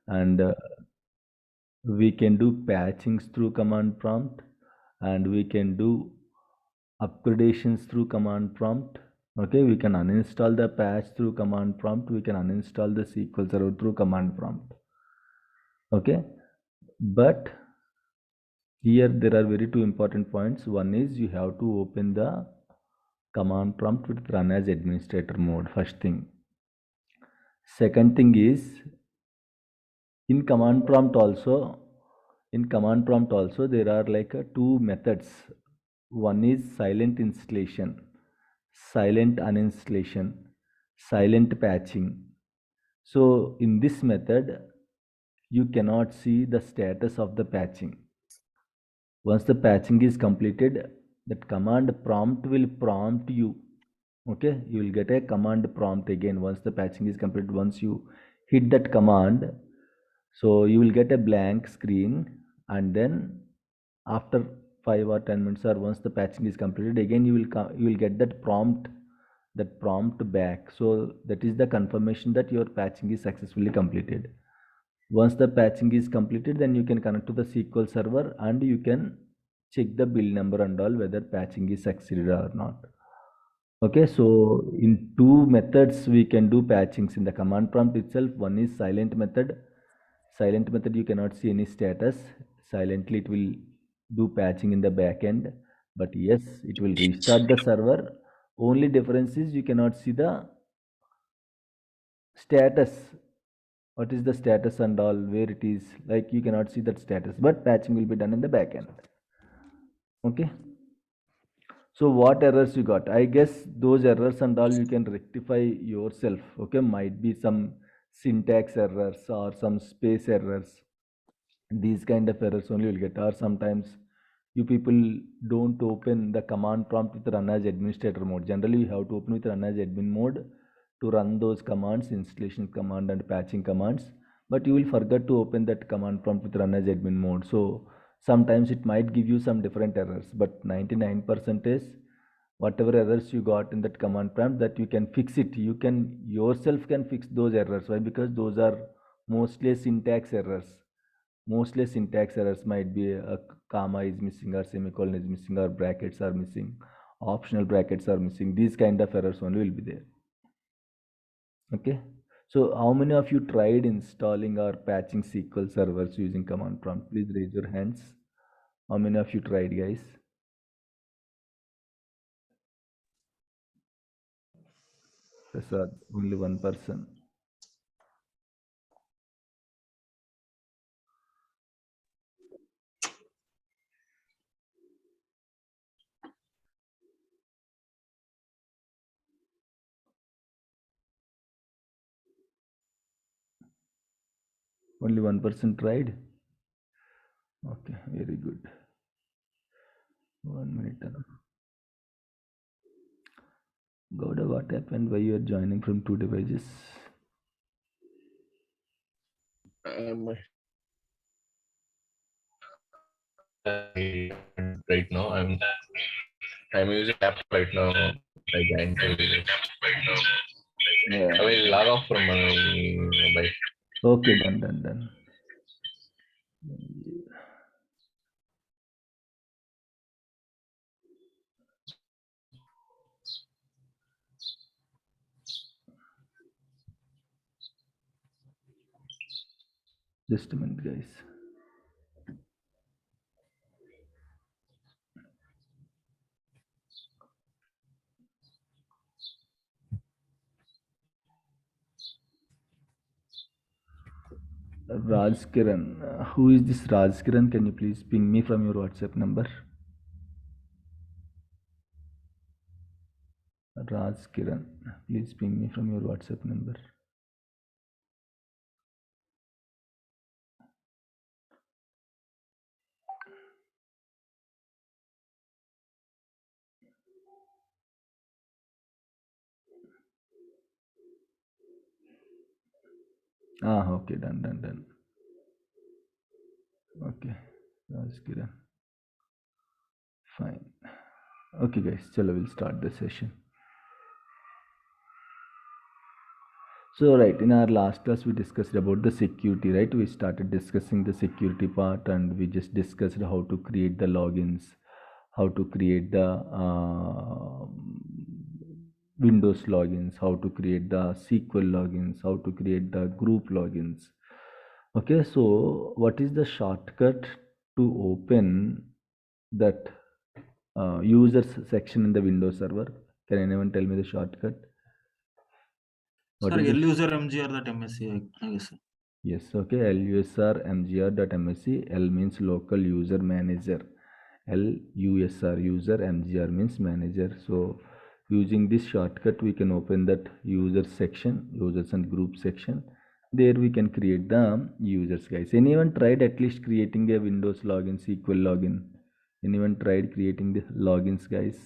and we can do patchings through command prompt, and we can do upgradations through command prompt. Okay, we can uninstall the patch through command prompt, we can uninstall the SQL Server through command prompt. Okay, but here there are very two important points. One is you have to open the command prompt with run as administrator mode, first thing. Second thing is in command prompt also there are like two methods. One is silent installation, silent uninstallation, silent patching. So in this method you cannot see the status of the patching. Once the patching is completed, that command prompt will prompt you. Okay, you will get a command prompt again once the patching is completed. Once you hit that command, so you will get a blank screen, and then after 5 or 10 minutes, or once the patching is completed, again you will get that prompt back. So that is the confirmation that your patching is successfully completed. Once the patching is completed, then you can connect to the SQL Server and you can check the build number and all, whether patching is succeeded or not. Okay, so in two methods we can do patchings in the command prompt itself. One is silent method. Silent method, you cannot see any status. Silently it will do patching in the back end, but yes, it will restart the server. Only difference is you cannot see the status. What is the status and all, where it is, like you cannot see that status, but patching will be done in the back end. Okay, so what errors you got? I guess those errors and all you can rectify yourself. Okay, might be some syntax errors or some space errors. These kind of errors only you'll get. Or sometimes you people don't open the command prompt with run as administrator mode. Generally you have to open with run as admin mode to run those commands, installation command and patching commands, but you will forget to open that command prompt with run as admin mode. So sometimes it might give you some different errors, but 99% is whatever errors you got in that command prompt, that you can fix it. You can yourself can fix those errors. Why? Because those are mostly syntax errors. Mostly syntax errors, might be a comma is missing, or semicolon is missing, or brackets are missing, optional brackets are missing. These kind of errors only will be there. Okay, so how many of you tried installing or patching SQL servers using command prompt? Please raise your hands. How many of you tried, guys? Prasad, only one person. Only one person tried. Okay, very good. 1 minute. Gouda, what happened? Why you are joining from two devices? Right now, I'm using laptop right now. I joined to Yeah. I will log off from my mobile. Okay, done. Just a minute, guys. Raj Kiran. Who is this Raj Kiran? Can you please ping me from your WhatsApp number? Raj Kiran. Please ping me from your WhatsApp number. Okay, done. Okay, Raj Kiran. Fine. Okay, guys, chalo, we'll start the session. So right, in our last class we discussed about the security, right? We started discussing the security part and we just discussed how to create the logins, how to create the Windows logins, how to create the SQL logins, how to create the group logins. Okay, so what is the shortcut to open that users section in the Windows server? Can anyone tell me the shortcut? What Sir, is this? LUser MGR.msc, I guess. Yes, okay. LUSR MGR.msc. L means local user manager. LUSR user MGR means manager. So using this shortcut, we can open that user section, users and group section. There we can create the users, guys. Anyone tried at least creating a Windows login, SQL login? Anyone tried creating the logins, guys?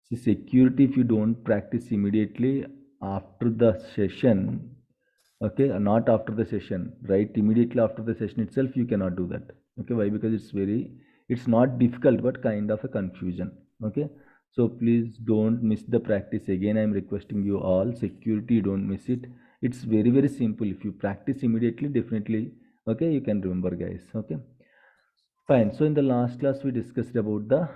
See, security, if you don't practice immediately after the session, okay, not after the session, right? Immediately after the session itself, you cannot do that. Okay, why? Because it's not difficult, but kind of a confusion. Okay, so please don't miss the practice. Again, I'm requesting you all, security, don't miss it. It's very, very simple. If you practice immediately, definitely, okay, you can remember, guys. Okay. Fine. So in the last class, we discussed about the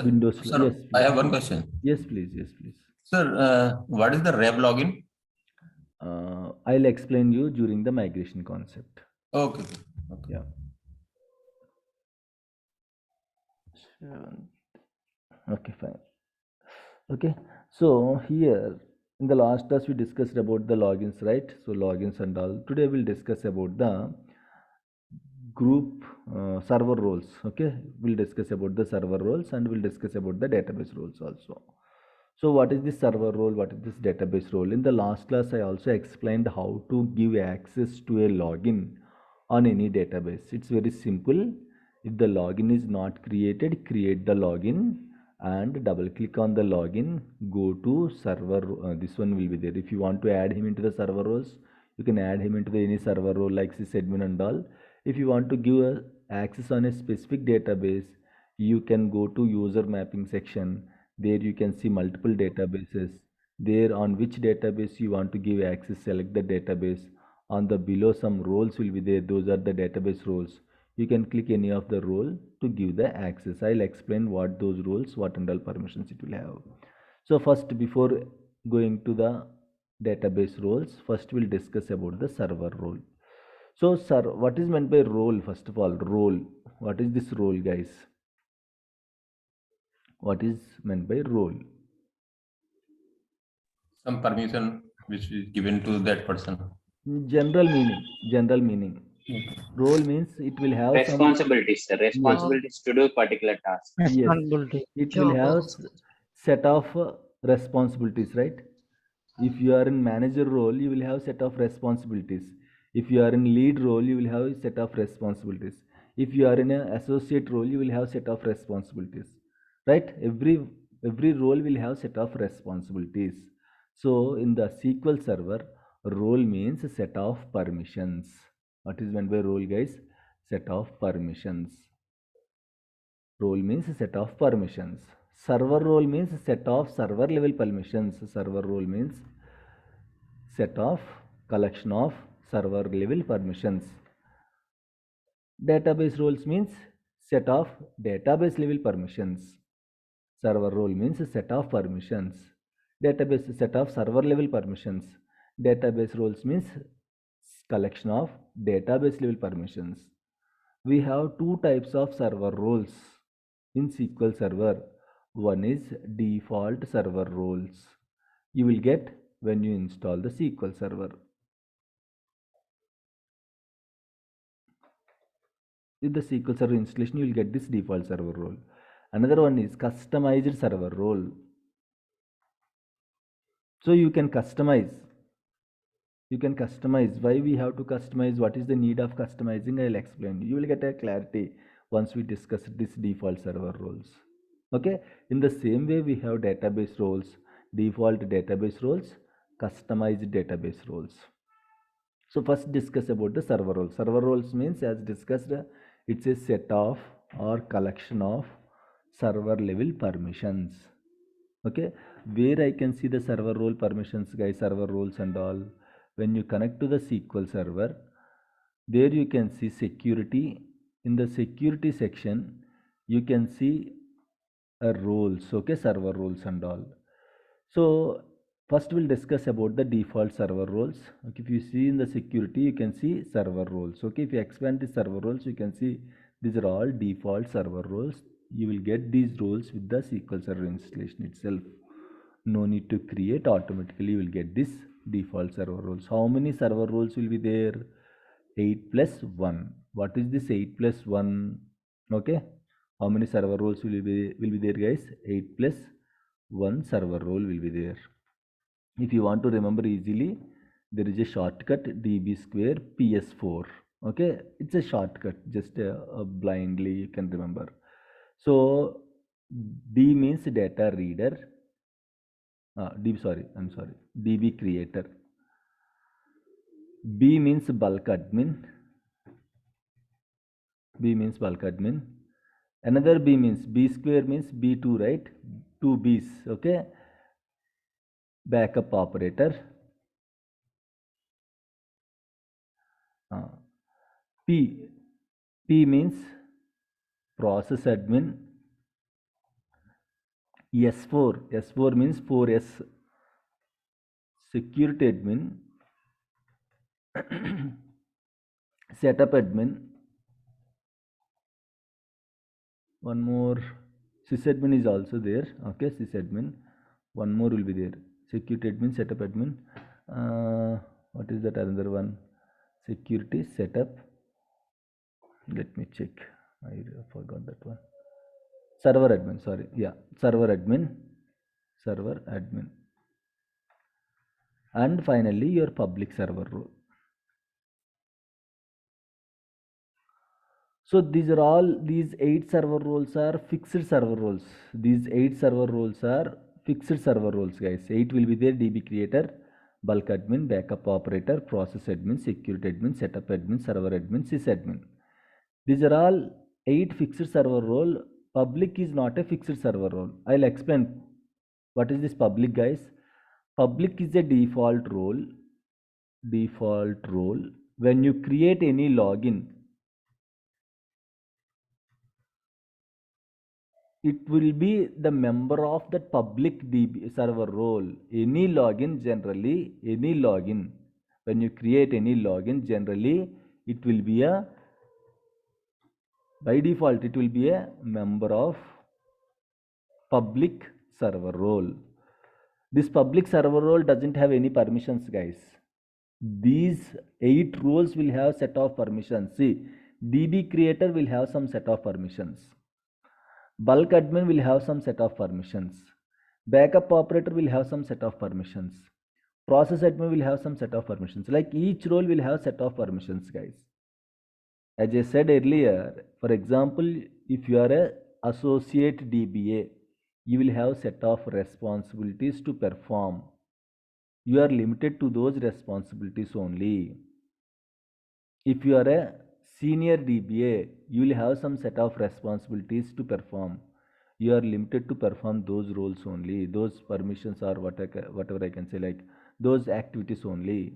Windows. Sir, Yes, I please. have one question. Yes, please. Yes, please. Sir, what is the Rev login? I'll explain you during the migration concept. Okay. Okay. Yeah. Okay, fine. Okay. So here in the last class we discussed about the logins, right? So logins and all. Today we'll discuss about the group server roles. Okay, we'll discuss about the server roles and we'll discuss about the database roles also. So what is this server role, what is this database role? In the last class I also explained how to give access to a login on any database. It's very simple. If the login is not created, create the login and double click on the login, go to server. This one will be there. If you want to add him into the server roles, you can add him into any server role like sysadmin and all. If you want to give access on a specific database, you can go to user mapping section. There you can see multiple databases. There on which database you want to give access, select the database. On the below some roles will be there. Those are the database roles. You can click any of the role to give the access. I'll explain what those roles, what and all permissions it will have. So first, before going to the database roles, first we'll discuss about the server role. So sir, what is meant by role? First of all, role. What is this role, guys? What is meant by role? Some permission which is given to that person. General meaning. General meaning. Role means it will have some. Responsibilities, sir. Yes. Responsibilities to do particular task. Yes. Responsibility. It will have set of responsibilities, right? If you are in manager role, you will have set of responsibilities. If you are in lead role, you will have a set of responsibilities. If you are in an associate role, you will have set of responsibilities, right? Every role will have set of responsibilities. So in the SQL server, role means a set of permissions. What is meant by role, guys? Set of permissions. Role means a set of permissions. Server role means a set of server level permissions. Server role means set of collection of server level permissions. Database roles means set of database level permissions. Server role means a set of permissions. Database set of server level permissions. Database roles means collection of database level permissions. We have two types of server roles in SQL Server. One is default server roles. You will get when you install the SQL Server. With the SQL Server installation, you will get this default server role. Another one is customized server role. So you can customize. Why we have to customize, what is the need of customizing, I'll explain. You will get a clarity once we discuss this default server roles. Okay, in the same way we have database roles, default database roles, customized database roles. So first discuss about the server roles. Server roles means, as discussed, it's a set of or collection of server level permissions. Okay, where I can see the server role permissions, guys, server roles and all. When you connect to the SQL server, there you can see security. In the security section, you can see roles, okay, server roles and all. So first we'll discuss about the default server roles. Okay, if you see in the security, you can see server roles. Okay, if you expand the server roles, you can see these are all default server roles. You will get these roles with the SQL Server installation itself. No need to create, automatically you will get this default server roles. How many server roles will be there? 8 plus 1. What is this 8 plus 1? Okay, how many server roles will be there, guys? 8 plus 1 server role will be there. If you want to remember easily, there is a shortcut db square ps4. Okay, it's a shortcut, just blindly you can remember. So d means data reader, I'm sorry, db creator. B means bulk admin. B means bulk admin. Another B means B square means B2, right? Two B's, okay? Backup operator. P. P means process admin. S4. S4 means 4S. Security admin. Setup admin. One more. Sysadmin is also there. Okay, sysadmin. One more will be there. Security admin, setup admin. What is that another one? Security setup. Let me check. I forgot that one. Server admin. Sorry. Yeah. Server admin. Server admin. And finally, your public server role. So these 8 server roles are fixed server roles. These 8 server roles are fixed server roles, guys. 8 will be there: DB creator, bulk admin, backup operator, process admin, security admin, setup admin, server admin, sysadmin. These are all 8 fixed server role. Public is not a fixed server role. I'll explain what is this public, guys. Public is a default role. Default role. When you create any login, it will be the member of that public DB server role. Any login, generally, any login, when you create any login, generally, it will be a, by default, it will be a member of public server role. This public server role doesn't have any permissions, guys. These 8 roles will have set of permissions. See, DB creator will have some set of permissions. Bulk admin will have some set of permissions. Backup operator will have some set of permissions. Process admin will have some set of permissions. Like each role will have set of permissions, guys. As I said earlier, for example, if you are a associate DBA, you will have set of responsibilities to perform. You are limited to those responsibilities only. If you are a senior DBA, you will have some set of responsibilities to perform. You are limited to perform those roles only, those permissions or whatever I can say, like those activities only.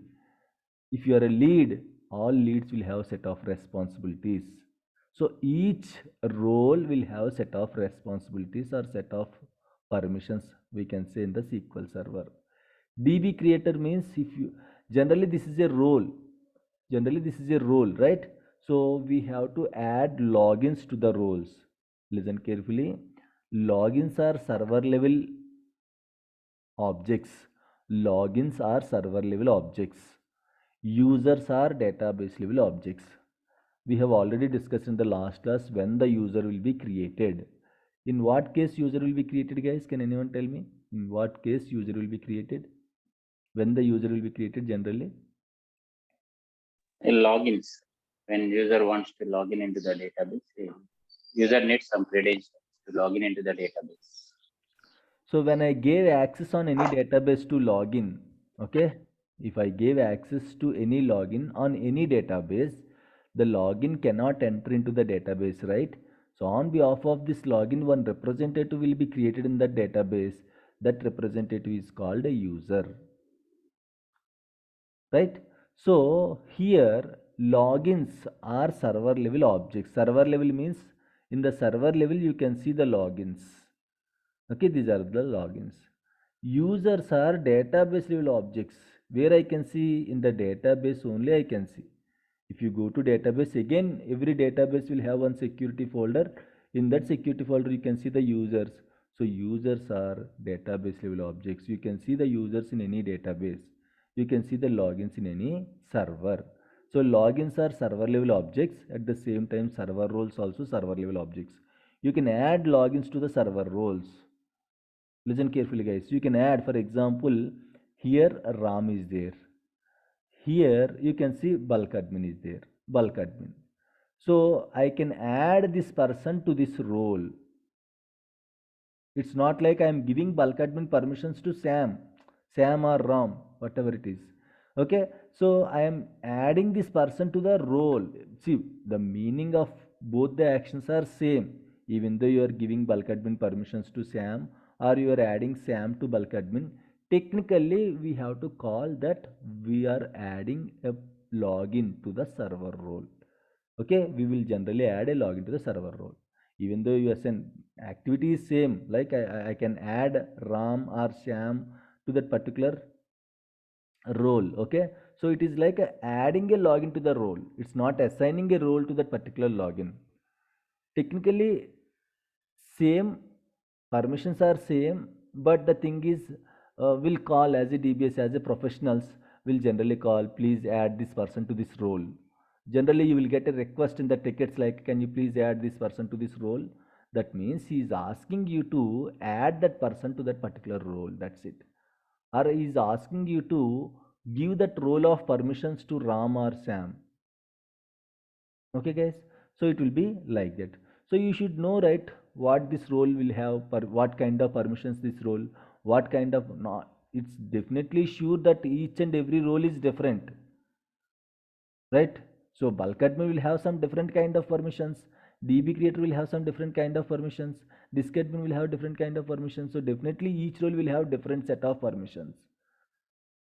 If you are a lead, all leads will have set of responsibilities. So each role will have set of responsibilities or set of permissions, we can say, in the SQL server. DB creator means, if you generally this is a role, right? So we have to add logins to the roles. Listen carefully. Logins are server level objects. Logins are server level objects. Users are database level objects. We have already discussed in the last class when the user will be created. In what case user will be created, guys? Can anyone tell me? In what case user will be created? When the user will be created generally? Logins. When user wants to log in into the database, user needs some credentials to log in into the database. So when I gave access on any database to login, okay, if I gave access to any login on any database, the login cannot enter into the database, right? So on behalf of this login, one representative will be created in that database. That representative is called a user, right? So here logins are server level objects. Server level means in the server level you can see the logins. Okay, these are the logins. Users are database level objects, where I can see in the database only I can see. If you go to database, again every database will have one security folder. In that security folder you can see the users. So users are database level objects. You can see the users in any database. You can see the logins in any server. So logins are server level objects. At the same time server roles also server level objects. You can add logins to the server roles. Listen carefully guys. You can add, for example, here Ram is there. Here you can see bulk admin is there. Bulk admin. So I can add this person to this role. It's not like I am giving bulk admin permissions to Sam or Ram, whatever it is. Okay, so I am adding this person to the role. See, the meaning of both the actions are same. Even though you are giving bulk admin permissions to Sam or you are adding Sam to bulk admin, technically we have to call that we are adding a login to the server role. Okay, we will generally add a login to the server role. Even though your activity is same, like I can add Ram or Sham to that particular role. Okay, so it is like adding a login to the role. It's not assigning a role to that particular login. Technically same, permissions are same, but the thing is we'll call as a DBS, as a professionals, will generally call please add this person to this role. Generally you will get a request in the tickets like can you please add this person to this role. That means he is asking you to add that person to that particular role. That's it. Or he is asking you to give that role of permissions to Ram or Sam. Okay guys, so it will be like that. So you should know, right, what this role will have, what kind of permissions this role, what kind of not. It's definitely sure that each and every role is different, right? So bulk admin will have some different kind of permissions, DB creator will have some different kind of permissions, disk admin will have different kind of permissions. So definitely each role will have different set of permissions.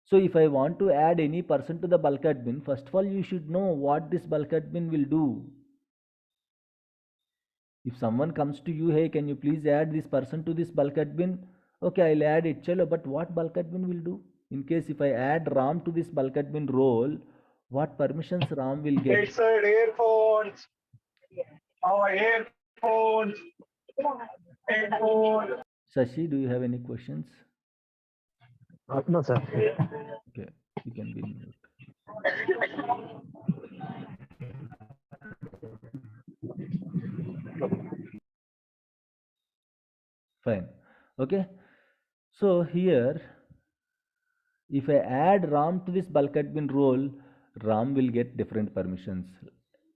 So if I want to add any person to the bulk admin, first of all you should know what this bulk admin will do. If someone comes to you, hey, can you please add this person to this bulk admin? Okay, I'll add it, chalo. But what bulk admin will do? In case if I add Ram to this bulk admin role, what permissions Ram will get? It's earphones. Oh, earphones. Earphones. Sashi, do you have any questions? No, sir. Okay, you can be mute. Fine. Okay. So here, if I add Ram to this bulk admin role, Ram will get different permissions.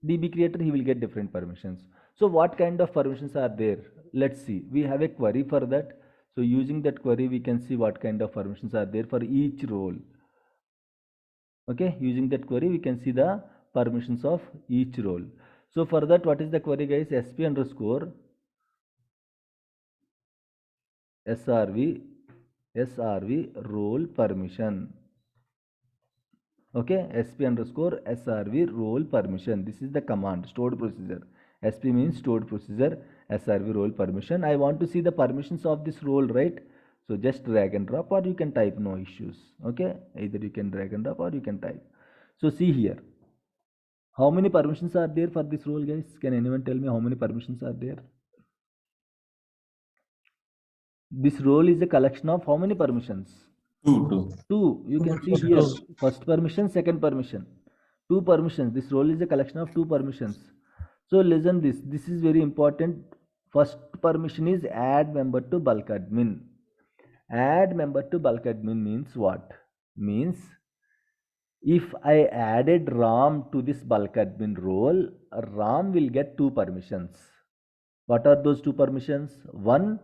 DB creator, he will get different permissions. So what kind of permissions are there? Let's see. We have a query for that. So using that query, we can see what kind of permissions are there for each role. Okay, using that query, we can see the permissions of each role. So for that, what is the query, guys? sp underscore srv role permission. Okay, sp underscore srv role permission. This is the command, stored procedure. Sp means stored procedure, srv role permission. I want to see the permissions of this role, right? So just drag and drop, or you can type, no issues. Okay, either you can drag and drop or you can type. So see here, how many permissions are there for this role, guys? Can anyone tell me how many permissions are there? This role is a collection of how many permissions? Two. You can see here, first permission, second permission. Two permissions. This role is a collection of two permissions. So listen this. This is very important. First permission is add member to bulk admin. Add member to bulk admin means what? Means if I added Ram to this bulk admin role, Ram will get two permissions. What are those two permissions? One,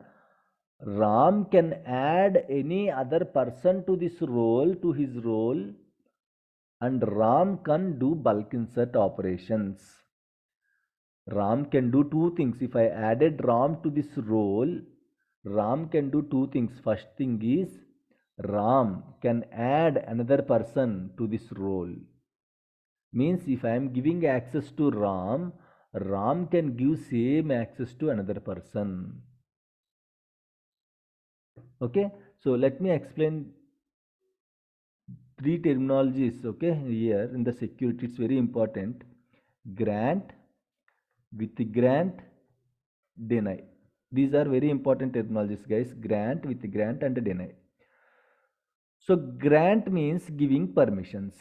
Ram can add any other person to this role, to his role, and Ram can do bulk insert operations. Ram can do two things. If I added Ram to this role, Ram can do two things. First thing is Ram can add another person to this role. Means if I am giving access to Ram, Ram can give same access to another person. Okay, so let me explain three terminologies. Okay, here in the security it's very important: grant, with grant, deny. These are very important terminologies, guys. Grant, with grant, and deny. So grant means giving permissions.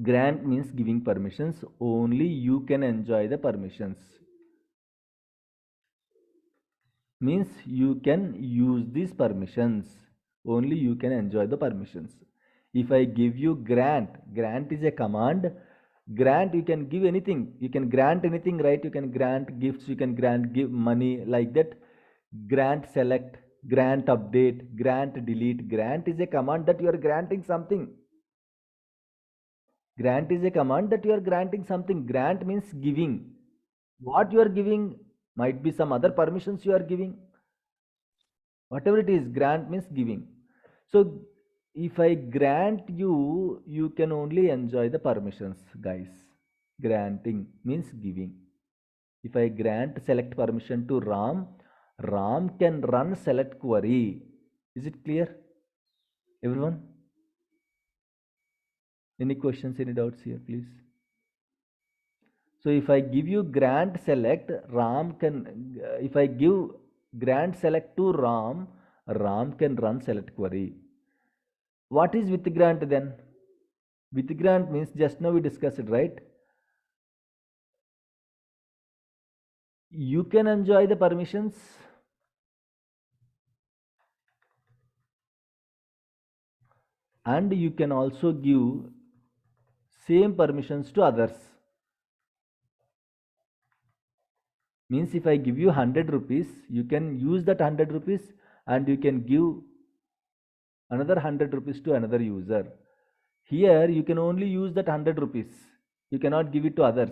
Grant means giving permissions. Only you can enjoy the permissions. Means you can use these permissions. Only you can enjoy the permissions. If I give you grant, grant is a command. Grant, you can give anything. You can grant anything, right? You can grant gifts, you can give money, like that. Grant select, grant update, grant delete. Grant is a command that you are granting something. Grant is a command that you are granting something. Grant means giving. What you are giving might be some other permissions you are giving. Whatever it is, grant means giving. So if I grant you, you can only enjoy the permissions, guys. Granting means giving. If I grant select permission to Ram, Ram can run select query. Is it clear, everyone? Any questions, any doubts here, please? So if I give you grant select, Ram can, if I give grant select to Ram, Ram can run select query. What is with grant then? With grant means just now we discussed it, right? You can enjoy the permissions and you can also give same permissions to others. Means if I give you 100 rupees, you can use that 100 rupees and you can give another 100 rupees to another user. Here you can only use that 100 rupees. You cannot give it to others.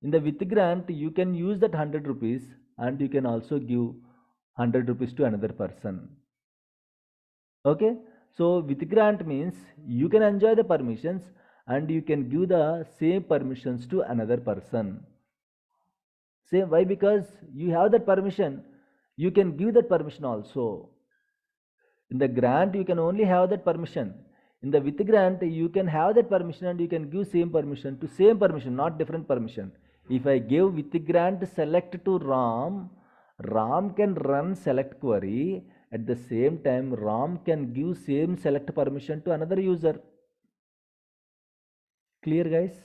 In the with grant, you can use that 100 rupees and you can also give 100 rupees to another person. Okay, so with grant means you can enjoy the permissions and you can give the same permissions to another person. Same, why? Because you have that permission, you can give that permission also. In the grant, you can only have that permission. In the with grant, you can have that permission and you can give same permission to same permission, not different permission. If I give with grant select to Ram, Ram can run select query. At the same time, Ram can give same select permission to another user. Clear, guys?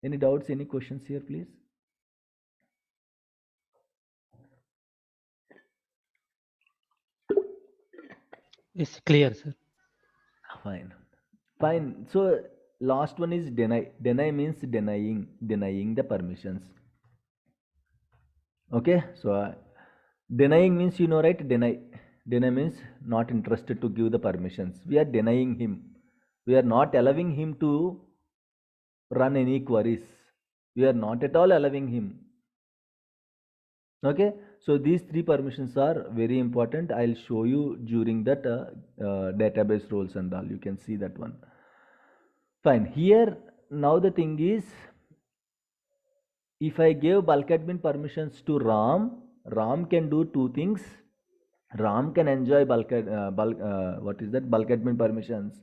Any doubts, any questions here, please? It's clear, sir. Fine. Fine. So last one is deny. Deny means denying the permissions. Okay. So denying means, you know, right? Deny means not interested to give the permissions. We are denying him. We are not allowing him to run any queries. We are not at all allowing him. Okay. So these three permissions are very important. I'll show you during that database roles and all. You can see that one. Fine. Here now the thing is, if I give bulk admin permissions to Ram, Ram can do two things. Ram can enjoy bulk admin permissions.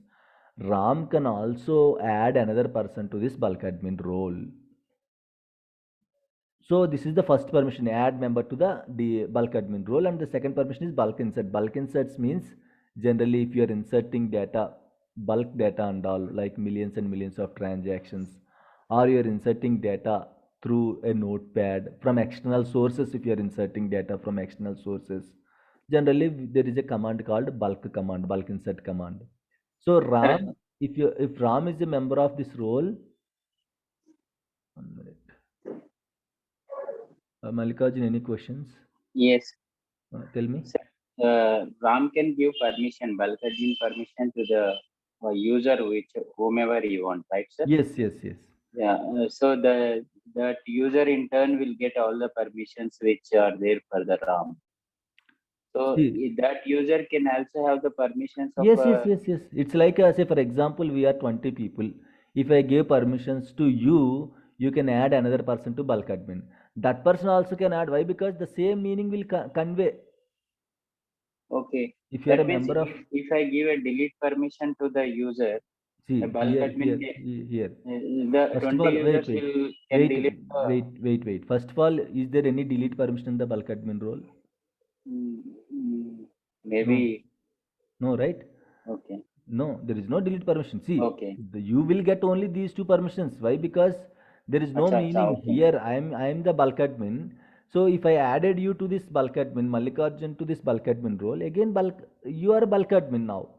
Ram can also add another person to this bulk admin role. So this is the first permission, add member to the bulk admin role, and the second permission is bulk insert. Bulk inserts means generally if you are inserting data, bulk data and all, like millions and millions of transactions, or you are inserting data through a notepad from external sources. If you are inserting data from external sources, generally there is a command called bulk command, bulk insert command. So Ram, if Ram is a member of this role, 1 minute. Mallikarjun, any questions? Yes. Tell me. Ram can give permission, bulk admin permission to the user, whomever you want, right, sir? Yes. Yeah. So that user in turn will get all the permissions which are there for the RAM. So See, that user can also have the permissions of yes. It's like, say, for example, we are 20 people. If I give permissions to you, you can add another person to bulk admin. That person also can add. Why? Because the same meaning will convey. okay. If you are a That means member of, if I give a delete permission to the user, a see, bulk admin, here. the First of 20 all, users can delete. wait. First of all, is there any delete permission in the bulk admin role? Mm, No, maybe no, right? okay. No, there is no delete permission. See, Okay. you will get only these two permissions. Why? Because there is no Acha, meaning okay. here. I am the bulk admin. So if I added you to this bulk admin, Mallikarjun to this bulk admin role, again you are a bulk admin now.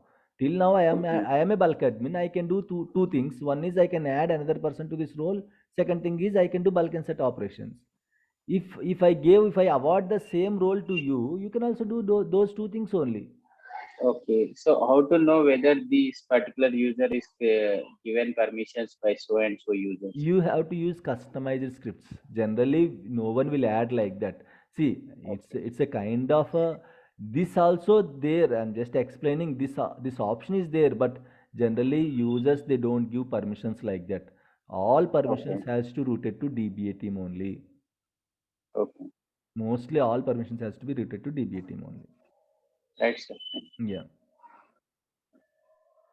Till now Okay. I am a bulk admin. I can do two things. One is I can add another person to this role. Second thing is I can do bulk insert operations. If I award the same role to you, you can also do those two things only. Okay. So how to know whether this particular user is given permissions by so and so users? You have to use customized scripts. Generally no one will add like that. See, Okay. it's a kind of a, this also there. I'm just explaining this, this option is there, but generally users, they don't give permissions like that. All Okay. permissions has to route to DBA team only. Okay. Mostly all permissions has to be routed to DBA team only. Right, sir. Yeah.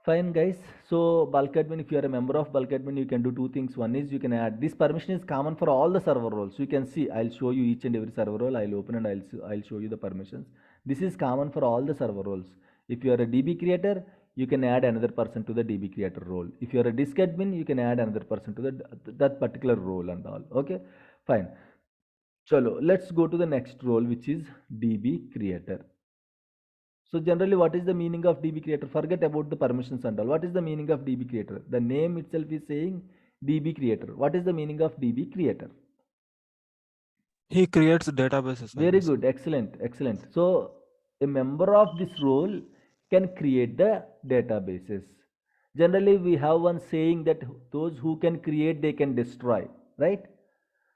Fine, guys. So bulk admin, if you are a member of bulk admin, you can do two things. One is you can add, this permission is common for all the server roles. You can see, I'll show you each and every server role. I'll open and I'll show you the permissions. This is common for all the server roles. If you are a DB creator, you can add another person to the DB creator role. If you are a disk admin, you can add another person to that particular role and all. Okay, fine. Chalo, let's go to the next role, which is DB creator. So generally, what is the meaning of DB creator? Forget about the permissions and all. What is the meaning of DB creator? The name itself is saying DB creator. What is the meaning of DB creator? He creates databases, I Very guess. good. Excellent. So a member of this role can create the databases. Generally, we have one saying that those who can create, they can destroy, right?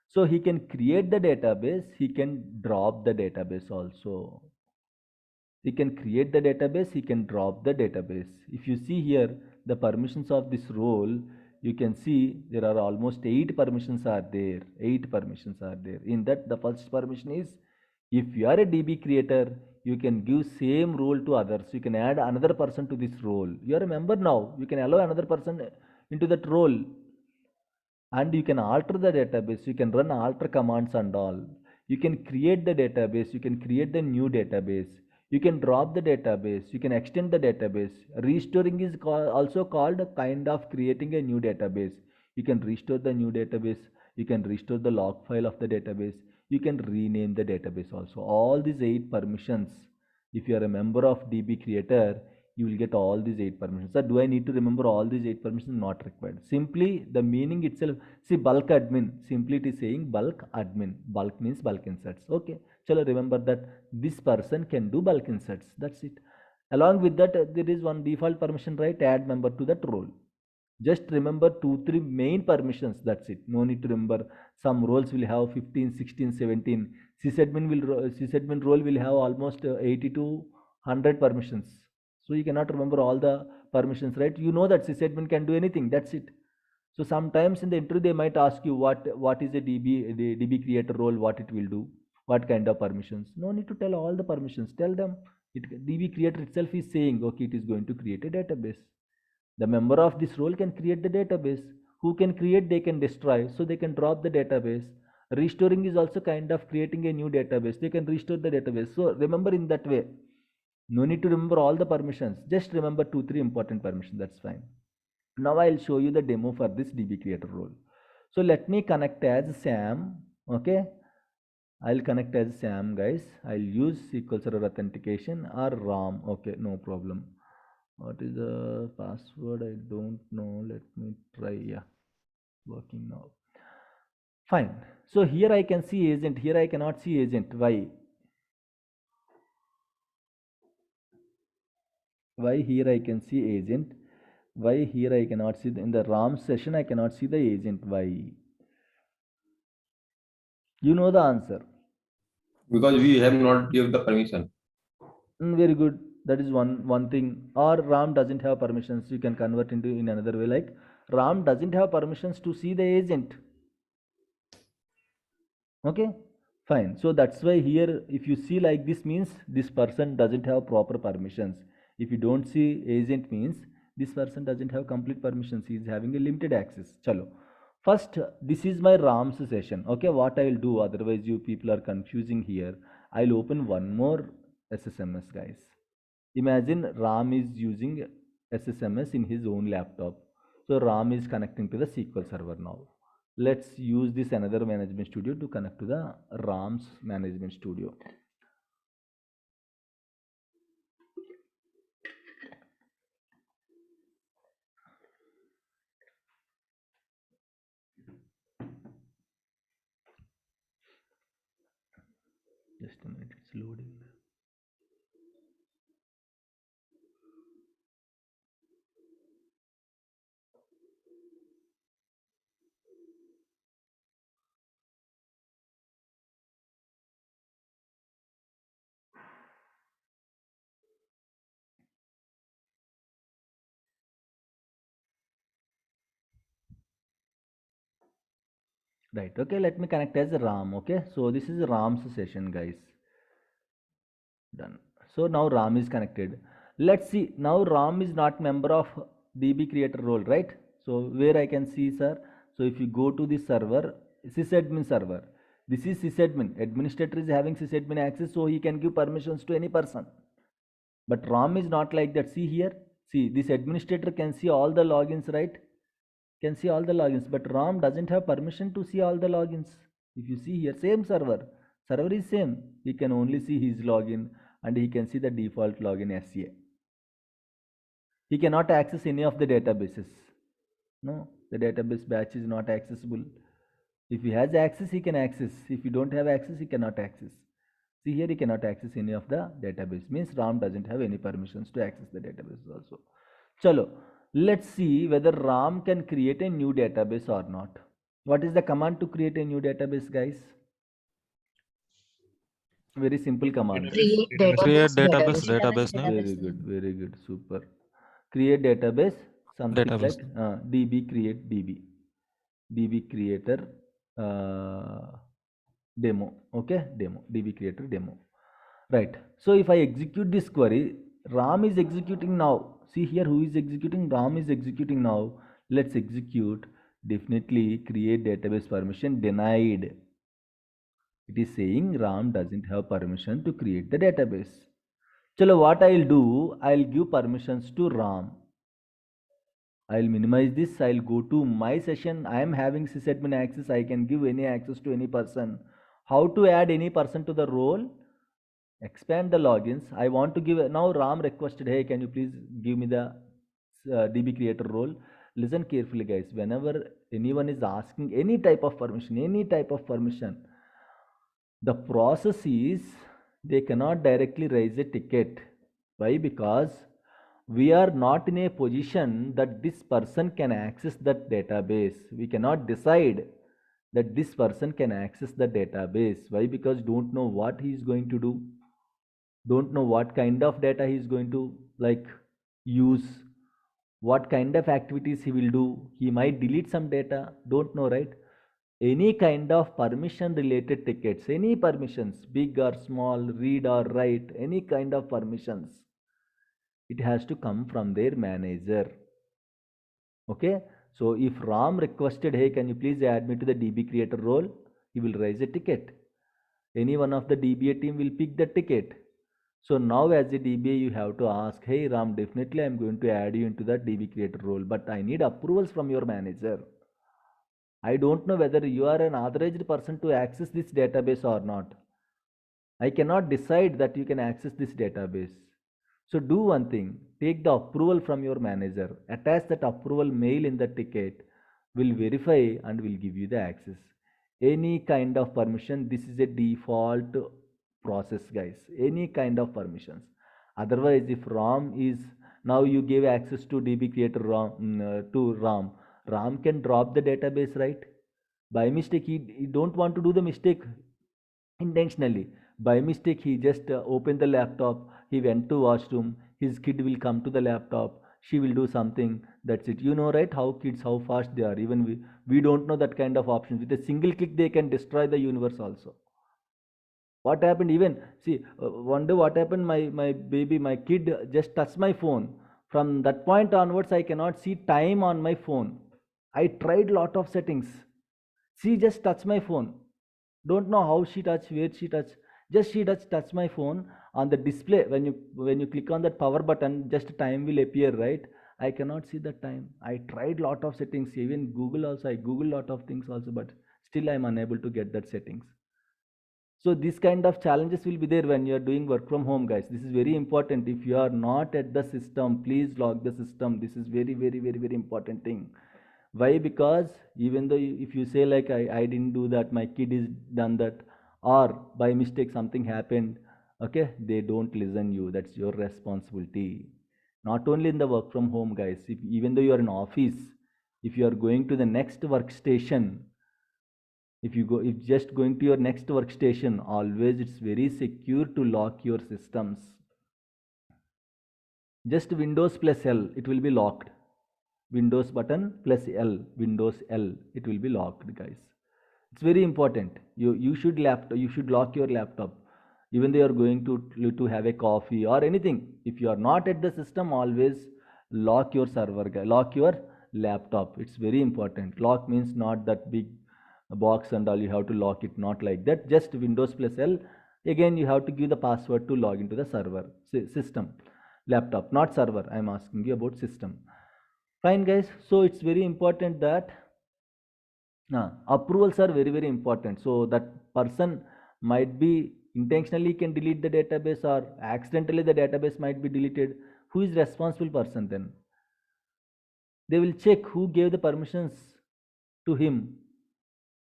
So he can create the database, he can drop the database also. He can create the database, he can drop the database. If you see here the permissions of this role, you can see there are almost 8 permissions are there. In that, the first permission is, if you are a DB creator, you can give same role to others. You can add another person to this role. You are a member now, you can allow another person into that role, and you can alter the database. You can run alter commands and all. You can create the database, you can create the new database, you can drop the database, you can extend the database. Restoring is also called a kind of creating a new database. You can restore the new database, you can restore the log file of the database, you can rename the database also. All these 8 permissions, if you are a member of DB creator, you will get all these 8 permissions. So do I need to remember all these 8 permissions? Not required. Simply the meaning itself. See, bulk admin, simply it is saying bulk admin. Bulk means bulk inserts. Okay, chalo, remember that this person can do bulk inserts. That's it. Along with that, there is one default permission, right? Add member to that role. Just remember 2 3 main permissions. That's it. No need to remember. Some roles will have 15 16 17. Sysadmin role will have almost 80 to 100 permissions. So you cannot remember all the permissions, right? You know that sysadmin can do anything. That's it. So sometimes in the interview they might ask you what is a DB creator role, what it will do, what kind of permissions. No need to tell all the permissions. Tell them DB creator itself is saying, okay, it is going to create a database. The member of this role can create the database. Who can create, they can destroy. So they can drop the database. Restoring is also kind of creating a new database. They can restore the database. So remember in that way. No need to remember all the permissions. Just remember 2 3 important permissions. That's fine. Now I'll show you the demo for this DB creator role. So let me connect as Sam. Okay. I'll connect as Sam, guys. I'll use SQL Server authentication or ROM. Okay, no problem. What is the password? I don't know. Let me try. Yeah, working now. Fine. So here I can see agent. Here I cannot see agent. Why? Why here I can see agent? Why here I cannot see in the RAM session? I cannot see the agent. Why? You know the answer. Because we have not give the permission. Very good. That is one thing. Or RAM doesn't have permissions. You can convert into in another way, like RAM doesn't have permissions to see the agent. Okay, fine. So that's why here, if you see like this, means this person doesn't have proper permissions. If you don't see agent, means this person doesn't have complete permissions. He is having a limited access. Chalo. First, this is my RAM's session. Okay, what I will do, otherwise you people are confusing here. I'll open one more SSMS, guys. Imagine Ram is using SSMS in his own laptop. So Ram is connecting to the SQL server now. Let's use this another management studio to connect to the Ram's management studio. Just a minute, it's loading. Right, okay, let me connect as Ram. Okay, so this is Ram's session, guys. Done. So now Ram is connected. Let's see, now Ram is not member of DB creator role, right? So where I can see, sir, so if you go to the server, sysadmin server, this is sysadmin, administrator is having sysadmin access, so he can give permissions to any person. But Ram is not like that. See here, see, this administrator can see all the logins, right? Can see all the logins, but Ram doesn't have permission to see all the logins. If you see here, same server is same. He can only see his login and he can see the default login SCA. He cannot access any of the databases. No, the database batch is not accessible. If he has access, he can access. If you don't have access, he cannot access. See here, he cannot access any of the database. Means Ram doesn't have any permissions to access the database also. Chalo, let's see whether Ram can create a new database or not. What is the command to create a new database, guys? Very simple command. Create database name. Very good, super. Create database, something Database. like DB create DB creator demo. Okay, demo, DB creator demo. Right. So if I execute this query, Ram is executing now. See here, who is executing? Ram is executing now. Let's execute. Definitely create database permission denied. It is saying Ram doesn't have permission to create the database. Chalo, what I'll do, I'll give permissions to Ram. I'll minimize this. I'll go to my session. I am having sysadmin access. I can give any access to any person. How to add any person to the role? Expand the logins. I want to give, now Ram requested, hey, can you please give me the DB creator role? Listen carefully, guys. Whenever anyone is asking any type of permission, the process is they cannot directly raise a ticket. Why? Because we are not in a position that this person can access that database. We cannot decide that this person can access the database. Why? Because don't know what he is going to do, don't know what kind of data he is going to like use, what kind of activities he will do. He might delete some data, don't know, right? Any kind of permission related tickets, any permissions, big or small, read or write, any kind of permissions, it has to come from their manager. Okay, so if Ram requested, hey, can you please add me to the DB creator role, he will raise a ticket. Any one of the DBA team will pick the ticket. So now as a DBA, you have to ask, hey Ram, definitely I'm going to add you into that DB creator role, but I need approvals from your manager. I don't know whether you are an authorized person to access this database or not. I cannot decide that you can access this database. So do one thing, take the approval from your manager, attach that approval mail in the ticket, will verify and will give you the access. Any kind of permission, this is a default process, guys. Any kind of permissions. Otherwise, if Ram is, now you give access to DB creator to Ram, Ram can drop the database, right? By mistake, he don't want to do the mistake intentionally. By mistake, he just opened the laptop. He went to washroom. His kid will come to the laptop. She will do something. That's it. You know, right? How kids, how fast they are. Even we don't know that kind of options. With a single click, they can destroy the universe also. What happened? Even see, one day what happened? My baby, my kid just touched my phone. From that point onwards, I cannot see time on my phone. I tried lot of settings. She just touched my phone. Don't know how she touched, where she touched. Just she touched my phone on the display. When you click on that power button, just time will appear, right? I cannot see the time. I tried lot of settings. Even Google also. I Google lot of things also, but still I am unable to get that settings. So this kind of challenges will be there when you are doing work from home, guys. This is very important. If you are not at the system, please log the system. This is very important thing. Why? Because even though if you say like I didn't do that, my kid is done that, or by mistake something happened, okay, they don't listen you. That's your responsibility. Not only in the work from home, guys. Even though you are in office, if you are going to the next workstation, if just going to your next workstation, always it's very secure to lock your systems. Just Windows plus L, it will be locked. Windows button plus L, Windows L, it will be locked, guys. It's very important. You should lock your laptop. Even though you are going to have a coffee or anything, if you are not at the system, always lock your server, lock your laptop. It's very important. Lock means not that big box and all, you have to lock it, not like that. Just Windows plus L. Again, you have to give the password to log into the server system. Laptop, not server. I am asking you about system. Fine, guys. So it's very important that approvals are very important. So that person might be intentionally can delete the database, or accidentally the database might be deleted. Who is responsible person then? They will check who gave the permissions to him.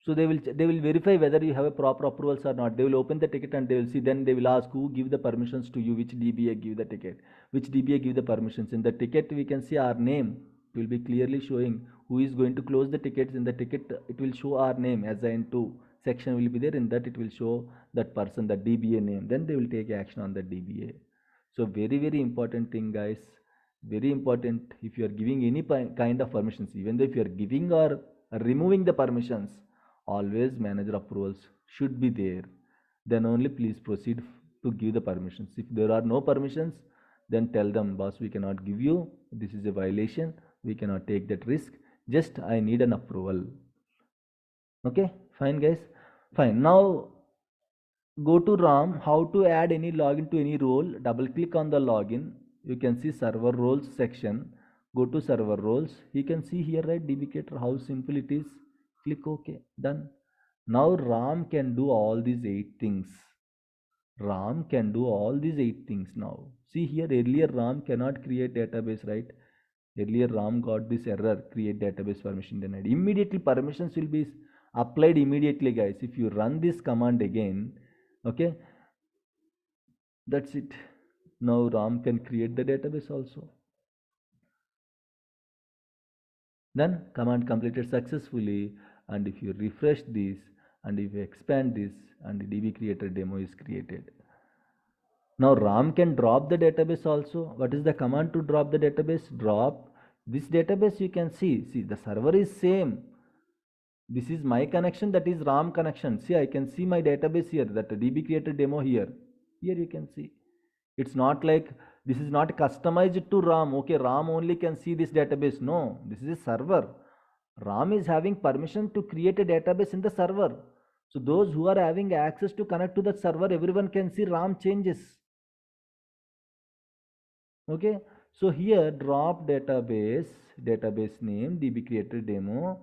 So they will verify whether you have a proper approvals or not. They will open the ticket and they will see. Then they will ask who give the permissions to you, which DBA give the ticket, which DBA give the permissions. In the ticket we can see our name. It will be clearly showing who is going to close the tickets. In the ticket it will show our name. Assigned to section will be there. In that it will show that person, the DBA name. Then they will take action on the DBA. So very important thing, guys. Very important. If you are giving any kind of permissions, even though if you are giving or removing the permissions, always manager approvals should be there. Then only please proceed to give the permissions. If there are no permissions, then tell them, boss, we cannot give you, this is a violation, we cannot take that risk, just I need an approval. Okay, fine, guys. Fine. Now go to RAM. How to add any login to any role? Double click on the login. You can see server roles section. Go to server roles. You can see here, right, DB Creator, how simple it is. Click OK. Done. Now RAM can do all these 8 things. RAM can do all these 8 things now. See here, earlier RAM cannot create database, right? Earlier RAM got this error, create database permission denied. Immediately permissions will be applied immediately, guys. If you run this command again, okay, that's it. Now RAM can create the database also. Then command completed successfully, and if you refresh this and if you expand this, and the DB creator demo is created. Now RAM can drop the database also. What is the command to drop the database? Drop this database. You can see the server is same. This is my connection, that is RAM connection. See, I can see my database here, that DB creator demo here. Here you can see. It's not like this is not customized to RAM. Okay, RAM only can see this database. No, this is a server. RAM is having permission to create a database in the server. So those who are having access to connect to that server, everyone can see RAM changes. Okay, so here drop database name DB creator demo.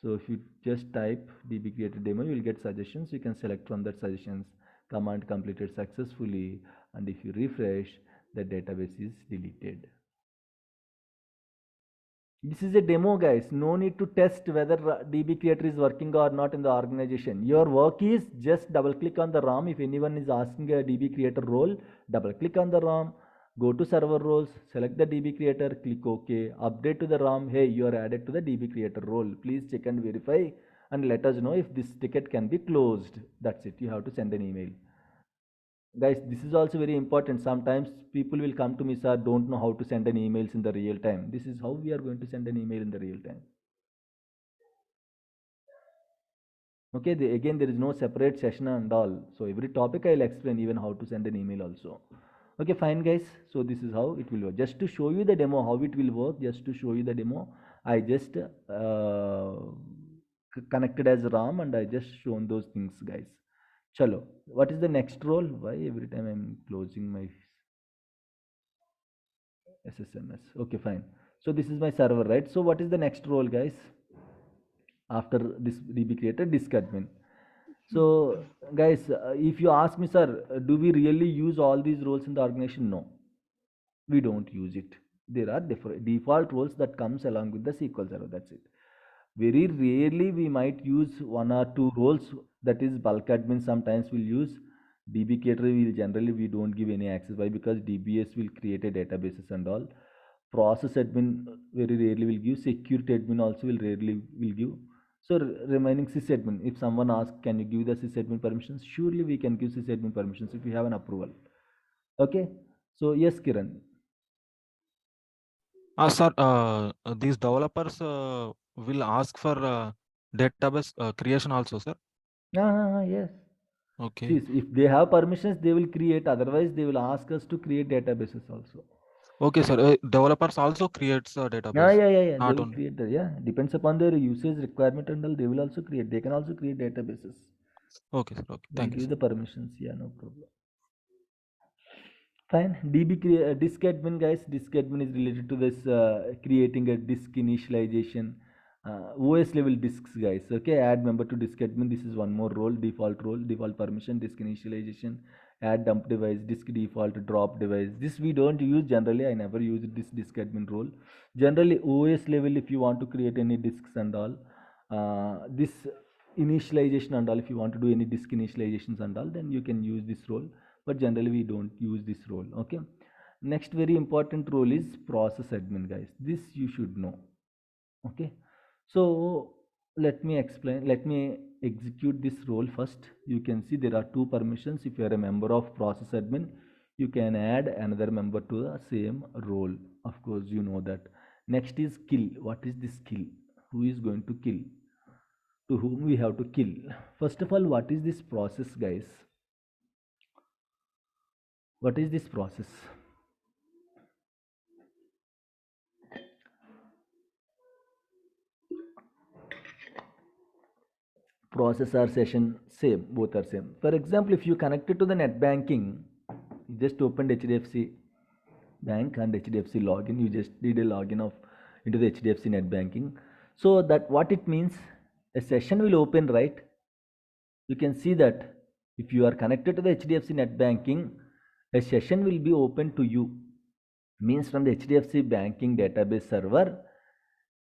So if you just type DB creator demo, you will get suggestions. You can select from that suggestions. Command completed successfully, and if you refresh, the database is deleted. This is a demo, guys. No need to test whether DB creator is working or not in the organization. Your work is just double click on the RAM. If anyone is asking a DB creator role, double click on the RAM, go to server roles, select the DB creator, click OK, update to the RAM. Hey, you are added to the DB creator role. Please check and verify and let us know if this ticket can be closed. That's it. You have to send an email. Guys, this is also very important. Sometimes people will come to me, sir, don't know how to send an emails in the real time. This is how we are going to send an email in the real time. Okay, again, there is no separate session and all. So every topic I'll explain, even how to send an email also. Okay, fine guys. So this is how it will work. Just to show you the demo, how it will work, just to show you the demo, I just connected as RAM and I just shown those things, guys. Chalo, what is the next role? Why every time I'm closing my SSMS? Okay, fine. So this is my server, right? So what is the next role, guys? After this DB creator, disk admin. So guys, if you ask me, sir, do we really use all these roles in the organization? No, we don't use it. There are different default roles that comes along with the SQL Server. That's it. Very rarely we might use one or two roles. That is bulk admin. Sometimes we'll use DB creator. Will generally we don't give any access. Why? Because DBS will create a databases and all. Process admin very rarely will give. Security admin also will rarely will give. So remaining sysadmin, if someone asks, can you give the sysadmin permissions? Surely we can give sysadmin permissions if we have an approval. Okay. So yes, Kiran. Sir, these developers will ask for database creation also, sir. Yes. Okay. See, if they have permissions, they will create. Otherwise, they will ask us to create databases also. Okay, sir. Developers also creates a database. Yeah. They Not will only. create the, yeah. Depends upon their usage requirement and all. They will also create. They can also create databases. Okay, sir. Okay. We'll Thank you, give sir. the permissions. Yeah, no problem. Fine. Disk admin, guys. Disk admin is related to this creating a disk initialization. OS level disks, guys. Okay, add member to disk admin. This is one more role, default permission, disk initialization, add dump device, disk default, drop device. This we don't use generally. I never use this disk admin role. Generally, OS level, if you want to create any disks and all, this initialization and all, if you want to do any disk initializations and all, then you can use this role, but generally we don't use this role. Okay, next very important role is process admin, guys. This you should know. Okay, so let me explain, let me execute this role first. You can see there are two permissions. If you are a member of process admin, you can add another member to the same role. Of course, you know that. Next is kill. What is this kill? Who is going to kill? To whom we have to kill? First of all, what is this process, guys? What is this process? Process or session, same, both are same. For example, if you connected to the net banking, you just opened HDFC bank and HDFC login, you just did a login of into the HDFC net banking. So that what it means, a session will open, right? You can see that if you are connected to the HDFC net banking, a session will be open to you. Means from the HDFC banking database server,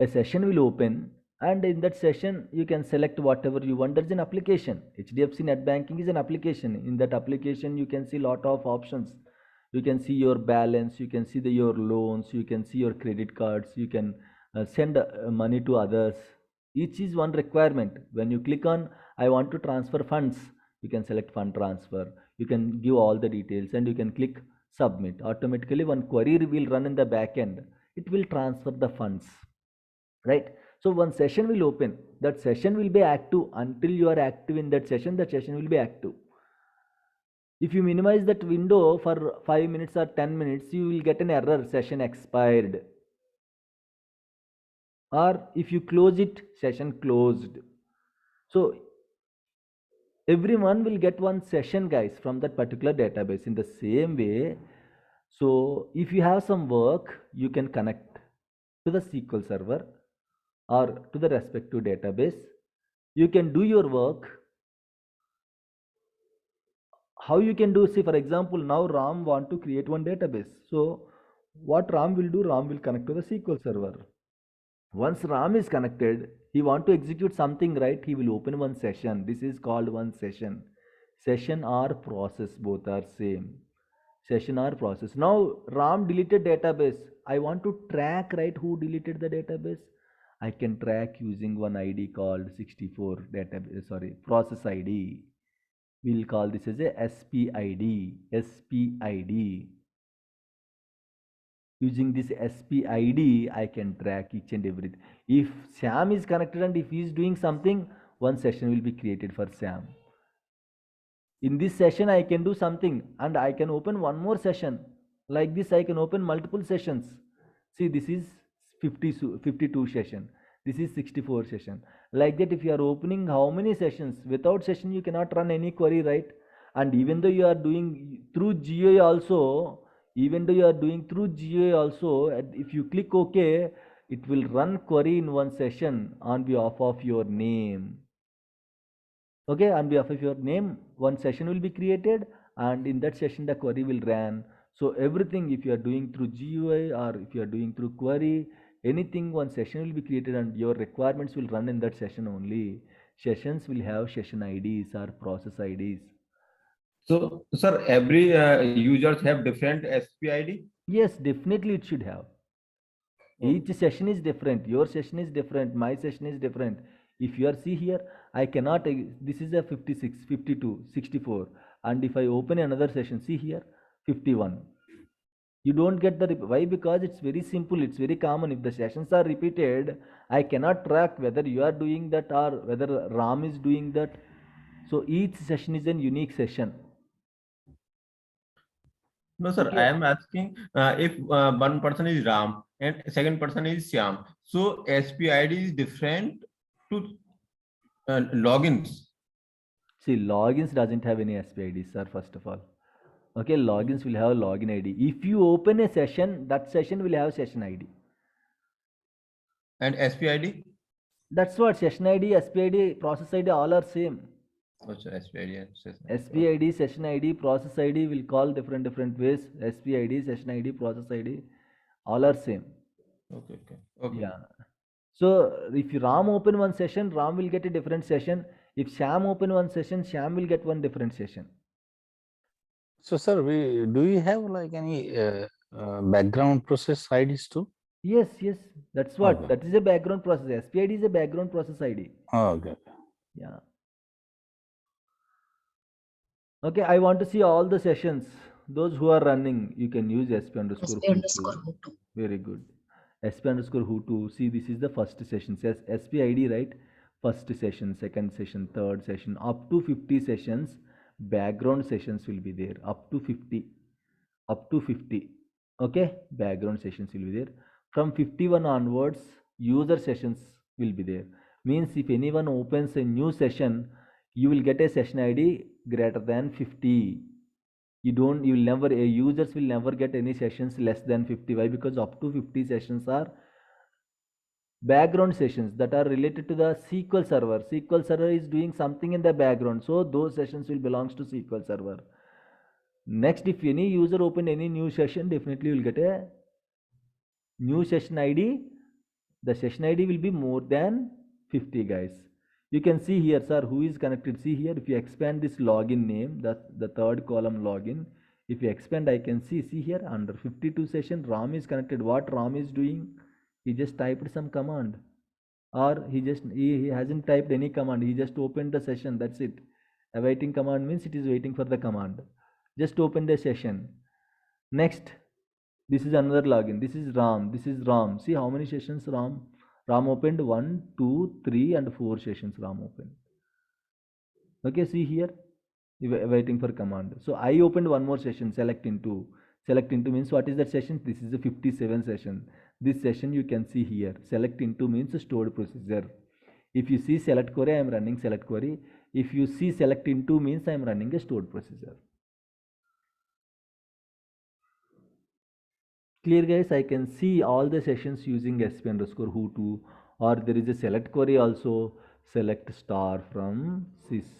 a session will open, and in that session you can select whatever you want. There's an application. HDFC net banking is an application. In that application you can see lot of options. You can see your balance, you can see your loans, you can see your credit cards, you can send money to others. Each is one requirement. When you click on I want to transfer funds, you can select fund transfer, you can give all the details, and you can click submit. Automatically one query will run in the back end. It will transfer the funds, right? So one session will open. That session will be active until you are active in that session. That session will be active. If you minimize that window for 5 minutes or 10 minutes, you will get an error, session expired. Or if you close it, session closed. So everyone will get one session, guys, from that particular database. In the same way, so if you have some work, you can connect to the SQL server or to the respective database. You can do your work. How you can do, see, for example, now Ram want to create one database. So what Ram will do, Ram will connect to the SQL server. Once Ram is connected, he want to execute something, right? He will open one session. This is called one session. Session or process, both are same. Session or process. Now Ram deleted database. I want to track, right, who deleted the database. I can track using one ID called 64 database, sorry, process ID. We'll call this as a SPID. SPID. Using this SPID, I can track each and everything. If Sam is connected and if he is doing something, one session will be created for Sam. In this session, I can do something and I can open one more session. Like this, I can open multiple sessions. See, this is 52 session. This is 64 session. Like that, if you are opening how many sessions? Without session, you cannot run any query, right? And even though you are doing through GUI also, if you click OK, it will run query in one session on behalf of your name. Okay, on behalf of your name, one session will be created, and in that session the query will run. So everything, if you are doing through GUI or if you are doing through query, anything, one session will be created and your requirements will run in that session only. Sessions will have session IDs or process IDs. So, sir, every users have different SPID. Yes, definitely it should have. Each session is different. Your session is different. My session is different. If you are see here, I cannot, this is a 56, 52, 64. And if I open another session, see here, 51. You don't get the, why? Because it's very simple. It's very common. If the sessions are repeated, I cannot track whether you are doing that or whether Ram is doing that. So each session is a unique session. No, sir, Okay. I am asking if one person is Ram and second person is Shyam. So SPID is different to logins. See, logins doesn't have any SPID, sir, first of all. Okay, logins will have login ID. If you open a session, that session will have session ID. And SPID? That's what session ID, SPID, process ID, all are same. What's SPID? SPID, session ID, process ID will call different ways. SPID, session ID, process ID, all are same. Okay. Yeah. So if Ram open one session, Ram will get a different session. If Sham open one session, Sham will get one different session. So, sir, do you have like any background process IDs too? Yes, that's what. Okay. That is a background process. SPID is a background process ID. Oh, okay. Yeah. Okay, I want to see all the sessions. Those who are running, you can use sp_who2. Very good. sp_who2. See, this is the first session. Says SPID, right? First session, second session, third session, up to 50 sessions. Background sessions will be there. Up to 50. Okay, background sessions will be there. From 51 onwards, user sessions will be there. Means if anyone opens a new session, you will get a session ID greater than 50. Users will never get any sessions less than 50. Why? Because up to 50 sessions are background sessions that are related to the SQL server. SQL server is doing something in the background, so those sessions will belongs to SQL server. Next, if any user open any new session, definitely you will get a new session ID. The session ID will be more than 50, guys. You can see here, sir, who is connected. See here, if you expand this login name, the third column login, if you expand, I can see here under 52 session, Ram is connected. What Ram is doing? He just typed some command, or he hasn't typed any command. He just opened the session. That's it. Awaiting command means it is waiting for the command. Just open the session. Next, this is another login. This is Ram. See how many sessions Ram opened? 1, 2, 3 and 4 sessions Ram opened. Okay, see here, waiting for command. So I opened one more session, select into means what is that session? This is the 57 session. This session you can see here. Select into means stored procedure. If you see select query, I am running select query. If you see select into means I am running a stored procedure. Clear, guys? I can see all the sessions using sp_who2, or there is a select query also. Select star from sys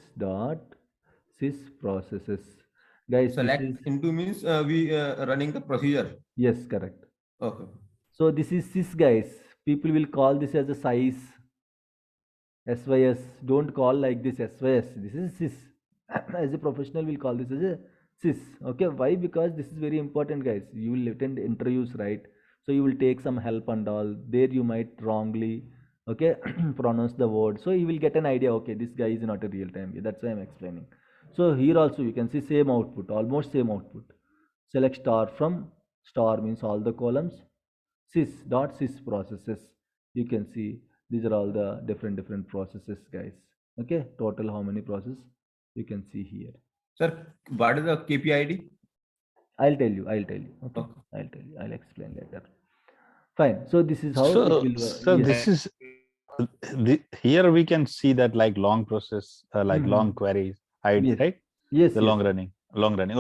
processes. Guys, select into means we running the procedure. Yes, correct. Okay. So this is sys, guys. People will call this as a size. SYS. Don't call like this SYS. This is sys. As a professional, will call this as a sys. Okay, why? Because this is very important, guys. You will attend interviews, right? So you will take some help and all. There you might wrongly Okay, pronounce the word, so you will get an idea, okay, this guy is not a real time. That's why I'm explaining. So here also you can see same output, almost same output. Select star from, star means all the columns, sys dot sys processes. You can see these are all the different processes, guys. Okay, total how many process you can see here. Sir, what is the KPID? I'll tell you. Okay, Okay. I'll tell you. I'll explain later. Fine. So this is how it So, will. so Yes. this is here we can see that like long process, like Mhm. long queries, ID, Yes. right? Yes. The Yes. long running.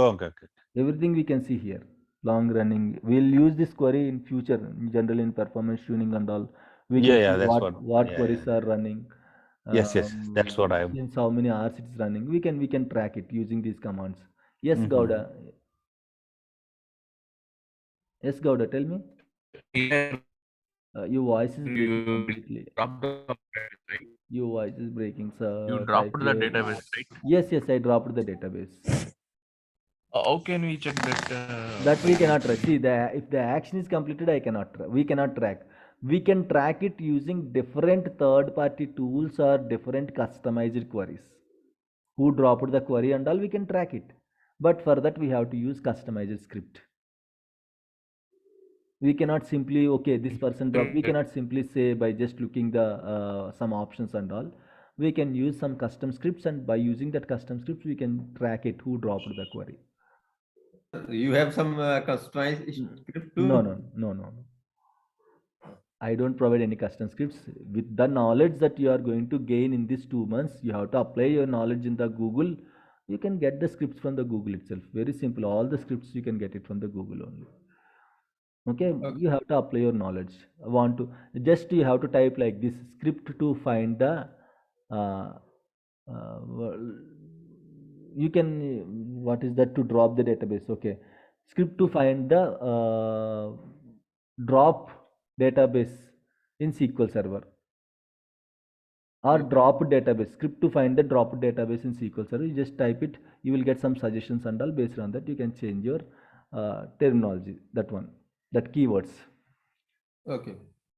Oh, okay, okay. Everything we can see here. Long running. We'll use this query in future, in general in performance tuning and all. We Yeah, can yeah, see that's what yeah, queries yeah. are running. Yes, that's what I'm. Since how many hours it's running, we can track it using these commands. Yes, Mhm. Gauda. Yes, Gauda. Tell me. Here Your voice is breaking you completely. drop the database, right? Your voice is breaking, You sir. dropped Type the your. database, right? Yes, I dropped the database. How can we check that? That we cannot track. See, if the action is completed, we cannot track. We can track it using different third-party tools or different customized queries. Who dropped the query and all, we can track it. But for that, we have to use customized script. We cannot simply, okay, this person dropped. We cannot simply say by just looking the some options and all. We can use some custom scripts, and by using that custom scripts, we can track it who dropped the query. You have some customized script too? No. I don't provide any custom scripts. With the knowledge that you are going to gain in these 2 months, you have to apply your knowledge in the Google. You can get the scripts from the Google itself. Very simple. All the scripts you can get it from the Google only. Okay, you have to apply your knowledge. Want to just you have to type like this script to find the. Uh, well, you can what is that to drop the database? Okay, script to find the drop database in SQL Server, or drop database script to find the drop database in SQL Server. You just type it, you will get some suggestions and all. Based on that, you can change your terminology, that keywords. Okay.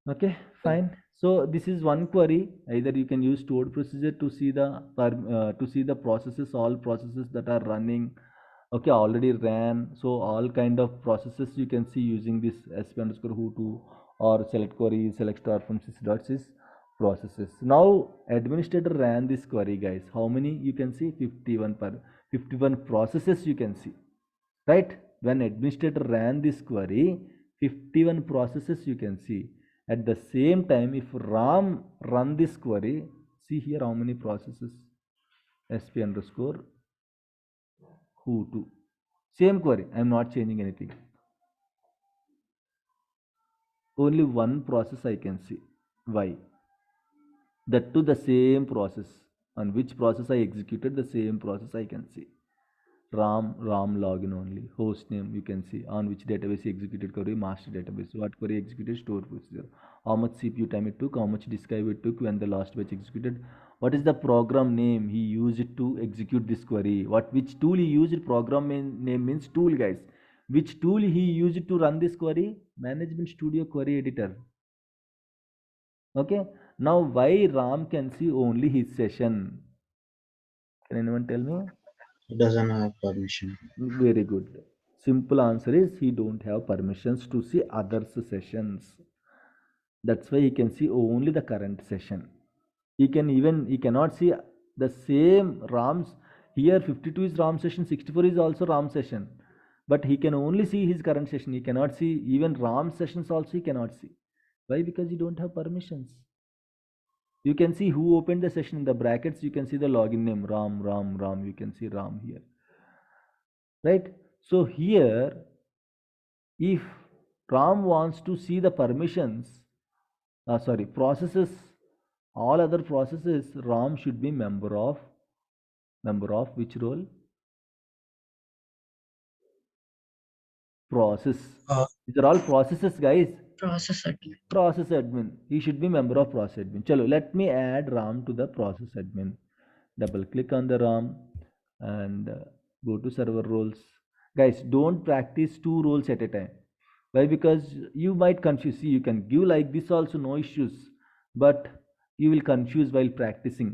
Okay, fine. So this is one query. Either you can use stored procedure to see the processes, all processes that are running. Okay, already ran. So all kind of processes you can see using this sp underscore who to, or select query, select star from sys processes. Now administrator ran this query, guys. How many you can see? 51 processes you can see, right? When administrator ran this query, 51 processes you can see. At the same time, if Ram run this query, see here how many processes. Sp underscore who to, same query. I am not changing anything. Only one process I can see. Why? That to the same process. On which process I executed, the same process I can see. RAM login only. Host name you can see. On which database executed query, master database. What query executed, store procedure. How much CPU time it took, how much disk drive it took when the last batch executed. What is the program name he used to execute this query? Which tool he used? Program name means tool, guys. Which tool he used to run this query? Management Studio Query Editor. Okay. Now why RAM can see only his session? Can anyone tell me? It doesn't have permission. Very good. Simple answer is he don't have permissions to see others' sessions. That's why he can see only the current session. He cannot see the same RAMs. Here 52 is RAM session, 64 is also RAM session. But he can only see his current session. He cannot see even RAM sessions also he cannot see. Why? Because you don't have permissions. You can see who opened the session in the brackets. You can see the login name RAM. You can see RAM here. Right? So here, if RAM wants to see the permissions, processes, all other processes, RAM should be member of which role? Process. These are all processes, guys. Process admin. Process admin. He should be member of process admin. Chalo, let me add RAM to the process admin. Double click on the RAM and go to server roles. Guys, don't practice 2 roles at a time. Why? Because you might confuse. See, you can give like this also, no issues. But you will confuse while practicing.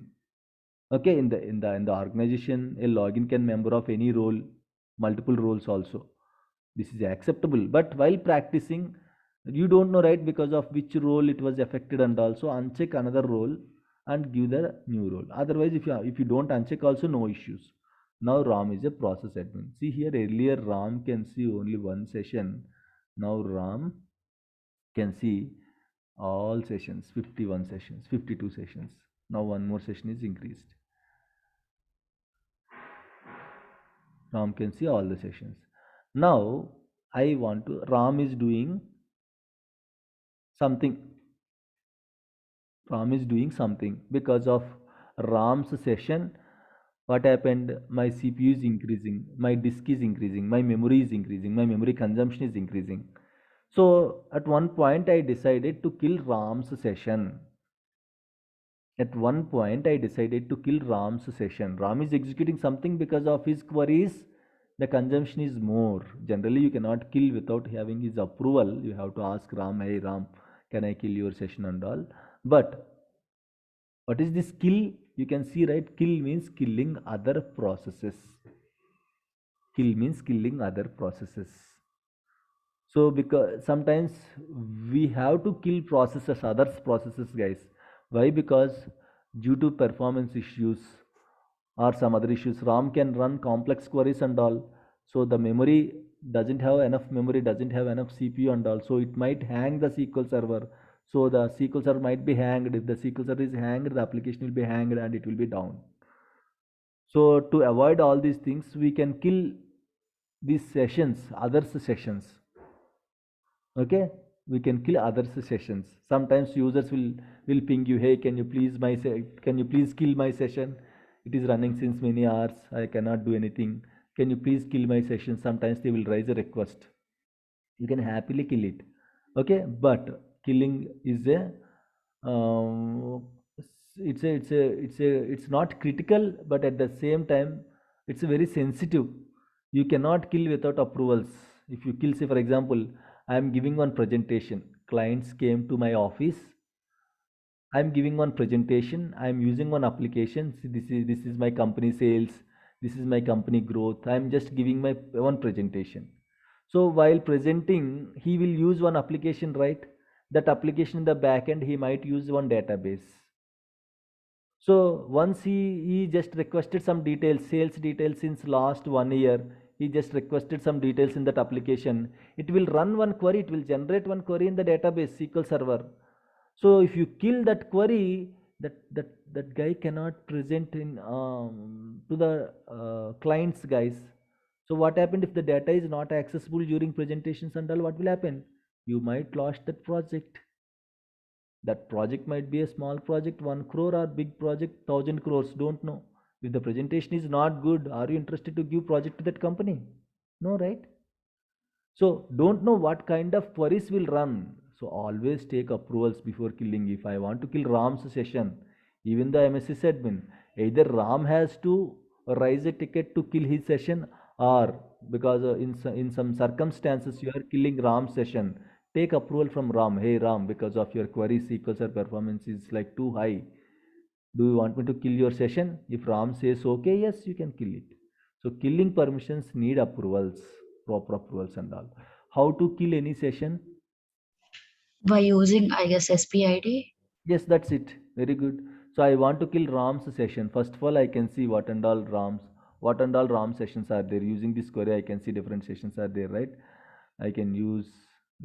Okay, in the organization, a login can member of any role, multiple roles also. This is acceptable, but while practicing, you don't know, right, because of which role it was affected, and also uncheck another role and give the new role. Otherwise, if you don't uncheck also, no issues. Now Ram is a process admin. See here, earlier Ram can see only one session. Now Ram can see all sessions, 51 sessions, 52 sessions. Now one more session is increased. Ram can see all the sessions. Now I want to, Ram is doing something. Ram is doing something. Because of Ram's session, what happened? My CPU is increasing, my disk is increasing, my memory is increasing, my memory consumption is increasing. So at one point I decided to kill Ram's session. At one point I decided to kill Ram's session. Ram is executing something, because of his queries the consumption is more. Generally you cannot kill without having his approval. You have to ask Ram, hey Ram, can I kill your session and all. But what is this kill? You can see, right, kill means killing other processes. Kill means killing other processes. So because sometimes we have to kill processes, others processes, guys. Why? Because due to performance issues or some other issues, Ram can run complex queries and all. So the memory doesn't have enough memory, doesn't have enough CPU and all. So it might hang the SQL server. So the SQL server might be hanged. If the SQL server is hanged, the application will be hanged and it will be down. So to avoid all these things, we can kill these sessions, others sessions. Okay, we can kill others sessions. Sometimes users will ping you, hey, can you please kill my session? It is running since many hours, I cannot do anything, can you please kill my session? Sometimes they will raise a request. You can happily kill it. Okay, but killing is a it's not critical, but at the same time it's very sensitive. You cannot kill without approvals. If you kill, say for example, I am giving one presentation, clients came to my office, I am giving one presentation, I am using one application. See, this is my company sales, this is my company growth, I am just giving my one presentation. So while presenting, he will use one application, right? That application in the back end, he might use one database. So once he just requested some details, sales details since last 1 year, he just requested some details in that application. It will run one query, it will generate one query in the database SQL server. So if you kill that query, that guy cannot present in to the clients, guys. So what happened if the data is not accessible during presentations and all? What will happen? You might lose that project. That project might be a small project, 1 crore, or big project, 1000 crores. Don't know. If the presentation is not good, are you interested to give project to that company? No, right? So don't know what kind of queries will run. So always take approvals before killing. If I want to kill Ram's session, even the MSS admin, either Ram has to raise a ticket to kill his session, or because in some circumstances you are killing Ram's session, take approval from Ram. Hey Ram, because of your query sequence or performance is like too high, do you want me to kill your session? If Ram says okay, yes, you can kill it. So killing permissions need approvals, proper approvals and all. How to kill any session? By using, I guess, SPID. Yes, that's it. Very good. So I want to kill Ram's session. First of all, I can see what and all Ram sessions are there. Using this query, I can see different sessions are there, right? I can use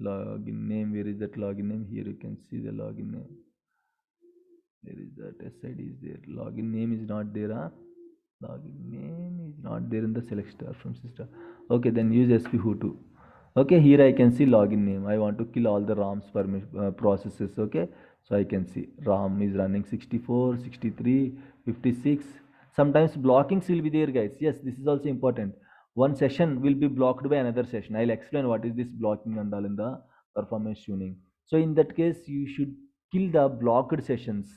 login name. Where is that login name? Here you can see the login name. There is that SID is there. Login name is not there, huh? Login name is not there in the select star from system. Okay, then use SP Hutu. Okay, here I can see login name. I want to kill all the RAM's processes. Okay, so I can see RAM is running 64, 63, 56. Sometimes blockings will be there, guys. Yes, this is also important. One session will be blocked by another session. I'll explain what is this blocking and all in the performance tuning. So in that case, you should kill the blocked sessions.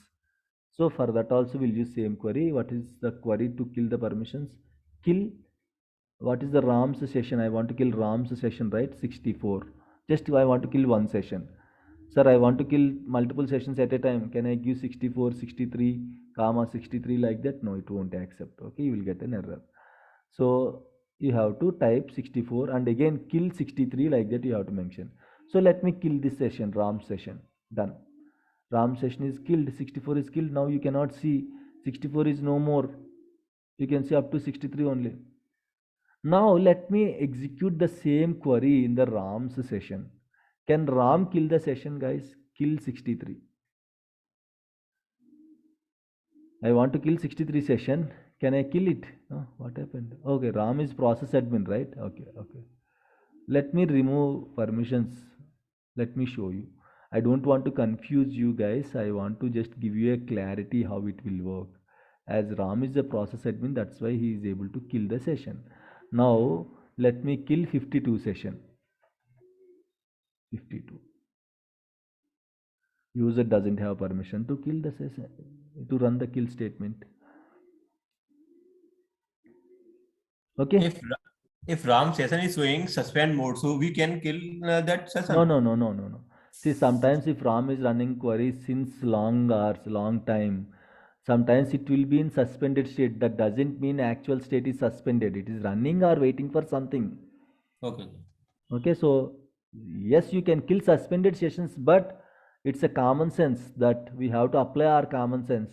So for that also we'll use same query. What is the query to kill the permissions? Kill, what is the RAM's session? I want to kill RAM's session, right? 64. Just I want to kill one session. Sir, I want to kill multiple sessions at a time. Can I give 64, 63, comma 63 like that? No, it won't accept. Okay, you will get an error. So you have to type 64 and again kill 63 like that you have to mention. So let me kill this session, ram session. Done. Ram session is killed, 64 is killed. Now you cannot see 64 is no more. You can see up to 63 only. Now let me execute the same query in the ram's session. Can ram kill the session, guys? Kill 63. I want to kill 63 session. Can I kill it? Oh, what happened? Okay, ram is process admin, right? Okay. Let me remove permissions. Let me show you. I don't want to confuse you guys. I want to just give you a clarity how it will work. As ram is the process admin, that's why he is able to kill the session. Now let me kill 52 session. 52. User doesn't have permission to kill the session, to run the kill statement. Okay. If RAM session is showing suspend mode, so we can kill that session. No. See, sometimes if RAM is running queries since long hours, long time, sometimes it will be in suspended state. That doesn't mean actual state is suspended. It is running or waiting for something. Okay, so yes, you can kill suspended sessions, but it's a common sense that we have to apply our common sense.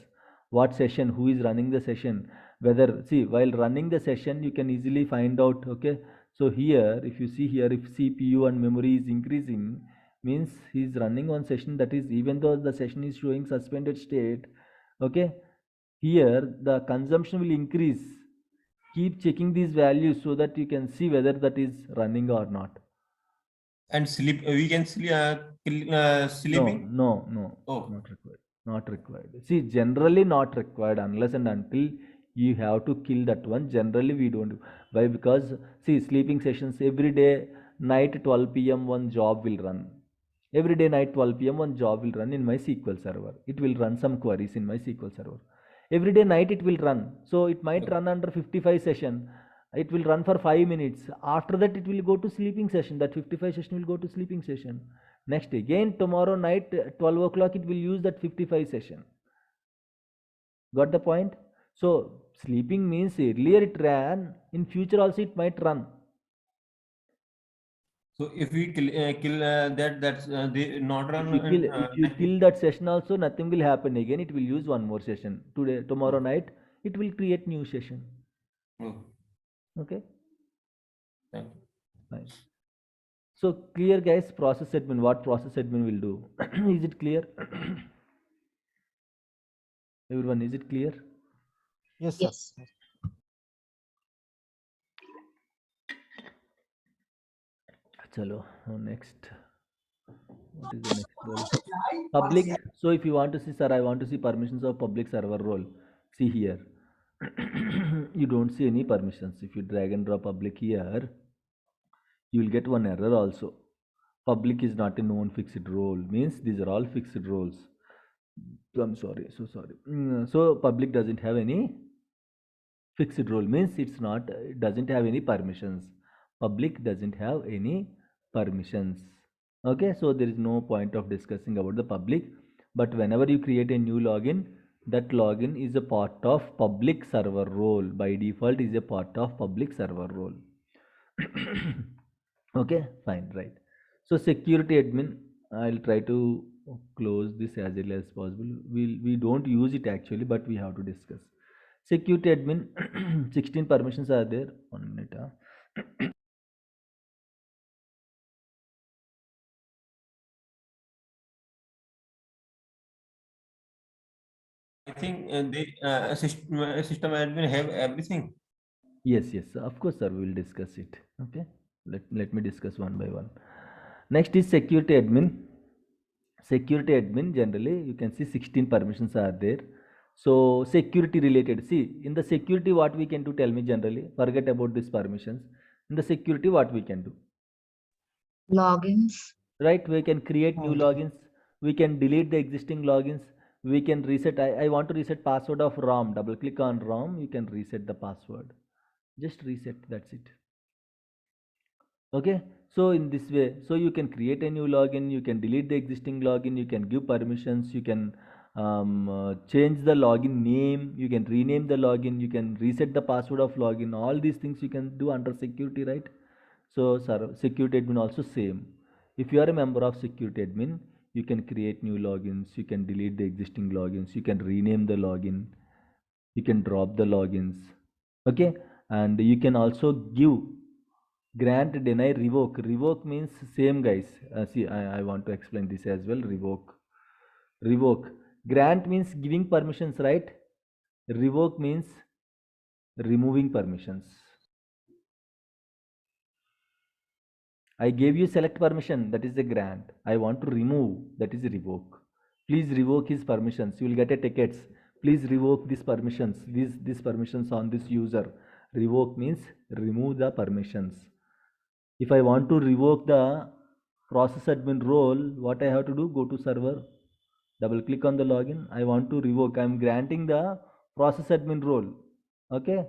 What session, who is running the session, whether, see, while running the session, you can easily find out, okay. So here, if you see here, if CPU and memory is increasing, means he is running on session, that is, even though the session is showing suspended state, okay, here the consumption will increase. Keep checking these values so that you can see whether that is running or not. And sleep, we can sleeping? No, not required. Not required. See, generally not required unless and until you have to kill that one. Generally we don't. Why? Because see, sleeping sessions every day night 12 p.m. one job will run. Every day night 12 p.m. one job will run in my SQL server. It will run some queries in my SQL server. Every day night it will run. So it might run under 55 session. It will run for 5 minutes. After that it will go to sleeping session. That 55 session will go to sleeping session. Next again tomorrow night 12 o'clock it will use that 55 session. Got the point? So sleeping means earlier it ran, in future also it might run. So if we kill that's they not run. If you kill that session also, nothing will happen again. It will use one more session. Tomorrow night it will create new session. Okay. Thank you. Fine. So clear, guys. Process admin. What process admin will do? Is it clear? Everyone, is it clear? Yes, sir. Yes. Chalo, next. What is the next role? Public. So if you want to see, sir, I want to see permissions of public server role. See here. You don't see any permissions. If you drag and drop public here, you will get one error also. Public is not a known fixed role. Means these are all fixed roles. I'm sorry. So sorry. So public doesn't have any fixed role. Means it doesn't have any permissions. Public doesn't have any permissions. Okay, so there is no point of discussing about the public, but whenever you create a new login, that login is a part of public server role. By default is a part of public server role. Okay, fine, right. So security admin, I'll try to close this as early as possible. We don't use it actually, but we have to discuss. Security admin, 16 permissions are there. 1 minute. I think the system admin have everything. Yes, of course, sir. We will discuss it. Okay, let me discuss one by one. Next is security admin. Security admin, generally you can see 16 permissions are there. So security related, see in the security what we can do, tell me generally, forget about these permissions. In the security what we can do? Logins. Right, we can create new logins, we can delete the existing logins, we can reset. I want to reset password of ROM. Double click on ROM, you can reset the password. Just reset, that's it. Okay, so in this way, so you can create a new login, you can delete the existing login, you can give permissions, you can change the login name, you can rename the login, you can reset the password of login. All these things you can do under security, right? So security admin also same. If you are a member of security admin, you can create new logins, you can delete the existing logins, you can rename the login, you can drop the logins. Okay, and you can also give grant, deny, revoke. Revoke means same, guys. See, I want to explain this as well. Revoke. Grant means giving permissions, right? Revoke means removing permissions. I gave you select permission, that is a grant. I want to remove, that is a revoke. Please revoke his permissions. You will get a tickets. Please revoke these permissions. These permissions on this user. Revoke means remove the permissions. If I want to revoke the process admin role, what I have to do? Go to server, double click on the login. I want to revoke. I am granting the process admin role. Okay,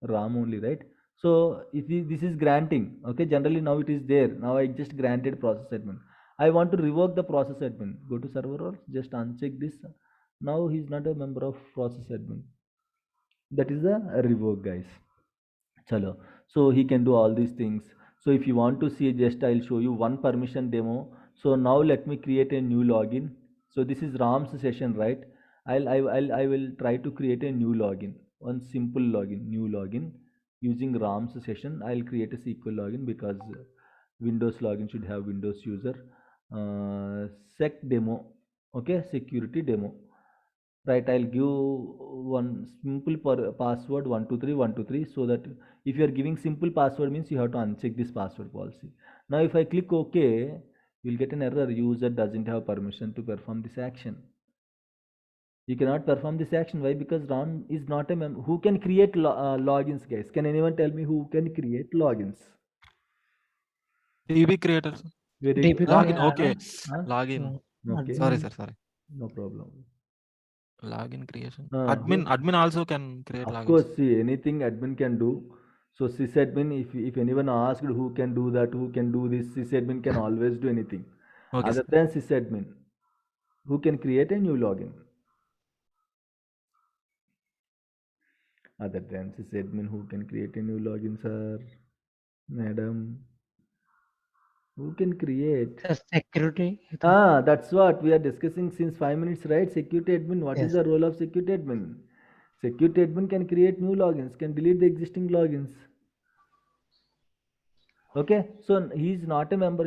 RAM only, right? So if this is granting, okay, generally now it is there. Now I just granted process admin. I want to revoke the process admin. Go to server roles, just uncheck this. Now he is not a member of process admin. That is the revoke, guys. Chalo. So he can do all these things. So if you want to see, just I'll show you one permission demo. So now let me create a new login. So this is Ram's session, right? I will try to create a new login, one simple login, new login using Ram's session. I'll create a SQL login because Windows login should have Windows user. Sec demo, okay, security demo. Right, I'll give one simple password 123 123, so that if you are giving simple password means you have to uncheck this password policy. Now if I click OK, you'll get an error, user doesn't have permission to perform this action. You cannot perform this action. Why? Because Ron is not a member. Who can create logins, guys? Can anyone tell me who can create logins? DB creator, sir. Very DB good. Login, creator. okay. Huh? Login. Okay, Sorry, sir. Sorry. no problem. Login creation. Who- Admin also can create Of logins. course, see, anything admin can do. So sysadmin, if anyone asked who can do that, who can do this, sysadmin can always do anything. Okay, Other sir. than sysadmin, who can create a new login. Other than sysadmin, who can create a new login, sir? Madam, who can create? Sir, security. I think. That's what we are discussing since 5 minutes, right? Security admin. What is Yes. the role of security admin? Security admin can create new logins, can delete the existing logins. Okay, so he is not a member.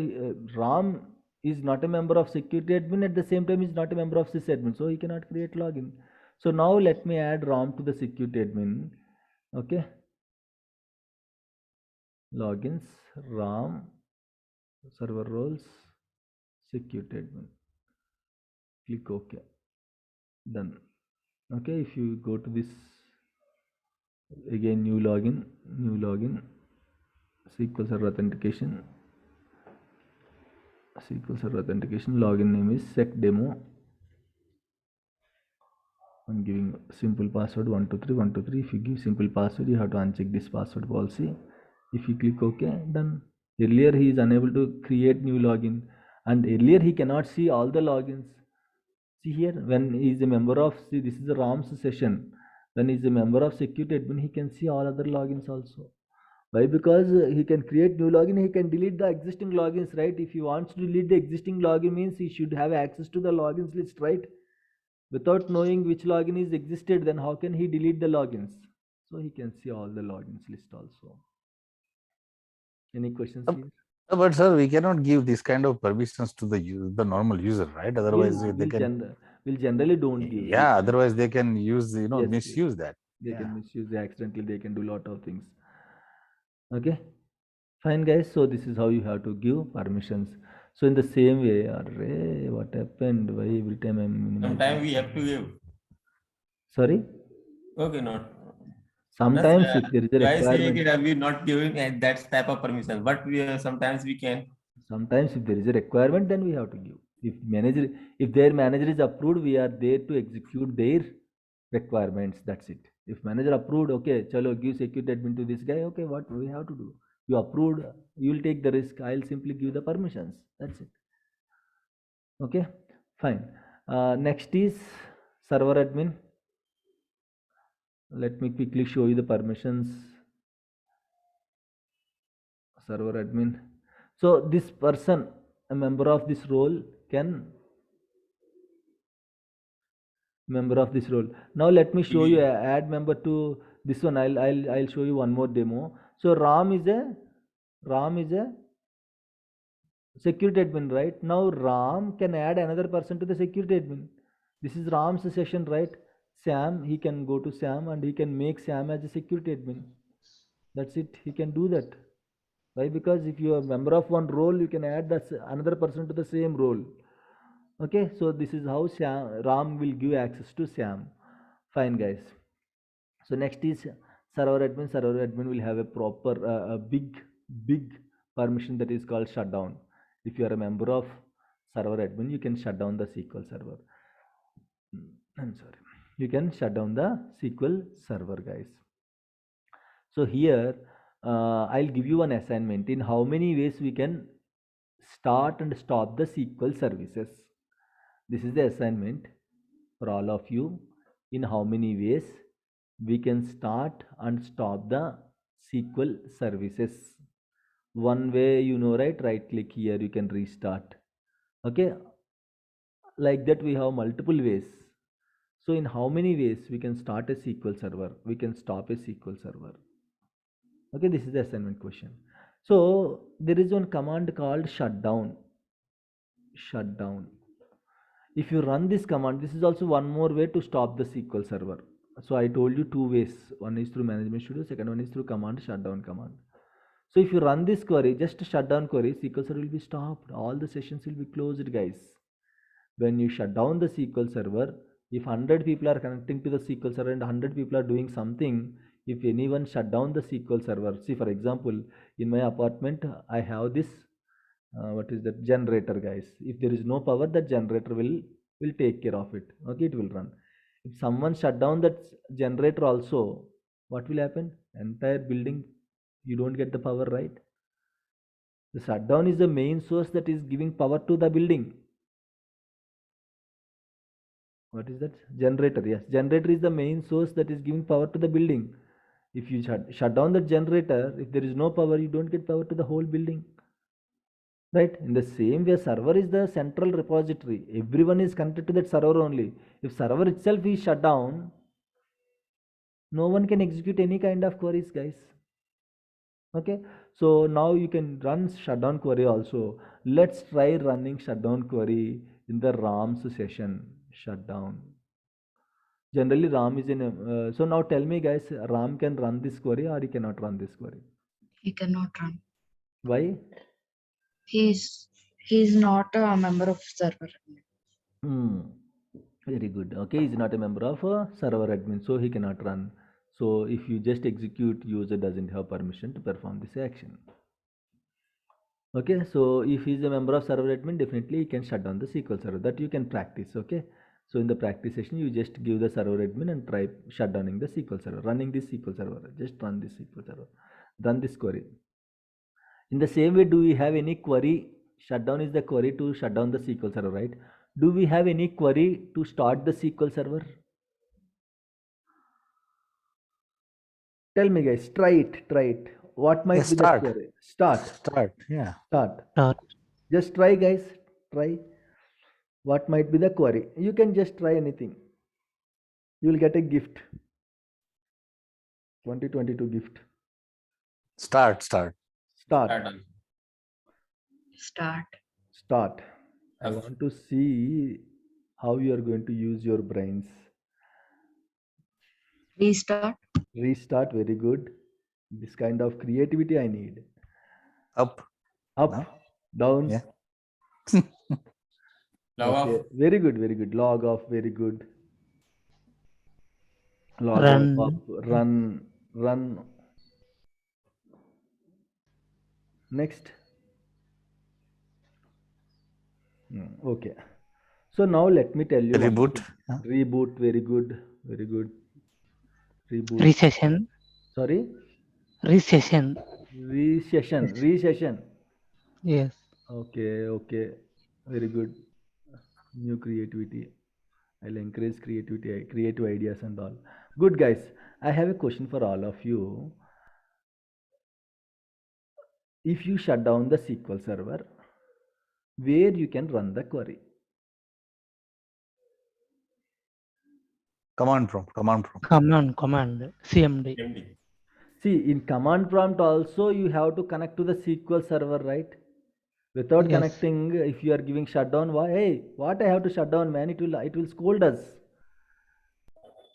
Ram is not a member of security admin. At the same time, he is not a member of sysadmin, so he cannot create login. So now let me add Ram to the security admin. Okay, logins, Ram, server roles, security admin. Click OK. Done. Okay, if you go to this again, new login, SQL Server authentication. SQL Server authentication, login name is sec demo. I'm giving simple password 123 123. If you give simple password, you have to uncheck this password policy. If you click OK, done. Earlier he is unable to create new login, and earlier he cannot see all the logins. See here, when he is a member of, see, this is the RAM's session. When he is a member of security admin, he can see all other logins also. Why? Because he can create new login, he can delete the existing logins, right? If he wants to delete the existing login, means he should have access to the logins list, right? Without knowing which login is existed, then how can he delete the logins? So he can see all the logins list also. Any questions here? But sir, we cannot give this kind of permissions to the normal user, right? Otherwise, they can. We'll generally don't give. Yeah, otherwise they can use, Yes, misuse that. They can misuse, they accidentally, they can do a lot of things. Okay, fine, guys. So this is how you have to give permissions. So in the same way, array, what happened? Why every time I'm minimizing? Sometimes we have to give. Sorry? Okay, not. Sometimes if there is a Guys say requirement. that we not giving that type of permission, but sometimes we can. Sometimes if there is a requirement, then we have to give. If their manager is approved, we are there to execute their requirements. That's it. If manager approved, okay, chalo, give security admin to this guy. Okay, what we have to do? You approved, you will take the risk. I'll simply give the permissions. That's it. Okay, fine. Next is server admin. Let me quickly show you the permissions. Server admin. So this person, a member of this role, can member of this role. Now let me show you add member to this one. I'll show you one more demo. So Ram is a security admin, right? Now Ram can add another person to the security admin. This is Ram's session, right? Sam, he can go to Sam and he can make Sam as a security admin. That's it. He can do that. Why? Because if you are a member of one role, you can add another person to the same role. Okay, so this is how Ram will give access to Sam. Fine, guys. So next is server admin. Server admin will have a proper a big permission that is called shutdown. If you are a member of server admin, you can shut down the SQL server. I'm sorry, you can shut down the SQL server, guys. So here I'll give you an assignment in how many ways we can start and stop the SQL services. This is the assignment for all of you. In how many ways we can start and stop the SQL services. One way, you know, right click here, you can restart. Okay, like that we have multiple ways. So in how many ways we can start a SQL server, we can stop a SQL server. Okay, this is the assignment question. So there is one command called shutdown. If you run this command, this is also one more way to stop the SQL server. So I told you two ways. One is through management studio, second one is through command shutdown command. So if you run this query, just shutdown query, SQL server will be stopped. All the sessions will be closed, guys. When you shut down the SQL server, if 100 people are connecting to the SQL server and 100 people are doing something, if anyone shut down the SQL server, see for example, in my apartment, I have this, what is that, generator, guys. If there is no power, that generator will take care of it. Okay, it will run. If someone shut down that generator also, what will happen? Entire building, you don't get the power, right? The shutdown is the main source that is giving power to the building. What is that? Generator. Yes, generator is the main source that is giving power to the building. If you shut down the generator, if there is no power, you don't get power to the whole building, right? In the same way, server is the central repository. Everyone is connected to that server only. If server itself is shut down, no one can execute any kind of queries, guys. Okay, so now you can run shutdown query also. Let's try running shutdown query in the Ram's session. Shutdown. Generally Ram is in a, so now tell me, guys, Ram can run this query or he cannot run this query? He cannot run. Why? He's not a member of server. Very good. Okay, he's not a member of a server admin, so he cannot run. So if you just execute, user doesn't have permission to perform this action. Okay, so if he's a member of server admin, definitely he can shut down the SQL server. That you can practice. Okay, so in the practice session, you just give the server admin and try shutdowning the SQL server, running this SQL server. Just run this SQL server, run this query. In the same way, do we have any query? Shutdown is the query to shut down the SQL server, right? Do we have any query to start the SQL server? Tell me, guys. Try it. What might be the query? Start. Yeah. Start. Just try, guys. Try. What might be the query? You can just try anything. You will get a gift. 2022 gift. Start. I want to see how you are going to use your brains. Restart. Very good. This kind of creativity I need. Up. No? Down. Yeah. Log okay. off. Very good. Log off. Very good. Log Run. off. Run. Next. Okay. So now let me tell you. Reboot. Reboot. Very good. Reboot. Recession. Sorry. Recession. Recession. Yes. Okay. Very good. New creativity. I'll encourage creativity, creative ideas and all. Good guys. I have a question for all of you. If you shut down the SQL server, where you can run the query? Command prompt. Command. CMD. MD. See, in command prompt also you have to connect to the SQL server, right? Without Yes. connecting, if you are giving shutdown, why? Hey, what I have to shut down, man? It will scold us,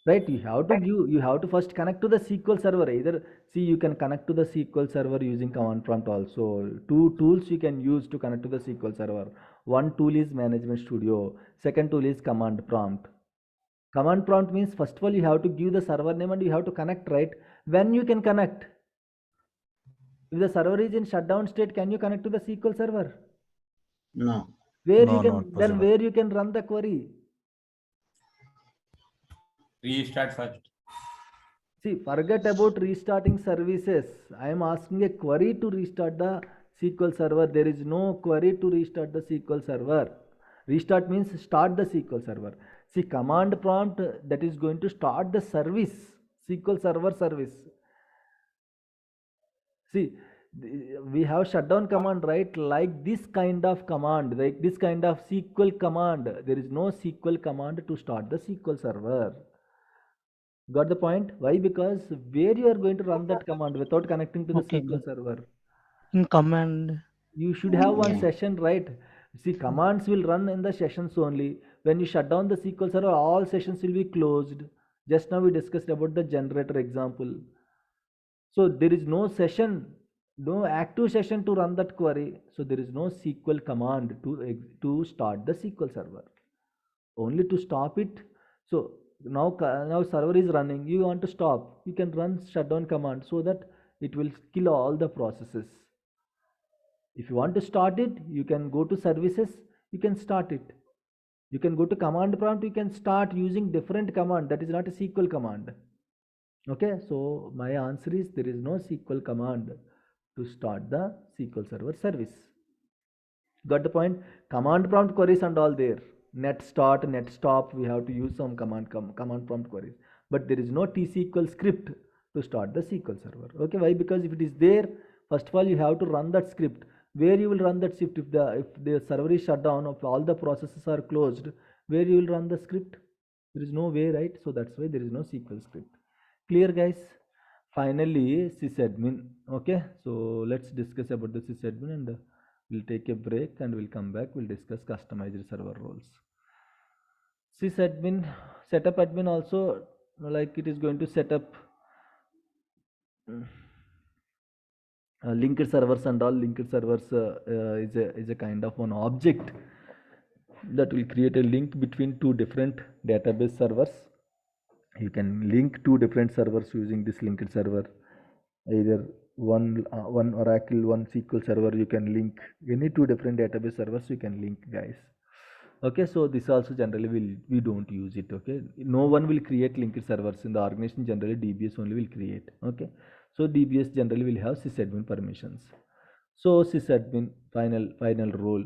right? You have to first connect to the SQL server. Either see you can connect to the SQL server using command prompt also. Two tools you can use to connect to the SQL server. One tool is Management Studio. Second tool is command prompt. Command prompt means first of all you have to give the server name and you have to connect, right? When you can connect? If the server is in shutdown state, can you connect to the SQL server? No. No, not possible. Where you can run the query? Restart first. See, forget about restarting services. I am asking a query to restart the SQL server. There is no query to restart the SQL server. Restart means start the SQL server. See, command prompt that is going to start the service, SQL server service. See, we have shutdown command, right? Like this kind of command, like this kind of SQL command. There is no SQL command to start the SQL server. Got the point? Why? Because where you are going to run that command without connecting to the Okay. SQL server? In command. You should have one Yeah. session, right? See, commands will run in the sessions only. When you shut down the SQL server, all sessions will be closed. Just now we discussed about the generator example. So there is no session, no active session to run that query. So there is no SQL command to start the SQL server. Only to stop it. So now server is running. You want to stop. You can run shutdown command so that it will kill all the processes. If you want to start it, you can go to services. You can start it. You can go to command prompt. You can start using different command. That is not a SQL command. Okay, so my answer is there is no SQL command to start the SQL server service. Got the point? Command prompt queries and all there. Net start, net stop. We have to use some command prompt queries, but there is no T-SQL script to start the SQL server. Okay, why? Because if it is there, first of all you have to run that script. Where you will run that script if the server is shut down, if all the processes are closed, where you will run the script? There is no way, right? So that's why there is no SQL script. Clear, guys? Finally, sysadmin. Okay, so let's discuss about the sysadmin and we'll take a break and we'll come back. We'll discuss customized server roles. Sysadmin, setup admin also, like it is going to set up linked servers and all. Linked servers is a kind of one object that will create a link between two different database servers. You can link two different servers using this linked server. Either one Oracle, one SQL server. You can link any two different database servers. You can link, guys. Okay, so this also generally we don't use it. Okay, no one will create linked servers in the organization. Generally, DBS only will create. Okay, so DBS generally will have sysadmin permissions. So sysadmin final role.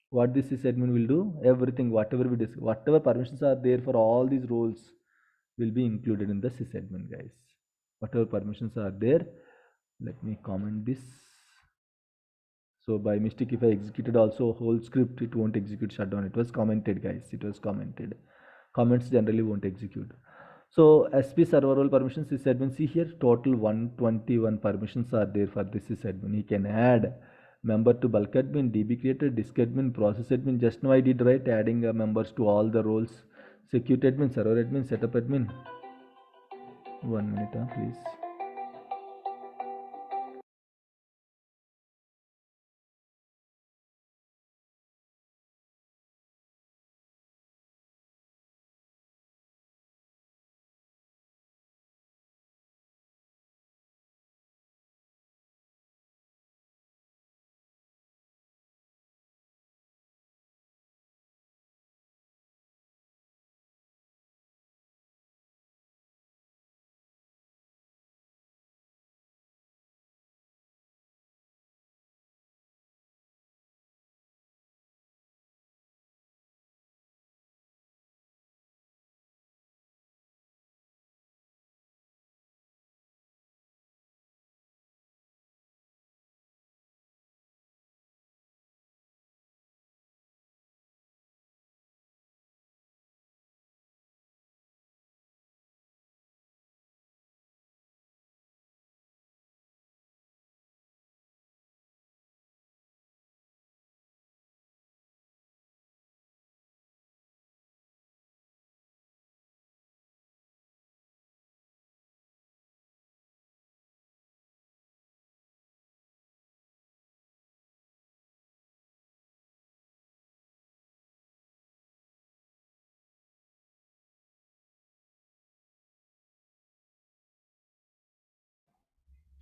What this sysadmin will do? Everything, whatever permissions are there for all these roles will be included in the sysadmin, guys. Whatever permissions are there, let me comment this. So by mistake, if I executed also whole script, it won't execute shutdown. It was commented, guys. It was commented. Comments generally won't execute. So SP server role permissions sysadmin. See here, total 121 permissions are there for this sysadmin. He can add member to bulk admin, DB creator, disk admin, process admin. Just now I did, right, adding members to all the roles. Security admin, server admin, setup admin. 1 minute, please.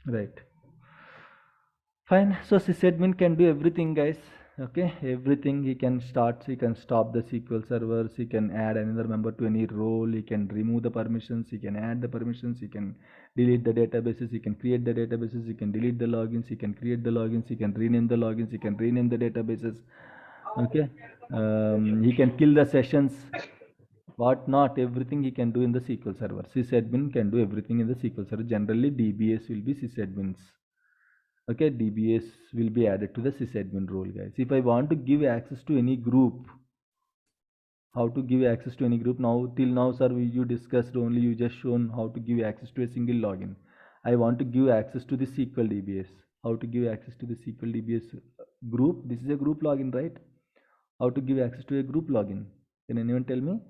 Right. Fine. So sysadmin can do everything, guys. Okay, everything. He can start, he can stop the SQL servers, he can add another member to any role, he can remove the permissions, he can add the permissions, he can delete the databases, he can create the databases, he can delete the logins, he can create the logins, he can rename the logins, he can rename the databases. Okay, he can kill the sessions, what not, everything he can do in the SQL server. Sysadmin can do everything in the SQL server. Generally, DBAs will be sysadmins. Okay, DBAs will be added to the sysadmin role, guys. If I want to give access to any group, how to give access to any group? Now, till now, sir, you discussed only, you just shown how to give access to a single login. I want to give access to the SQL DBAs. How to give access to the SQL DBAs group? This is a group login, right? How to give access to a group login? Can anyone tell me?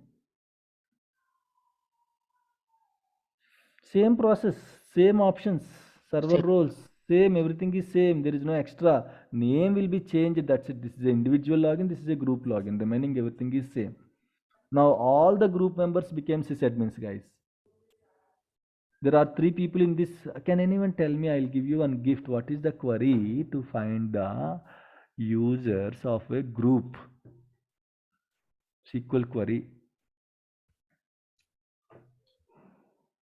Same process, same options, server roles, same, everything is same. There is no extra. Name will be changed. That's it. This is an individual login. This is a group login. Remaining everything is same. Now all the group members became sysadmins, guys. There are 3 people in this. Can anyone tell me? I'll give you one gift. What is the query to find the users of a group? SQL query.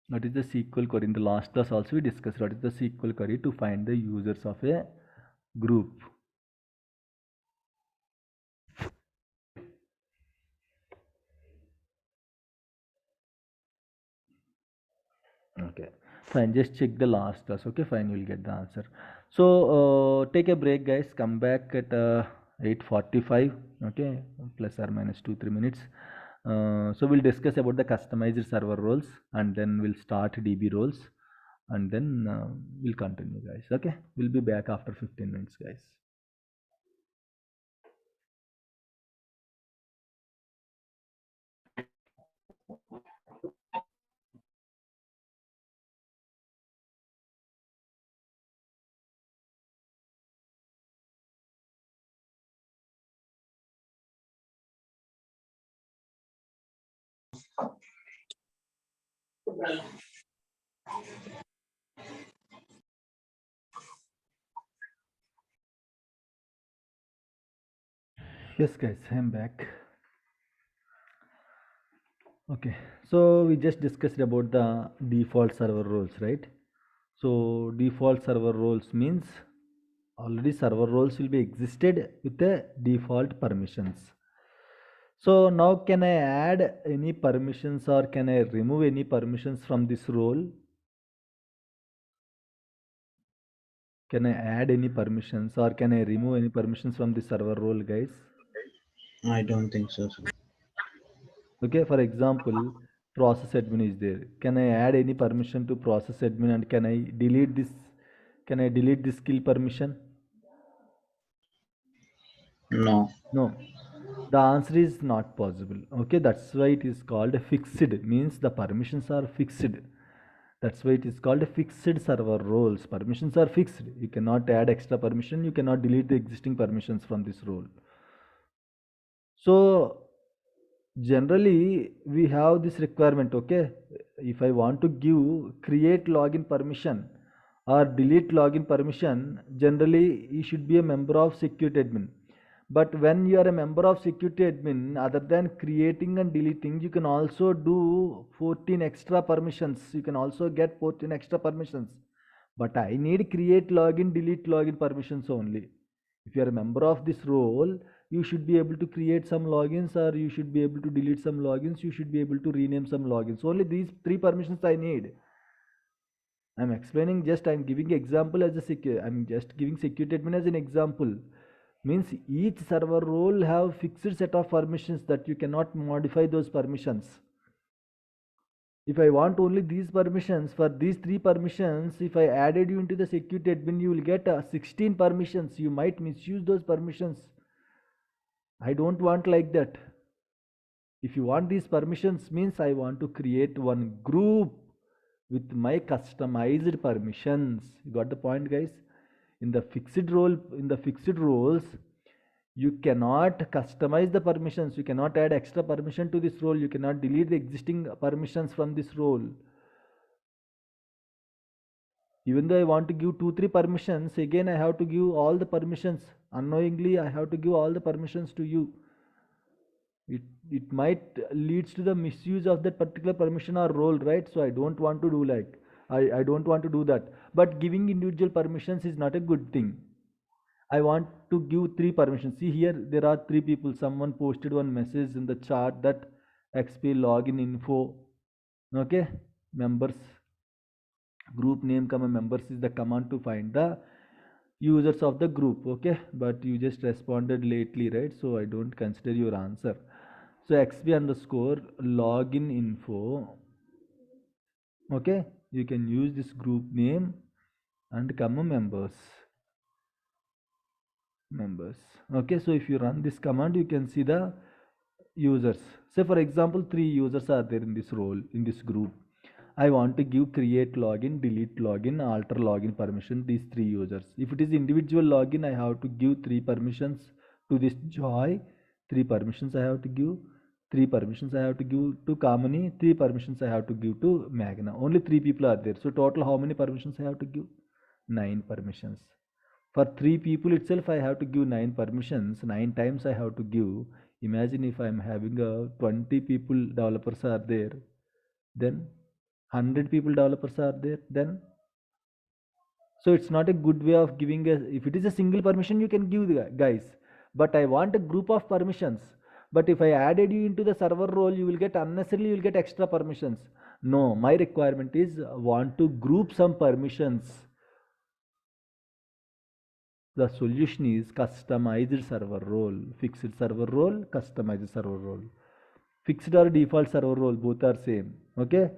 What is the SQL query? In the last class also we discussed what is the SQL query to find the users of a group. Okay, fine, just check the last class. Okay, fine, you'll get the answer. So take a break, guys. Come back at 8:45. Okay, plus or minus 2-3 minutes. So we'll discuss about the customized server roles, and then we'll start DB roles, and then we'll continue, guys. Okay, we'll be back after 15 minutes, guys. Yes, guys, I'm back. Okay, so we just discussed about the default server roles, right? So default server roles means already server roles will be existed with the default permissions. So now can I add any permissions or can I remove any permissions from this role? Can I add any permissions or can I remove any permissions from the server role, guys? I don't think so, sir. Okay, for example, process admin is there. Can I add any permission to process admin and can I delete this? Can I delete this skill permission? No. No. The answer is not possible. Okay, that's why it is called a fixed. Means the permissions are fixed. That's why it is called a fixed server roles. Permissions are fixed. You cannot add extra permission. You cannot delete the existing permissions from this role. So generally we have this requirement. Okay, if I want to give create login permission or delete login permission, generally you should be a member of security admin. But when you are a member of security admin, other than creating and deleting, you can also do 14 extra permissions. You can also get 14 extra permissions. But I need create login, delete login permissions only. If you are a member of this role, you should be able to create some logins or you should be able to delete some logins. You should be able to rename some logins. Only these 3 permissions I need. I'm explaining, just I'm giving example as a I'm just giving security admin as an example. Means each server role have fixed set of permissions that you cannot modify those permissions. If I want only these permissions, for these 3 permissions, if I added you into the security admin, you will get 16 permissions. You might misuse those permissions. I don't want like that. If you want these permissions, means I want to create one group with my customized permissions. You got the point, guys? In the fixed roles, you cannot customize the permissions. You cannot add extra permission to this role. You cannot delete the existing permissions from this role. Even though I want to give 2 3 permissions, again I have to give all the permissions. Unknowingly I have to give all the permissions to you. It might leads to the misuse of that particular permission or role, right? So I don't want to do like I don't want to do that. But giving individual permissions is not a good thing. I want to give 3 permissions. See here, there are 3 people. Someone posted one message in the chat that XP login info. Okay, members, group name comma members is the command to find the users of the group. Okay, but you just responded lately, right? So I don't consider your answer. So XP underscore login info. Okay, you can use this group name and comma members. Okay, so if you run this command, you can see the users. Say for example 3 users are there in this role, in this group. I want to give create login, delete login, alter login permission, these 3 users. If it is individual login, I have to give 3 permissions to this Joy, 3 permissions I have to give, 3 permissions I have to give to Kamini, 3 permissions I have to give to Magna. Only 3 people are there. So total how many permissions I have to give? 9 permissions. For 3 people itself I have to give 9 permissions. 9 times I have to give. Imagine if I am having a 20 people developers are there, then 100 people developers are there, then so it's not a good way of giving a, if it is a single permission you can give the guys, but I want a group of permissions. But if I added you into the server role, you will get unnecessarily, you will get extra permissions. No, my requirement is want to group some permissions. The solution is customized server role, fixed server role, customized server role. Fixed or default server role, both are same. Okay,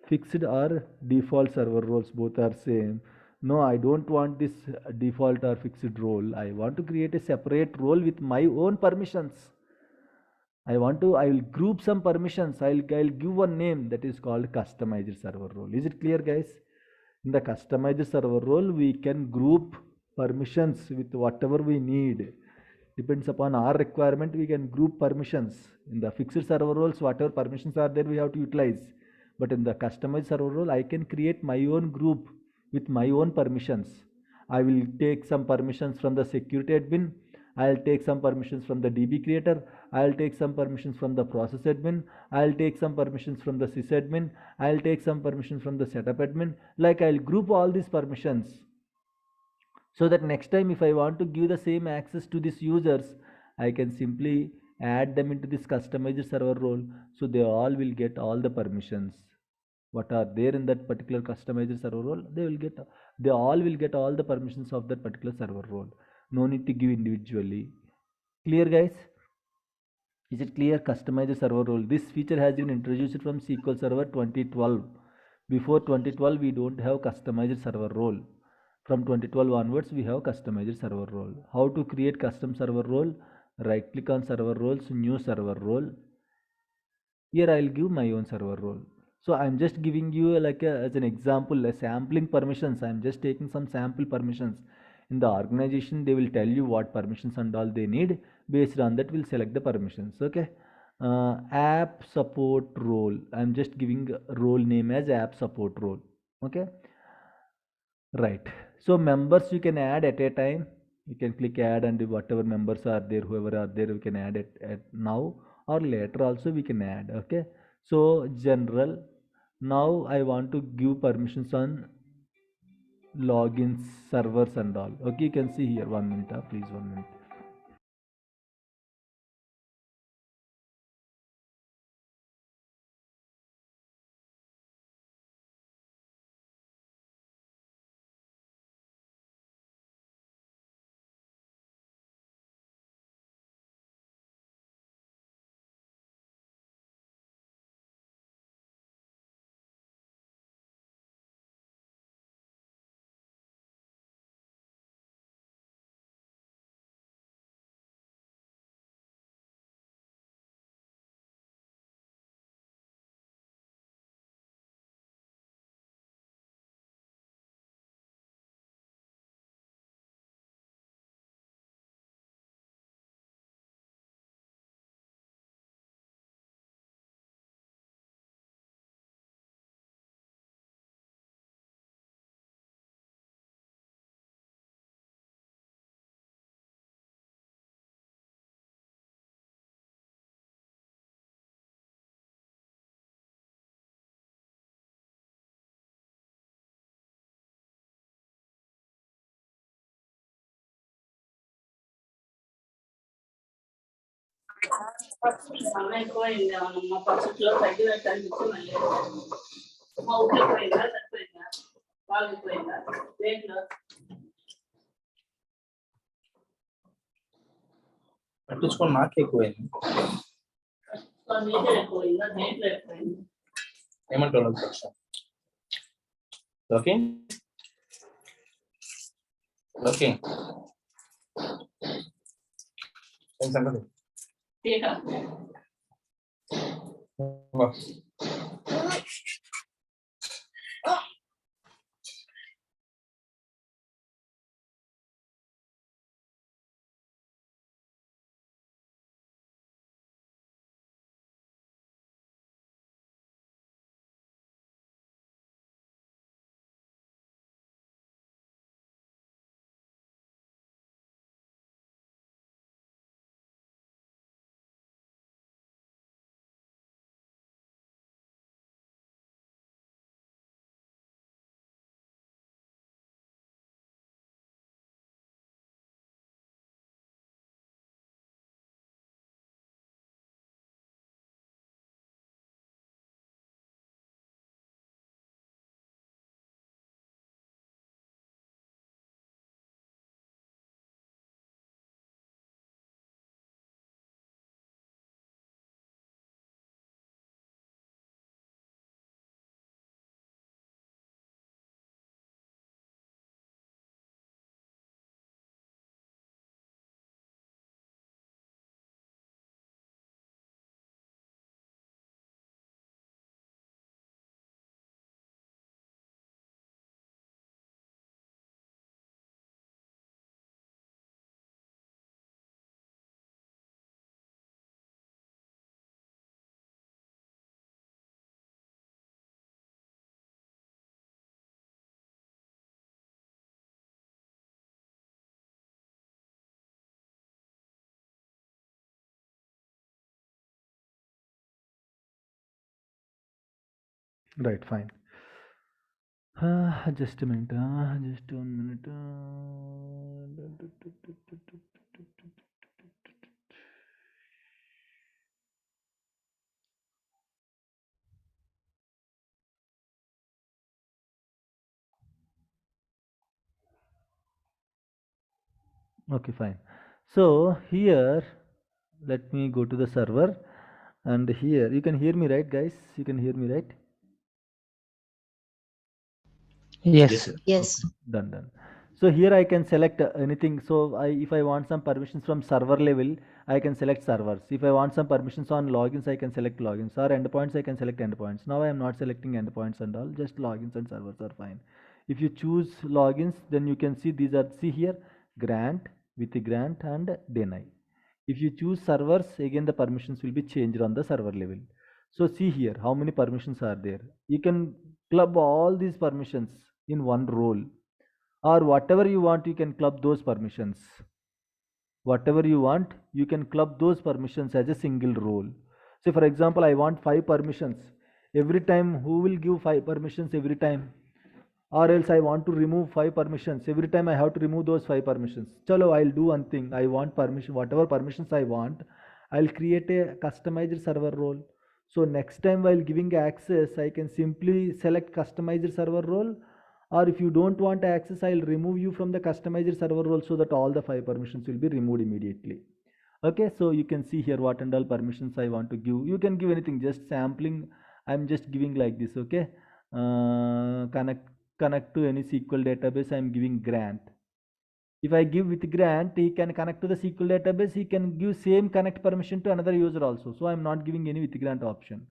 fixed or default server roles, both are same. No, I don't want this default or fixed role. I want to create a separate role with my own permissions. I will group some permissions. I'll give one name that is called customized server role. Is it clear, guys? In the customized server role, we can group permissions with whatever we need. Depends upon our requirement, we can group permissions. In the fixed server roles, whatever permissions are there, we have to utilize. But in the customized server role, I can create my own group with my own permissions. I will take some permissions from the security admin. I'll take some permissions from the DB creator. I'll take some permissions from the process admin. I'll take some permissions from the sysadmin. I'll take some permissions from the setup admin. Like I'll group all these permissions, so that next time if I want to give the same access to these users, I can simply add them into this customized server role, so they all will get all the permissions what are there in that particular customized server role. They all will get all the permissions of that particular server role. No need to give individually. Clear, guys? Is it clear? Customized server role, this feature has been introduced from SQL Server 2012. Before 2012 we don't have customized server role. From 2012 onwards we have customized server role. How to create custom server role? Right click on server roles, new server role. Here I'll give my own server role. So I'm just giving you like as an example, a sampling permissions. I'm just taking some sample permissions. In the organization they will tell you what permissions and all they need. Based on that we'll select the permissions. Okay, app support role, I'm just giving role name as app support role. Okay, right. So members you can add at a time. You can click add, and whatever members are there, whoever are there, we can add it at now or later also we can add. Okay, so general, now I want to give permissions on logins, servers and all. Okay, you can see here, 1 minute, please, 1 minute. ఎక్కువైంది మా పరిస్థితిలో తగ్గి కనిపించి మళ్ళీ మా ఊళ్ళో ఎక్కువైందా తక్కువైందా బాగా ఎక్కువైందా దేంట్లో పట్టించుకొని నాకే ఎక్కువైంది. మీకే ఎక్కువైందా దేంట్లో ఎక్కువైంది ఏమంటారు ఓకే ఓకే ఏం సంగతి? టీకా Right, fine. Just a minute. Just 1 minute. Okay, fine. So here, let me go to the server, and here you can hear me, right, guys? You can hear me, right? Yes. Yes. Done. So here I can select anything. So if I want some permissions from server level, I can select servers. If I want some permissions on logins, I can select logins, or endpoints, I can select endpoints. Now I am not selecting endpoints and all, just logins and servers are fine. If you choose logins, then you can see these are, see here, grant, with the grant, and deny. If you choose servers, again the permissions will be changed on the server level. So see here how many permissions are there. You can club all these permissions in one role, or whatever you want you can club those permissions. Whatever you want you can club those permissions as a single role. So for example, I want 5 permissions every time. Who will give 5 permissions every time? Or else I want to remove 5 permissions every time. I have to remove those 5 permissions. Chalo, I'll do one thing. I want permission, whatever permissions I want, I'll create a customized server role. So next time while giving access, I can simply select customized server role, or if you don't want access, I'll remove you from the customized server role, so that all the 5 permissions will be removed immediately. Okay, so you can see here what and all permissions I want to give. You can give anything, just sampling. I'm just giving like this. Okay, connect to any SQL database, I'm giving grant. If I give with grant, he can connect to the SQL database, he can give same connect permission to another user also. So I'm not giving any with grant option.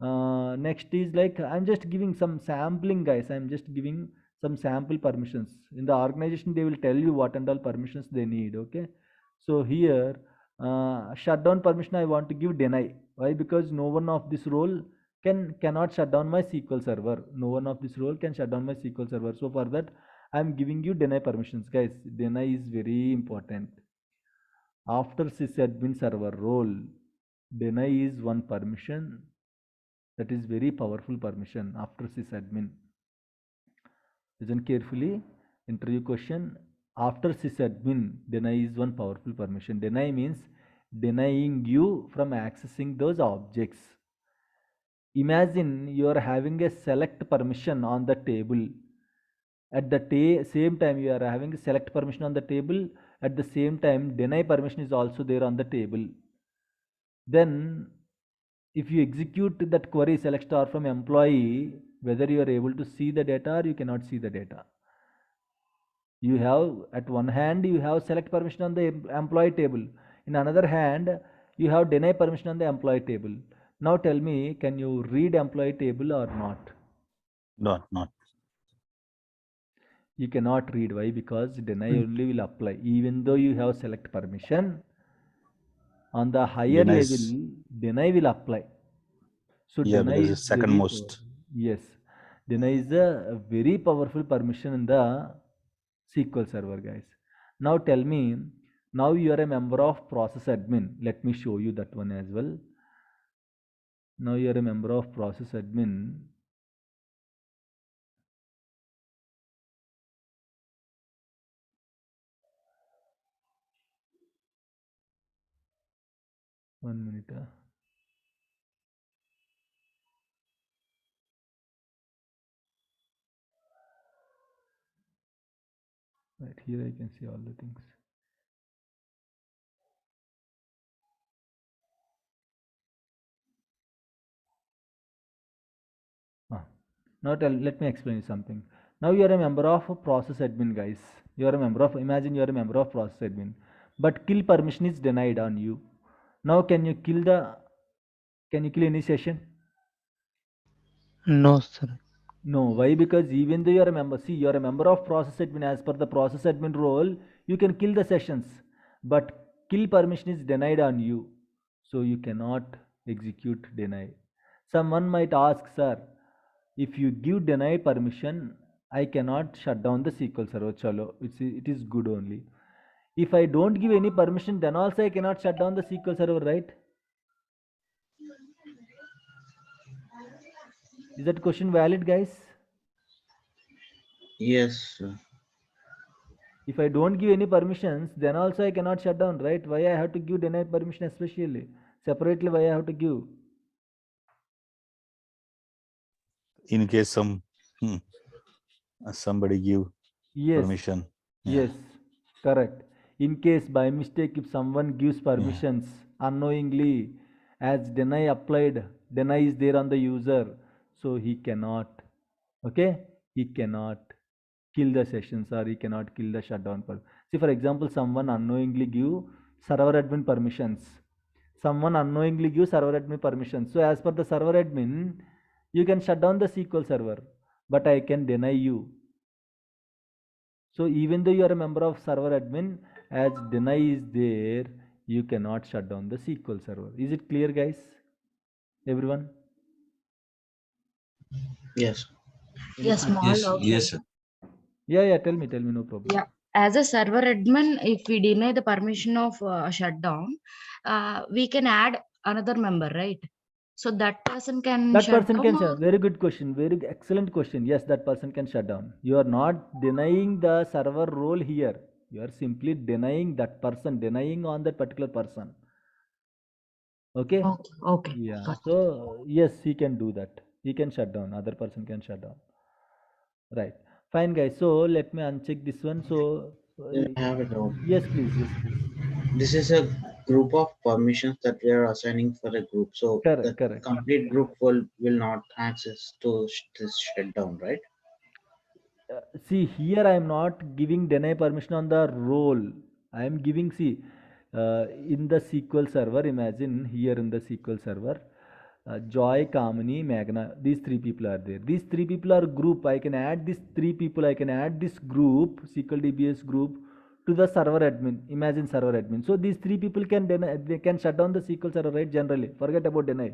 Next is like, I'm just giving some sampling, guys. I'm just giving some sample permissions. In the organization, they will tell you what and all permissions they need. Okay, so here shutdown permission I want to give deny. Why? Because no one of this role cannot shut down my SQL server. No one of this role can shut down my SQL server. So for that, I'm giving you deny permissions, guys. Deny is very important. After sysadmin server role, deny is one permission. That is very powerful permission after sysadmin. Listen carefully. Interview question. After sysadmin, deny is one powerful permission. Deny means denying you from accessing those objects. Imagine you are having a select permission on the table. At the same time, you are having a select permission on the table. At the same time, deny permission is also there on the table. Then, if you execute that query select star from employee, whether you are able to see the data or you cannot see the data. You have, at one hand, you have select permission on the employee table. In another hand, you have deny permission on the employee table. Now tell me, can you read employee table or not? Not. You cannot read. Why? Because deny only will apply. Even though you have select permission, on the higher Denies. level, deny will apply. So Yeah, deny because is it's second very most. powerful. Yes, deny is a very powerful permission in the SQL Server, guys. Now tell me, now you are a member of process admin. Let me show you that one as well. Now you are a member of process admin. One minute. Right here I can see all the things. Now let me explain you something. Now you are a member of process admin, guys. You are a member of, imagine you are a member of process admin, but kill permission is denied on you. Now can you kill any session? No, sir. No. Why? Because even though you are a member, see, you are a member of process admin, as per the process admin role, you can kill the sessions, but kill permission is denied on you. So you cannot execute deny. Someone might ask, sir, if you give deny permission, I cannot shut down the SQL server. Chalo, it is good only. If I don't give any permission, then also I cannot shut down the SQL server, right? Is that question valid, guys? Yes, sir. If I don't give any permissions, then also I cannot shut down, right? Why I have to give denied permission especially? Separately, why I have to give? In case somebody give Yes. permission. Yeah. Yes, correct. In case by mistake, if someone gives permissions unknowingly, as deny applied, deny is there on the user, so he cannot, okay? He cannot kill the sessions or he cannot kill the shutdown. See, for example, someone unknowingly give server admin permissions. Someone unknowingly give server admin permissions. So as per the server admin, you can shut down the SQL server, but I can deny you. So even though you are a member of server admin, as deny is there, you cannot shut down the SQL server. Is it clear, guys? Everyone? Yes. Yes, small doubt. Yes, sir. Yeah, tell me, no problem. Yeah, as a server admin, if we deny the permission of shutdown, we can add another member, right? So that person can That shut person down. can or- shut. Very good question. Very excellent question. Yes, that person can shut down. You are not denying the server role here. You are simply denying that person, denying on that particular person. Okay? Okay. Yeah. Got it. So yes, he can do that. He can shut down. Other person can shut down. Right. Fine, guys. So let me uncheck this one. So I have a doubt. yes, please. Yes, please. This is a group of permissions that we are assigning for a group. So the Correct. complete group will not access to this shutdown, right? See, here I am not giving deny permission on the role. I am giving, see, in the SQL server, imagine here in the SQL server, Joy, Kamini, Magna, these three people are there. These three people are group. I can add these three people. I can add this group, SQL DBS group, to the server admin. Imagine server admin. So these three people can deny, they can shut down the SQL server, right? Generally, forget about deny.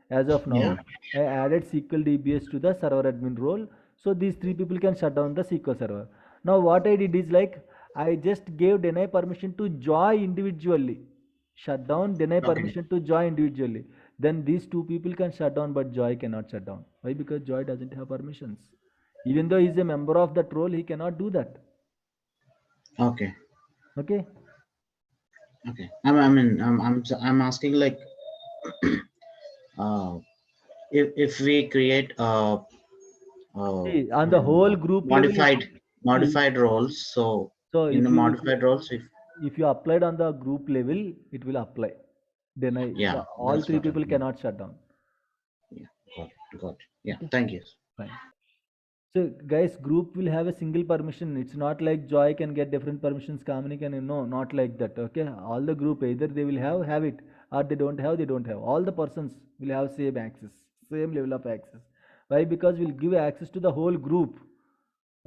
As of now, Yeah. I added SQL DBS to the server admin role. So these three people can shut down the SQL server. Now what I did is like, I just gave deny permission to Joy individually. Shut down, deny permission to Joy individually. Then these two people can shut down, but Joy cannot shut down. Why? Because Joy doesn't have permissions. Even though he is a member of that role, he cannot do that. Okay. Okay? Okay. I'm asking like, if we create See, on the whole group level, see, modified roles, so so in the if you modified roles, if you applied on the group level, it will apply. Then yeah, all that's three what I people mean. cannot shut down. Yeah, got it. Yeah, Okay, thank you. fine. So guys, group will have a single permission. It's not like Joy can get different permissions, Kamini can, no, not like that. Okay, all the group either they will have it, or they don't have, they don't have. All the persons will have same access, same level of access. Why? Because we'll give access to the whole group.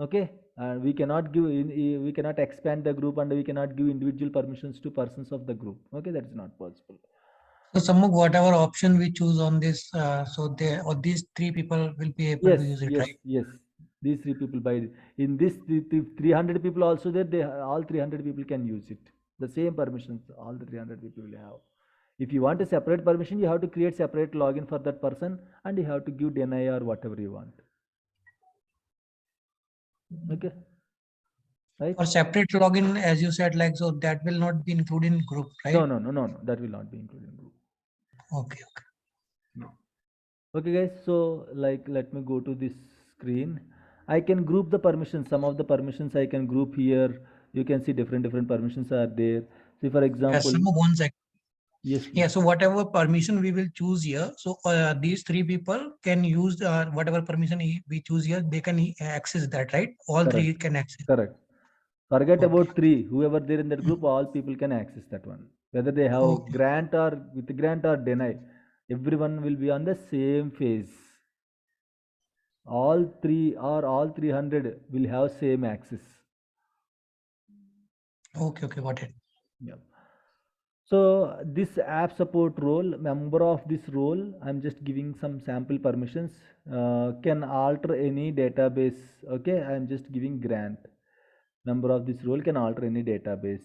Okay, and we cannot we cannot expand the group, and we cannot give individual permissions to persons of the group. Okay, that is not possible. So Samuk, whatever option we choose on this, so they or these three people will be able Yes, to use it, yes, right? yes. These three people by in this 300 people also there, they all 300 people can use it. The same permissions all the 300 people will have. If you want a separate permission, you have to create separate login for that person, and you have to give deny or whatever you want. Okay, right? For separate login, as you said, like, so that will not be included in group, right? No. That will not be included in group. Okay. Okay guys, so like let me go to this screen. I can group the permissions. Some of the permissions I can group here. You can see different permissions are there. See, for example, Samuk, 1 second. yes, Yeah, please. so whatever permission we will choose here, so these three people can use whatever permission we choose here, they can access that, right? All Correct. three can access. Correct. Forget Okay. about three. Whoever there in that group, all people can access that one. Whether they have Okay. grant or with grant or deny, everyone will be on the same phase. All three or all 300 will have same access. Okay, got it. Yeah. So this app support role, member of this role, I'm just giving some sample permissions, can alter any database. Okay, I'm just giving grant. Member of this role can alter any database.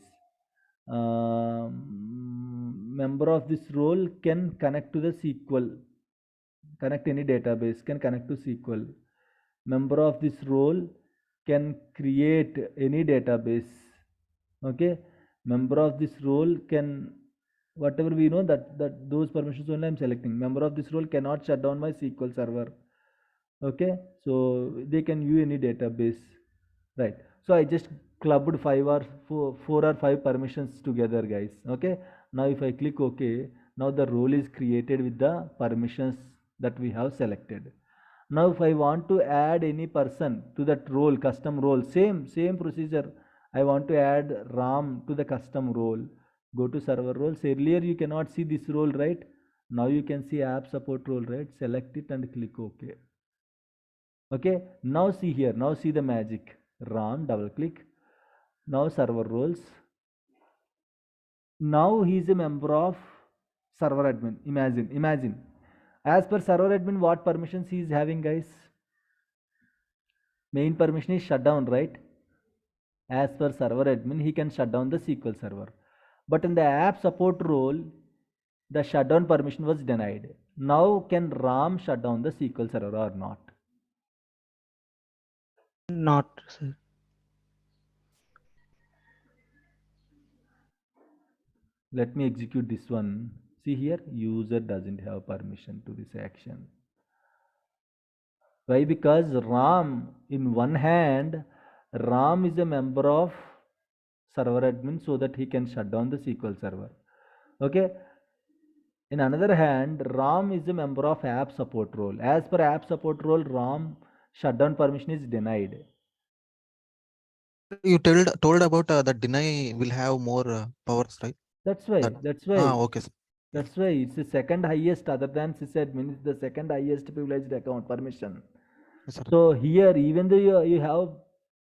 Member of this role can connect to the SQL, connect any database, can connect to SQL. Member of this role can create any database. Okay, member of this role can, whatever we know, that those permissions only I'm selecting. Member of this role cannot shut down my SQL server. Okay, so they can view any database, right? So I just clubbed four or five permissions together, guys. Okay, now if I click OK, now the role is created with the permissions that we have selected. Now if I want to add any person to that role, custom role, same procedure. I want to add Ram to the custom role. Go to server roles. Earlier you cannot see this role, right? Now you can see app support role, right? Select it and click OK. Okay, now see here, now see the magic. Ram, double click. Now server roles. Now he is a member of server admin. Imagine. As per server admin, what permissions he is having, guys? Main permission is shutdown, right? As per server admin, he can shut down the SQL server. But in the app support role, the shutdown permission was denied. Now can Ram shut down the SQL server or not? Not, sir. Let me execute this one. See here, user doesn't have permission to this action. Why? Because Ram, in one hand, Ram is a member of server admin so that he can shut down the SQL server. Okay. In another hand, Ram is a member of app support role. As per app support role, Ram shutdown permission is denied. You told about the deny will have more powers, right? That's why. Okay, sir. That's why it's the second highest, other than sysadmin, it's the second highest privileged account permission. Yes, sir. So here, even though you have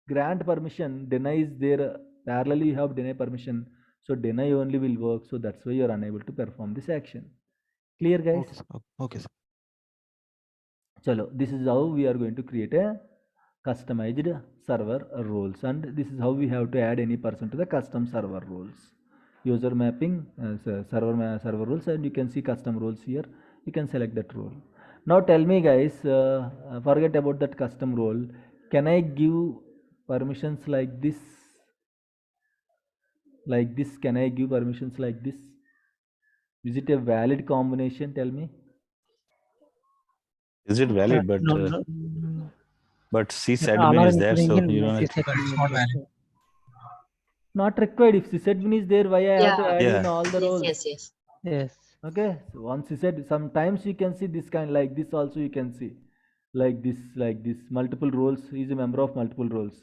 grant permission, deny is there. Parallelly, you have deny permission. So deny only will work. So that's why you are unable to perform this action. Clear, guys? Okay, sir. Okay, sir. Chalo, this is how we are going to create a customized server roles, and this is how we have to add any person to the custom server roles. User mapping, server roles, and you can see custom roles here. You can select that role. Now tell me, guys, forget about that custom role. Can I give permissions like this? Like this, can I give permissions like this? Is it a valid combination? Tell me. Is it valid? But No, no. but All sysadmin are is there, so including you don't have. It's not valid. Not required. If sysadmin is there, why I have to Yeah. add in Yeah. all the Yes, roles? yes, yes. Yes. Okay. So once sysad, sometimes you can see this kind like this also you can see. Like this. Multiple roles. He is a member of multiple roles.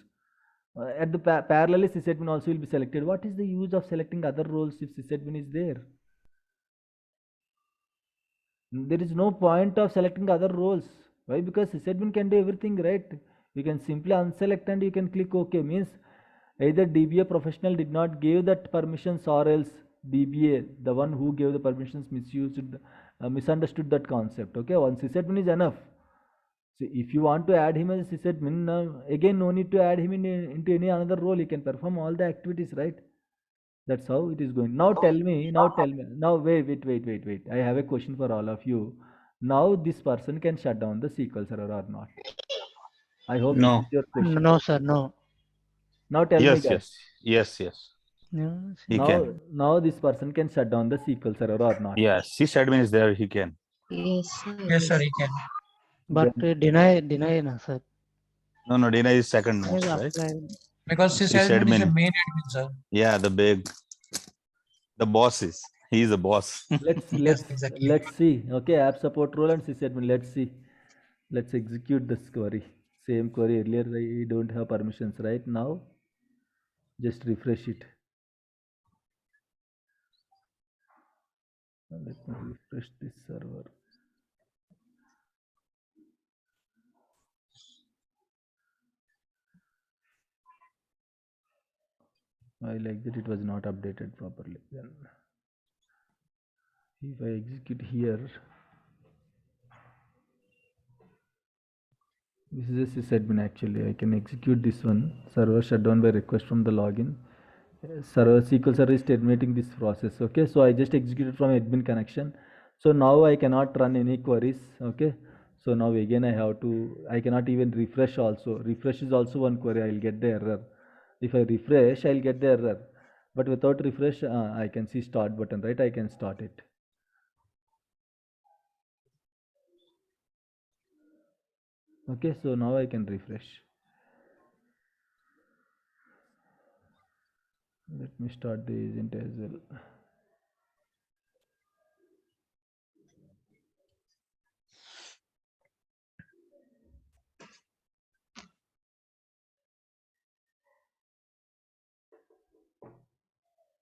At the parallelly, sysadmin also will be selected. What is the use of selecting other roles if sysadmin is there? There is no point of selecting other roles. Why? Because sysadmin can do everything, right? You can simply unselect and you can click OK. Means either DBA professional did not give that permissions or else DBA, the one who gave the permissions, misunderstood that concept. Okay, one sysadmin is enough. So if you want to add him as a sysadmin, again no need to add him into any another role. He can perform all the activities, right? That's how it is going. Now tell me, now wait. I have a question for all of you. Now this person can shut down the SQL server or not? I hope this is No. your question. No, sir, no. Now tell me, Yes, guys. yes. No, He Now, can. now this person can shut down the SQL server or not? Yeah, sysadmin is there. He can. Yes, sir. Yes, sir, he can. but Then deny, na, sir. No, deny is second Is most, right? applied. Because sysadmin is the Sysadmin. main admin, sir. Yeah, the boss is. He is the boss. Yes, exactly. let's see. Okay, app support role and sysadmin. Let's see. Let's execute this query. Same query earlier. I don't have permissions right now. Just refresh it. Let me refresh this server. I like that it was not updated properly. Then if I execute here, this is a sysadmin actually. I can execute this one. Server shutdown by request from the login. Server SQL server is terminating this process. Okay, so I just executed from admin connection. So now I cannot run any queries. Okay, so now again I cannot even refresh also. Refresh is also one query. I'll get the error. If I refresh, I'll get the error. But without refresh, I can see start button, right? I can start it. Okay, so now I can refresh. Let me start the agent as well.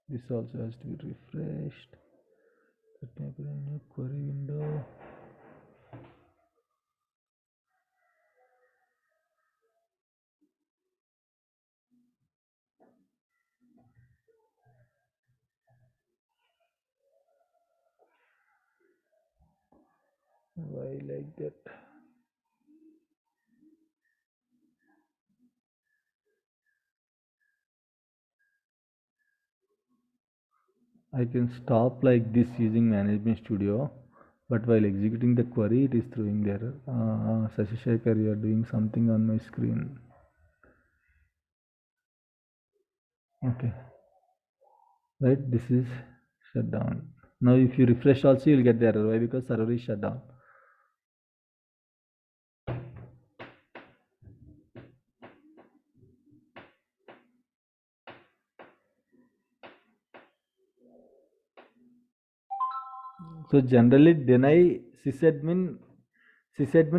This also has to be refreshed. Let me open a new query window. Why like that? I can stop like this using Management Studio, but while executing the query, it is throwing the error. Sashishekar, you are doing something on my screen. Okay, right, this is shut down. Now if you refresh also, you'll get the error. Why? Because server is shut down. So generally deny sysadmin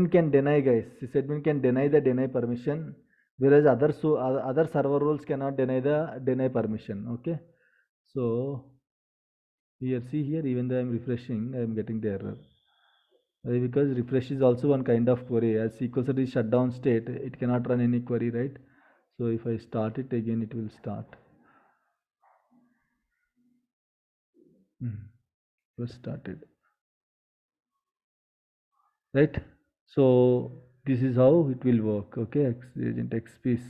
can deny, guys. Sysadmin can deny the deny permission, whereas other server roles cannot deny the deny permission. Okay, so here see here, even though I'm refreshing, I'm getting the error. Why? Because refresh is also one kind of query. As SQL server is shut down state, it cannot run any query, right? So if I start it again, it will start. It was started, right? So this is how it will work. Okay, agent XP is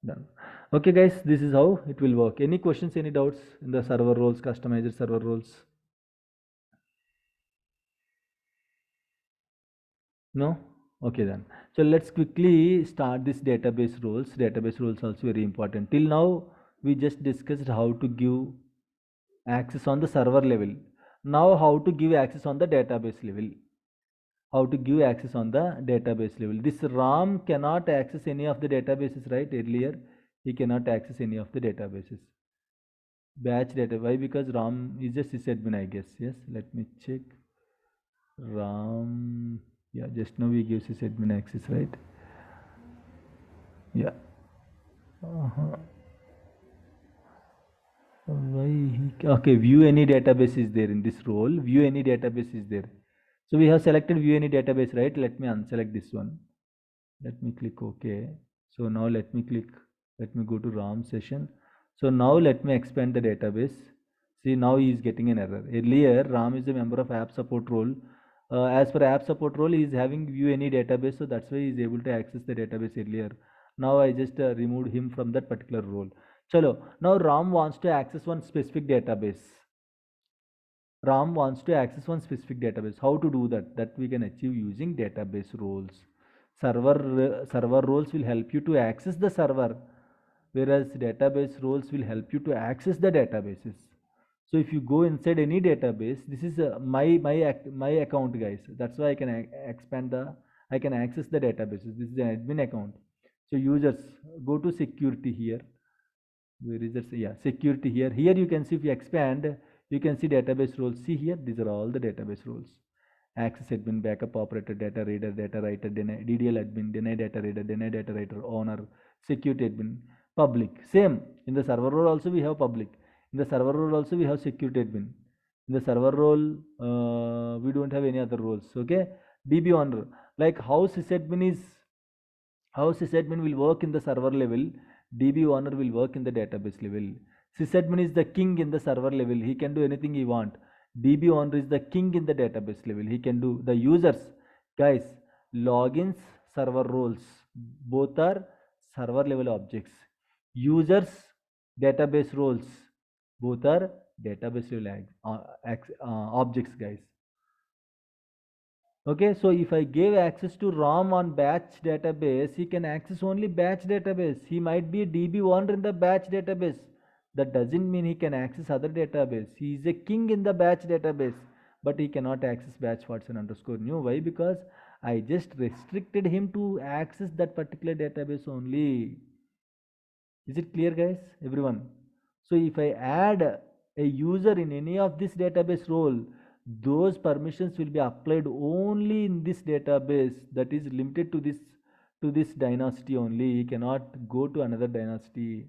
done. Okay guys, this is how it will work. Any questions, any doubts in the server roles, customized server roles? No? Okay then. So let's quickly start this database roles. Database roles also very important. Till now, we just discussed how to give access on the server level. Now how to give access on the database level. How to give access on the database level. This RAM cannot access any of the databases, right? Earlier, he cannot access any of the databases. Batch data. Why? Because RAM is a sysadmin, I guess. Yes. Let me check. RAM. Yeah, just now we give sysadmin access, right? Yeah. Why okay, view any database is there in this role. View any database is there. So we have selected view any database, right? Let me unselect this one. Let me click OK. So now let me go to RAM session. So now let me expand the database. See, now he is getting an error. Earlier, RAM is a member of app support role. As per app support role, he is having view any database. So that's why he is able to access the database earlier. Now I just removed him from that particular role. Chalo, now RAM wants to access one specific database. RAM wants to access one specific database. How to do that? That we can achieve using database roles. Server roles will help you to access the server, whereas database roles will help you to access the databases. So if you go inside any database, this is my account, guys. That's why I can I can access the databases. This is an admin account. So users, go to security here. Where is it? Yeah, security here. Here you can see, if you expand, you can see database roles. See here, these are all the database roles. Access admin, backup operator, data reader, data writer, DDL admin, deny data reader, deny data writer, owner, security admin, public. Same, in the server role also we have public. In the server role also we have security admin. In the server role, we don't have any other roles. Okay, DB owner, like how sysadmin will work in the server level, DB owner will work in the database level. Sysadmin is the king in the server level. He can do anything he want. DB owner is the king in the database level. He can do the users. Guys, logins, server roles, both are server level objects. Users, database roles, both are database level objects, guys. Okay, so if I gave access to ROM on batch database, he can access only batch database. He might be a DB owner in the batch database. That doesn't mean he can access other database. He is a king in the batch database, but he cannot access batch Watson underscore new. Why? Because I just restricted him to access that particular database only. Is it clear, guys? Everyone? So if I add a user in any of this database role, those permissions will be applied only in this database, that is limited to this dynasty only. He cannot go to another dynasty.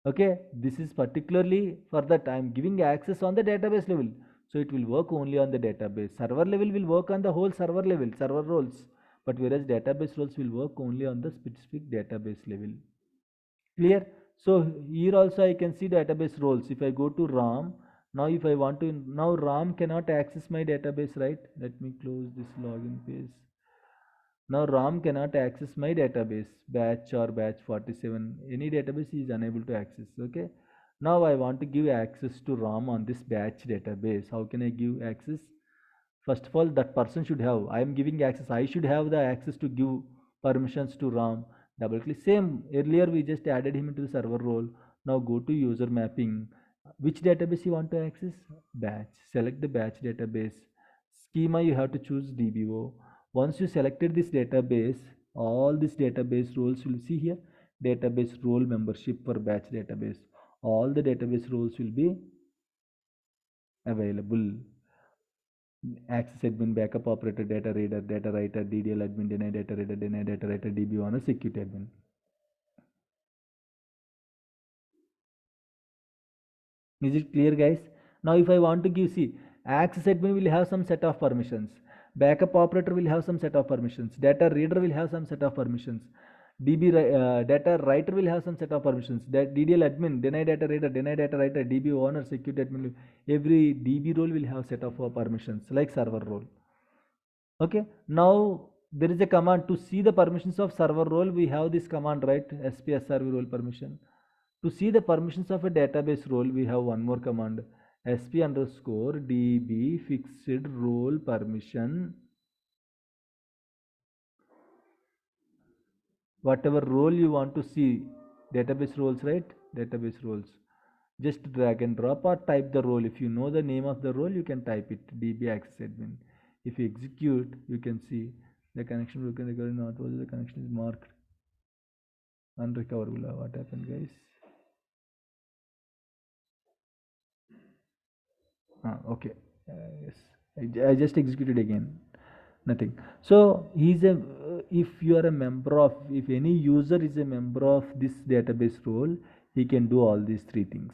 Okay, this is particularly for that I am giving access on the database level, so it will work only on the database. Server level will work on the whole server level, server roles, but whereas database roles will work only on the specific database level. Clear? So here also I can see database roles. If I go to RAM, now if I want to, now RAM cannot access my database, right? Let me close this login page. Now RAM cannot access my database, batch or batch 47. Any database is unable to access. Okay. Now I want to give access to RAM on this batch database. How can I give access? First of all, that person should have. I am giving access. I should have the access to give permissions to RAM. Double click. Same. Earlier we just added him into the server role. Now go to user mapping. Which database you want to access? Batch. Select the batch database. Schema you have to choose DBO. Once you selected this database, all these database roles will see here. Database role membership for batch database. All the database roles will be available. Access admin, backup operator, data reader, data writer, DDL admin, deny data reader, deny data writer, DB owner, security admin. Is it clear, guys? Now if I want to give, see, access admin will have some set of permissions, backup operator will have some set of permissions, data reader will have some set of permissions, data writer will have some set of permissions, that DDL admin, deny data reader, deny data writer, DB owner, security admin, every DB role will have set of permissions like server role. Okay, now there is a command to see the permissions of server role. We have this command, right? SPSRV role permission. To see the permissions of a database role, we have one more command, sp underscore db fixed role permission whatever role you want to see, database roles, right? Database roles. Just drag and drop or type the role. If you know the name of the role, you can type it, DBA access admin. If you execute, you can see the connection broken, not was the connection is marked unrecoverable. What happened, guys? Okay. Yes, I just executed again. Nothing. So he's a if you are a member of, if any user is a member of this database role, he can do all these three things: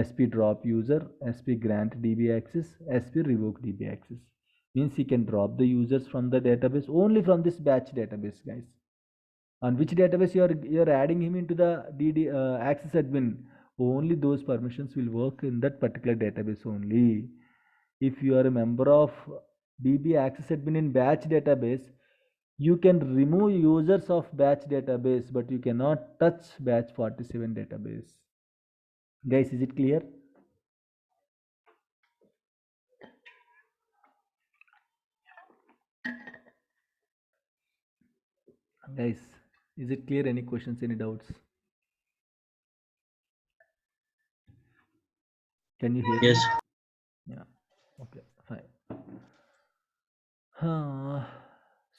SP drop user, SP grant DB access, SP revoke DB access. Means he can drop the users from the database only from this batch database, guys. On which database you're adding him into the access admin, only those permissions will work in that particular database only. If you are a member of DB access admin in batch database, you can remove users of batch database, but you cannot touch batch 47 database. Guys, is it clear? Guys, is it clear? Any questions, any doubts? Can you hear Yes. me? Yeah. Okay, fine.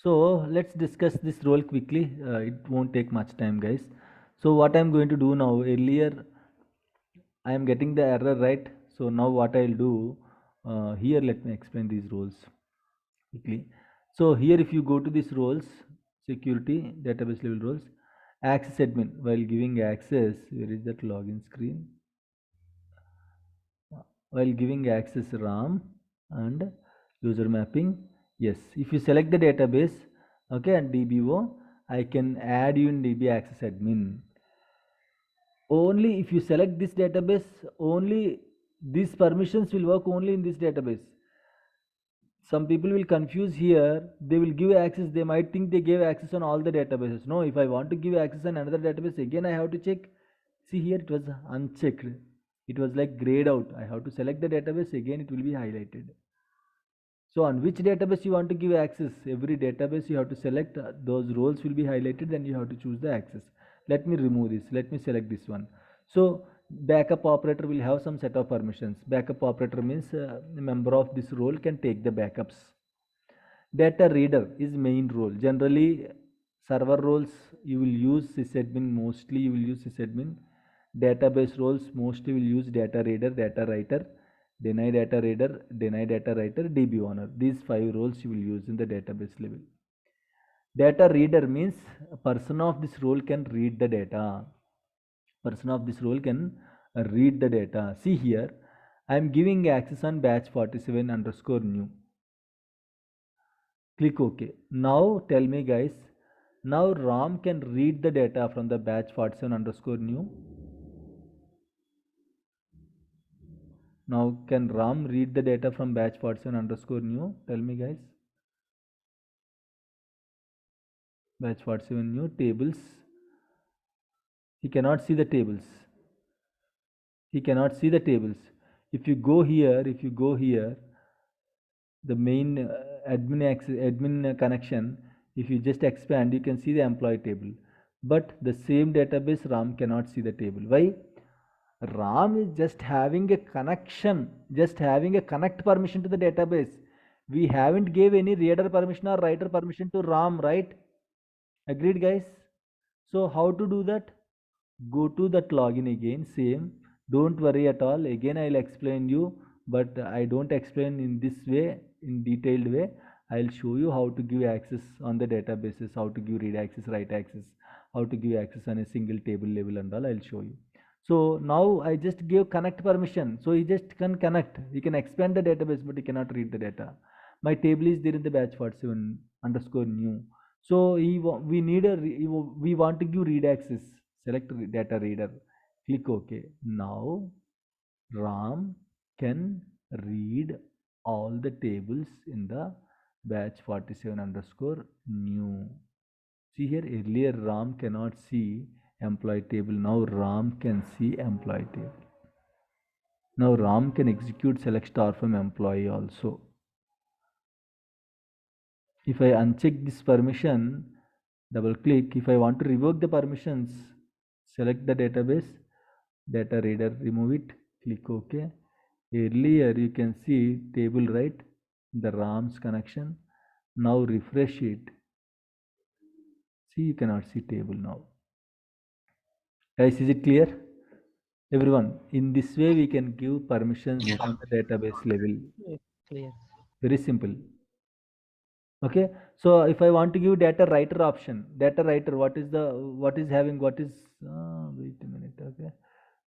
So let's discuss this role quickly. It won't take much time, guys. So what I'm going to do now, earlier I am getting the error, right? So now what I'll do, here let me explain these roles quickly. So here if you go to these roles, security, database level roles, access admin, while giving access, where is that login screen? While giving access RAM and user mapping, yes, if you select the database, okay, and DBO, I can add you in DB access admin. Only if you select this database, only these permissions will work only in this database. Some people will confuse here. They will give access. They might think they gave access on all the databases. No, if I want to give access on another database, again I have to check. See here, it was unchecked. It was like grayed out. I have to select the database. Again, it will be highlighted. So on which database you want to give access? Every database you have to select. Those roles will be highlighted. Then you have to choose the access. Let me remove this. Let me select this one. So backup operator will have some set of permissions. Backup operator means a member of this role can take the backups. Data reader is main role. Generally, server roles you will use sysadmin. Mostly you will use sysadmin. Database roles mostly will use data reader, data writer, deny data reader, deny data writer, DB owner. These 5 roles you will use in the database level. Data reader means a person of this role can read the data. Person of this role can read the data. See here, I am giving access on batch 47 underscore new. Click OK. Now tell me, guys, now RAM can read the data from the batch 47 underscore new. Now can RAM read the data from batch 47 underscore new? Tell me, guys. Batch 47 new tables. He cannot see the tables. He cannot see the tables. If you go here, the main admin connection, if you just expand, you can see the employee table. But the same database RAM cannot see the table. Why? RAM is just having a connection, just having a connect permission to the database. We haven't gave any reader permission or writer permission to RAM, right? Agreed, guys? So how to do that? Go to that login again, same. Don't worry at all. Again, I'll explain you, but I don't explain in this way, in detailed way. I'll show you how to give access on the databases, how to give read access, write access, how to give access on a single table level and all. I'll show you. So now I just gave connect permission. So he just can connect. He can expand the database, but he cannot read the data. My table is there in the batch 47 underscore new. So we want to give read access. Select data reader. Click OK. Now RAM can read all the tables in the batch 47 underscore new. See here, earlier RAM cannot see employee table. Now RAM can see employee table. Now RAM can execute select star from employee also. If I uncheck this permission, double click. If I want to revoke the permissions, select the database, data reader, remove it, click OK. Earlier you can see table, right? The RAM's connection. Now refresh it. See, you cannot see table now. Guys, is it clear? Everyone, in this way we can give permissions on the database level. Clear. Very simple. Okay, so if I want to give data writer option, data writer, what is wait a minute, okay,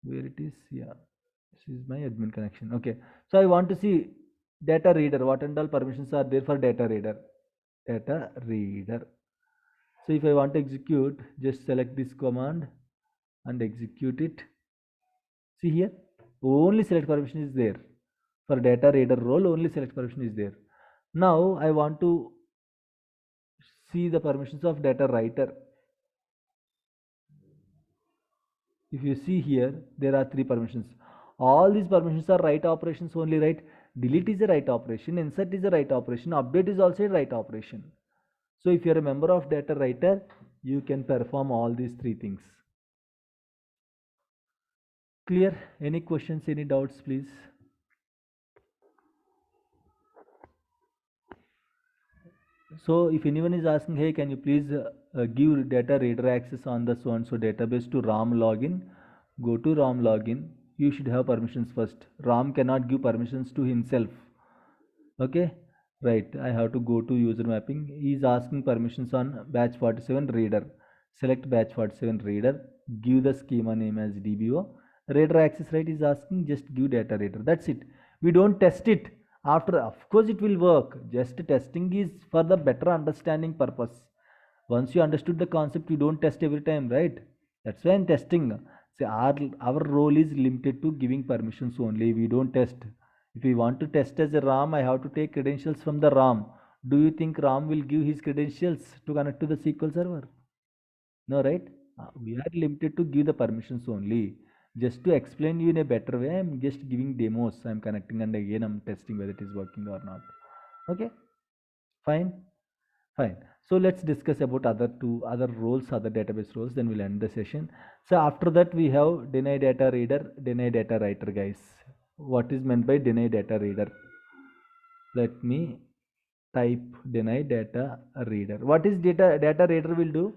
where it is, yeah, this is my admin connection. Okay, so I want to see data reader, what and all permissions are there for data reader. So if I want to execute, just select this command and execute it. See here, only select permission is there. For data reader role, only select permission is there. Now I want to see the permissions of data writer. If you see here, there are 3 permissions. All these permissions are write operations only, right? Delete is a write operation, insert is a write operation, update is also a write operation. So if you are a member of data writer, you can perform all these 3 things. Clear? Any questions, any doubts, please? So if anyone is asking, hey, can you please give data reader access on the so and so database to RAM login? Go to RAM login. You should have permissions first. RAM cannot give permissions to himself. Okay, right. I have to go to user mapping. He is asking permissions on batch 47 reader. Select batch 47 reader. Give the schema name as DBO. Reader access right is asking, just give data reader. That's it. We don't test it. After, of course it will work. Just testing is for the better understanding purpose. Once you understood the concept, you don't test every time, right? That's why I'm testing. See, our role is limited to giving permissions only. We don't test. If we want to test as a RAM, I have to take credentials from the RAM. Do you think RAM will give his credentials to connect to the SQL server? No, right? We are limited to give the permissions only. Just to explain you in a better way, I'm just giving demos. I'm connecting and again I'm testing whether it is working or not. Okay, fine. So let's discuss about other roles, other database roles, then we'll end the session. So after that we have deny data reader, deny data writer, guys. What is meant by deny data reader? Let me type deny data reader. What is data reader will do?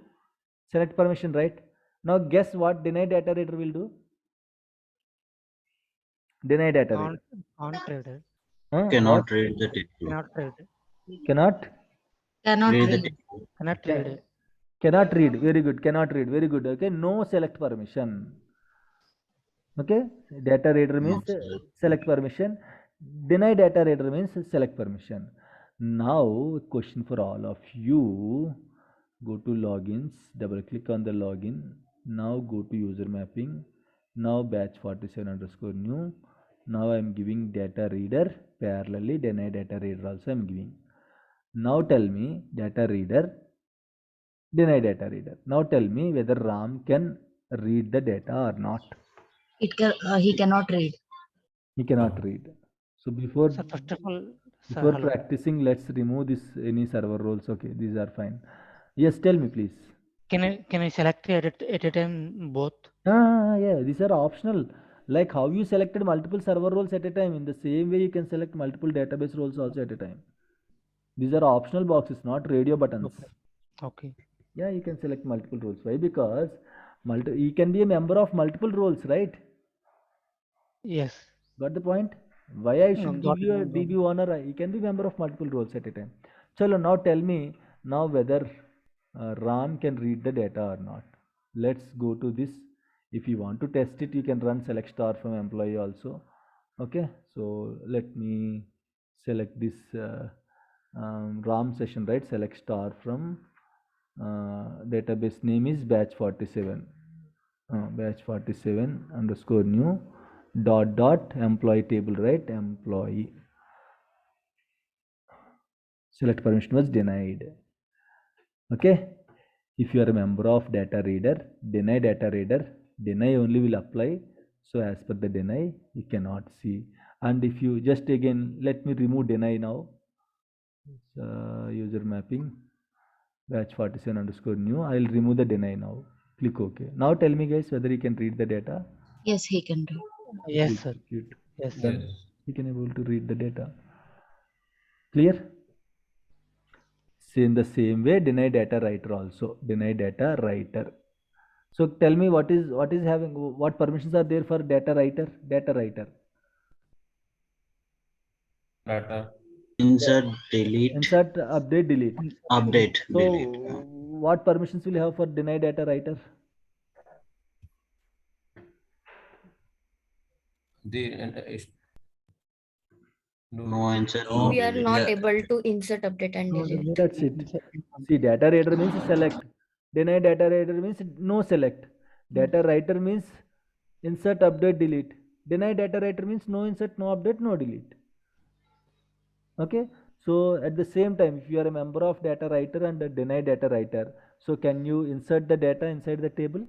Select permission, right? Now guess what deny data reader will do? Deny data reader. Can't read it. Cannot read the table. Cannot read it. Cannot Read the read. table. Cannot read it. Cannot read. Very good. Cannot read. Very good. Okay. No select permission. Okay. Data reader means select permission. Deny data reader means select permission. Now question for all of you. Go to logins. Double click on the login. Now go to user mapping. Now batch 47 underscore new. Now I am giving data reader. Parallelly deny data reader also I am giving. Now tell me data reader, deny data reader. Now tell me whether RAM can read the data or not. He cannot read. He cannot read. So before So first of all, before hello. practicing, let's remove this any server roles. Okay, these are fine. Yes, tell me please. Can I select at a time both? Yeah, these are optional. Like how you selected multiple server roles at a time, in the same way you can select multiple database roles also at a time. These are optional boxes, not radio buttons. Okay. Yeah, you can select multiple roles. Why? Because you can be a member of multiple roles, right? Yes. Got the point? Why I should give Got you a it. DB owner? You can be member of multiple roles at a time. Chalo, now tell me now whether RAM can read the data or not. Let's go to this. If you want to test it, you can run select star from employee also. Okay, so let me select this RAM session, right? Select star from database name is batch 47. Batch 47 underscore new dot employee table, right? Employee. Select permission was denied. Okay. If you are a member of data reader, deny data reader, deny only will apply. So as per the deny, you cannot see. And if you just again, let me remove deny now. User mapping. batch 47 underscore new. I'll remove the deny now. Click OK. Now tell me guys whether you can read the data. Yes, he can do. Yes, sir. Execute. Yes. Then he can able to read the data. Clear? See, in the same way, deny data writer also. Deny data writer. So tell me what permissions are there for data writer? Data writer. Data. Insert, delete, Insert, update, delete. update, So delete. what permissions will you have for deny data writer? No answer, no We are delete. not able to insert, update, and delete. That's it. See, data reader means select. Deny data reader means no select. Data writer means insert, update, delete. Deny data writer means no insert, no update, no delete. Okay. So at the same time, if you are a member of data writer and a deny data writer, so can you insert the data inside the table?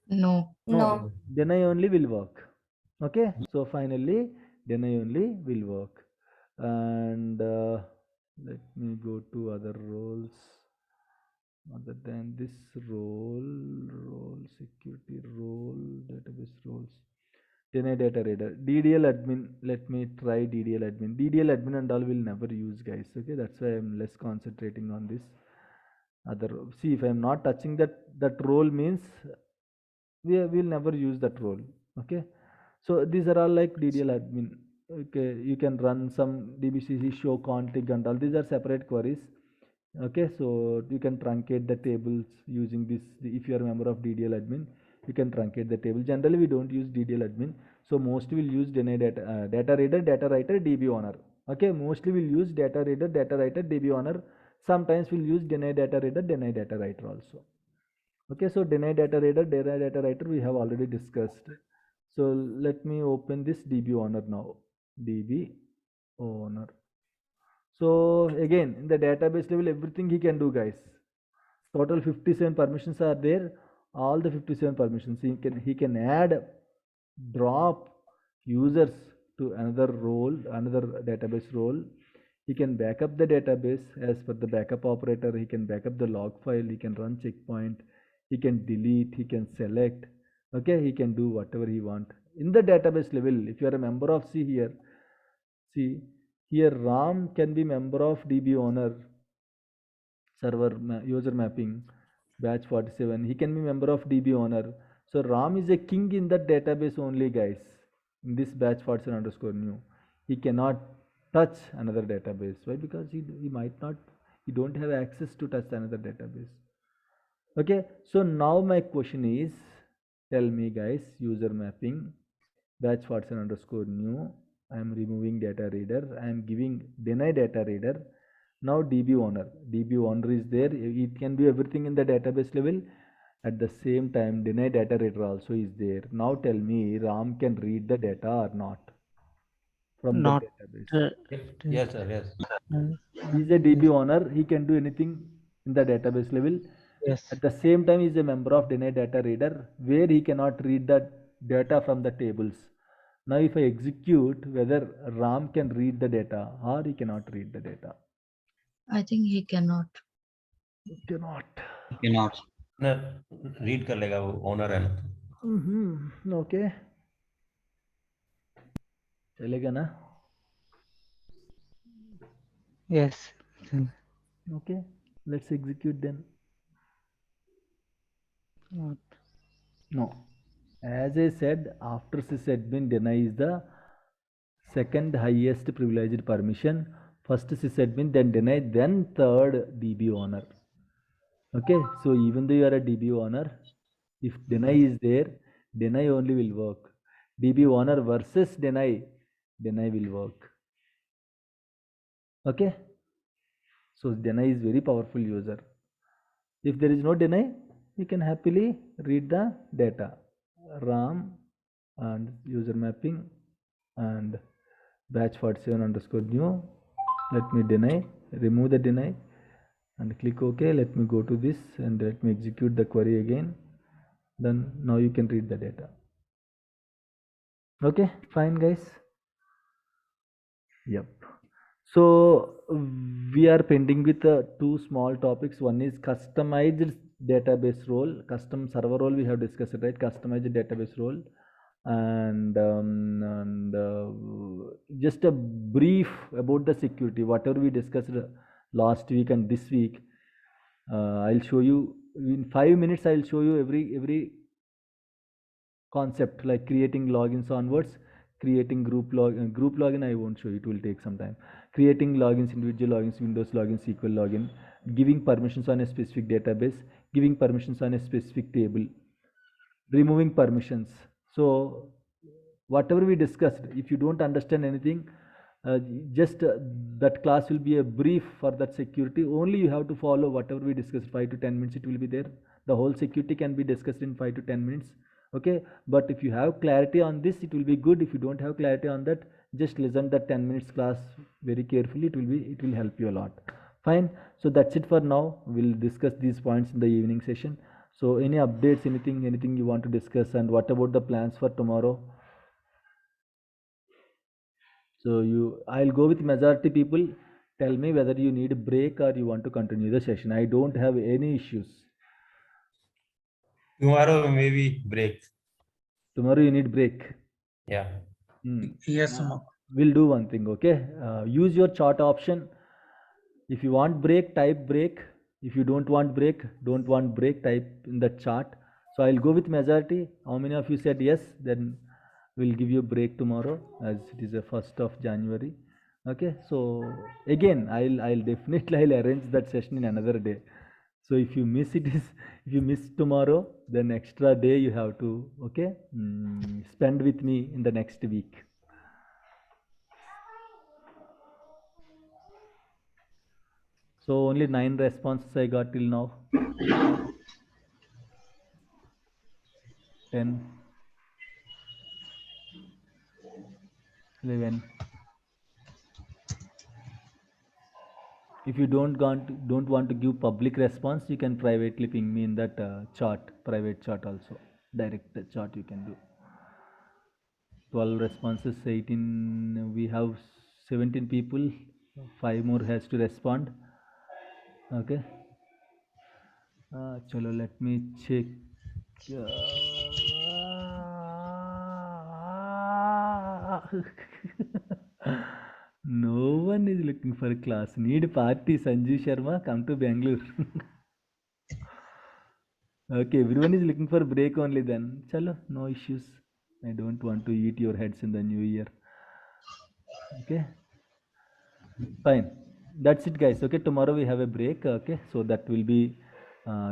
No. No. Deny only will work. Okay. So finally, deny only will work. And let me go to other roles other than this role security role, database roles. Deny data reader, DDL admin. Let me try DDL admin. DDL admin and all will never use, guys. Okay, that's why I'm less concentrating on this other. See, if I'm not touching that role means we will never use that role. Okay, so these are all like DDL admin. Okay, you can run some DBCC show config and all. These are separate queries. Okay, so you can truncate the tables using this. If you are a member of DDL admin, you can truncate the table. Generally, we don't use DDL admin. So mostly we'll use deny data, data reader, data writer, DB owner. Okay, mostly we'll use data reader, data writer, DB owner. Sometimes we'll use deny data reader, deny data writer also. Okay, so deny data reader, deny data writer we have already discussed. So let me open this DB owner now. DB owner. So again, in the database level, everything he can do, guys. Total 57 permissions are there. All the 57 permissions he can add, drop users to another role, another database role. He can back up the database as per the backup operator. He can back up the log file. He can run checkpoint. He can delete. He can select. Okay, he can do whatever he want in the database level. If you are a member of here, see here Ram can be member of DB owner server user mapping batch 47. He can be member of DB owner. So Ram is a king in that database only, guys. In this batch 47 underscore new, he cannot touch another database. Why? Because he don't have access to touch another database. Okay, so now my question is, tell me guys, user mapping batch 47 underscore new. I am removing data reader. I am giving deny data reader. Now DB owner. DB owner is there. It can do everything in the database level. At the same time, deny data reader also is there. Now tell me, Ram can read the data or not from the Not. database. Yes, sir. Yes. He is a DB owner. He can do anything in the database level. Yes. At the same time, he is a member of deny data reader where he cannot read the data from the tables. Now, if I execute, whether Ram can read the data or he cannot read the data. I think he cannot. Cannot. Cannot. ना read कर लेगा वो owner है ना Okay. चलेगा ना? Yes. Okay. Let's execute then. Not. No. As I said, after sysadmin deny is the second highest privileged permission. First sysadmin, then deny, then third DB owner. Okay, so even though you are a DB owner, if deny is there, deny only will work. DB owner versus deny will work. Okay, so deny is very powerful user. If there is no deny, you can happily read the data. RAM and user mapping and batch 47 underscore new. Let me deny, remove the deny and click OK. Let me go to this and let me execute the query again. Then now you can read the data. Okay, fine guys. Yep. So we are pending with two small topics. One is customized database role, custom server role. We have discussed it, right? Customized database role, and just a brief about the security. Whatever we discussed last week and this week, I'll show you in 5 minutes. I'll show you every concept, like creating logins onwards, creating group login I won't show you, it will take some time. Creating logins, individual logins, Windows login, SQL login, giving permissions on a specific database, giving permissions on a specific table, removing permissions. So whatever we discussed, if you don't understand anything, just that class will be a brief for that security. Only you have to follow whatever we discussed. 5 to 10 minutes it will be there. The whole security can be discussed in 5 to 10 minutes. Okay, but if you have clarity on this, it will be good. If you don't have clarity on that, just listen that 10 minutes class very carefully. It will help you a lot. Fine. So that's it for now. We'll discuss these points in the evening session. So any updates, anything you want to discuss, and what about the plans for tomorrow? So I'll go with majority people. Tell me whether you need a break or you want to continue the session. I don't have any issues. Tomorrow maybe break. Tomorrow you need break. Yeah. Yes, We'll do one thing, okay? Use your chat option. If you want break, type break. If you don't want break, type in the chat. So I'll go with majority. How many of you said yes? Then we'll give you a break tomorrow, as it is the 1st of January. Okay, so again, I'll definitely arrange that session in another day. So if you miss if you miss tomorrow, then extra day you have to, okay, spend with me in the next week. So only 9 responses I got till now. 10, 11. If you don't want to give public response, you can privately ping me in that private chat also. Direct chat you can do. 12 responses, 18. We have 17 people. 5 more has to respond. Okay. Chalo, let me check. No one is looking for a class. Need party, Sanjeev Sharma. Come to Bangalore. Okay, everyone is looking for break only then. Chalo, no issues. I don't want to eat your heads in the new year. Okay. Fine. That's it, guys. Okay, tomorrow we have a break. Okay, so that will be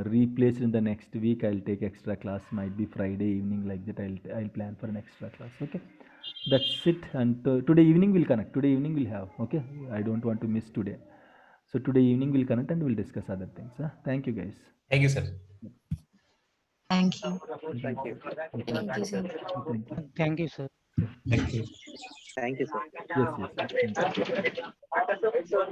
replaced in the next week. I'll take extra class. Might be Friday evening, like that. I'll plan for an extra class. Okay, that's it. And today evening we'll connect. Today evening we'll have. Okay, I don't want to miss today. So today evening we'll connect and we'll discuss other things. Thank you, guys. Thank you, sir. Thank you. Thank you, sir. Thank you, sir. Thank you. Thank you, sir. Yes. Thank you.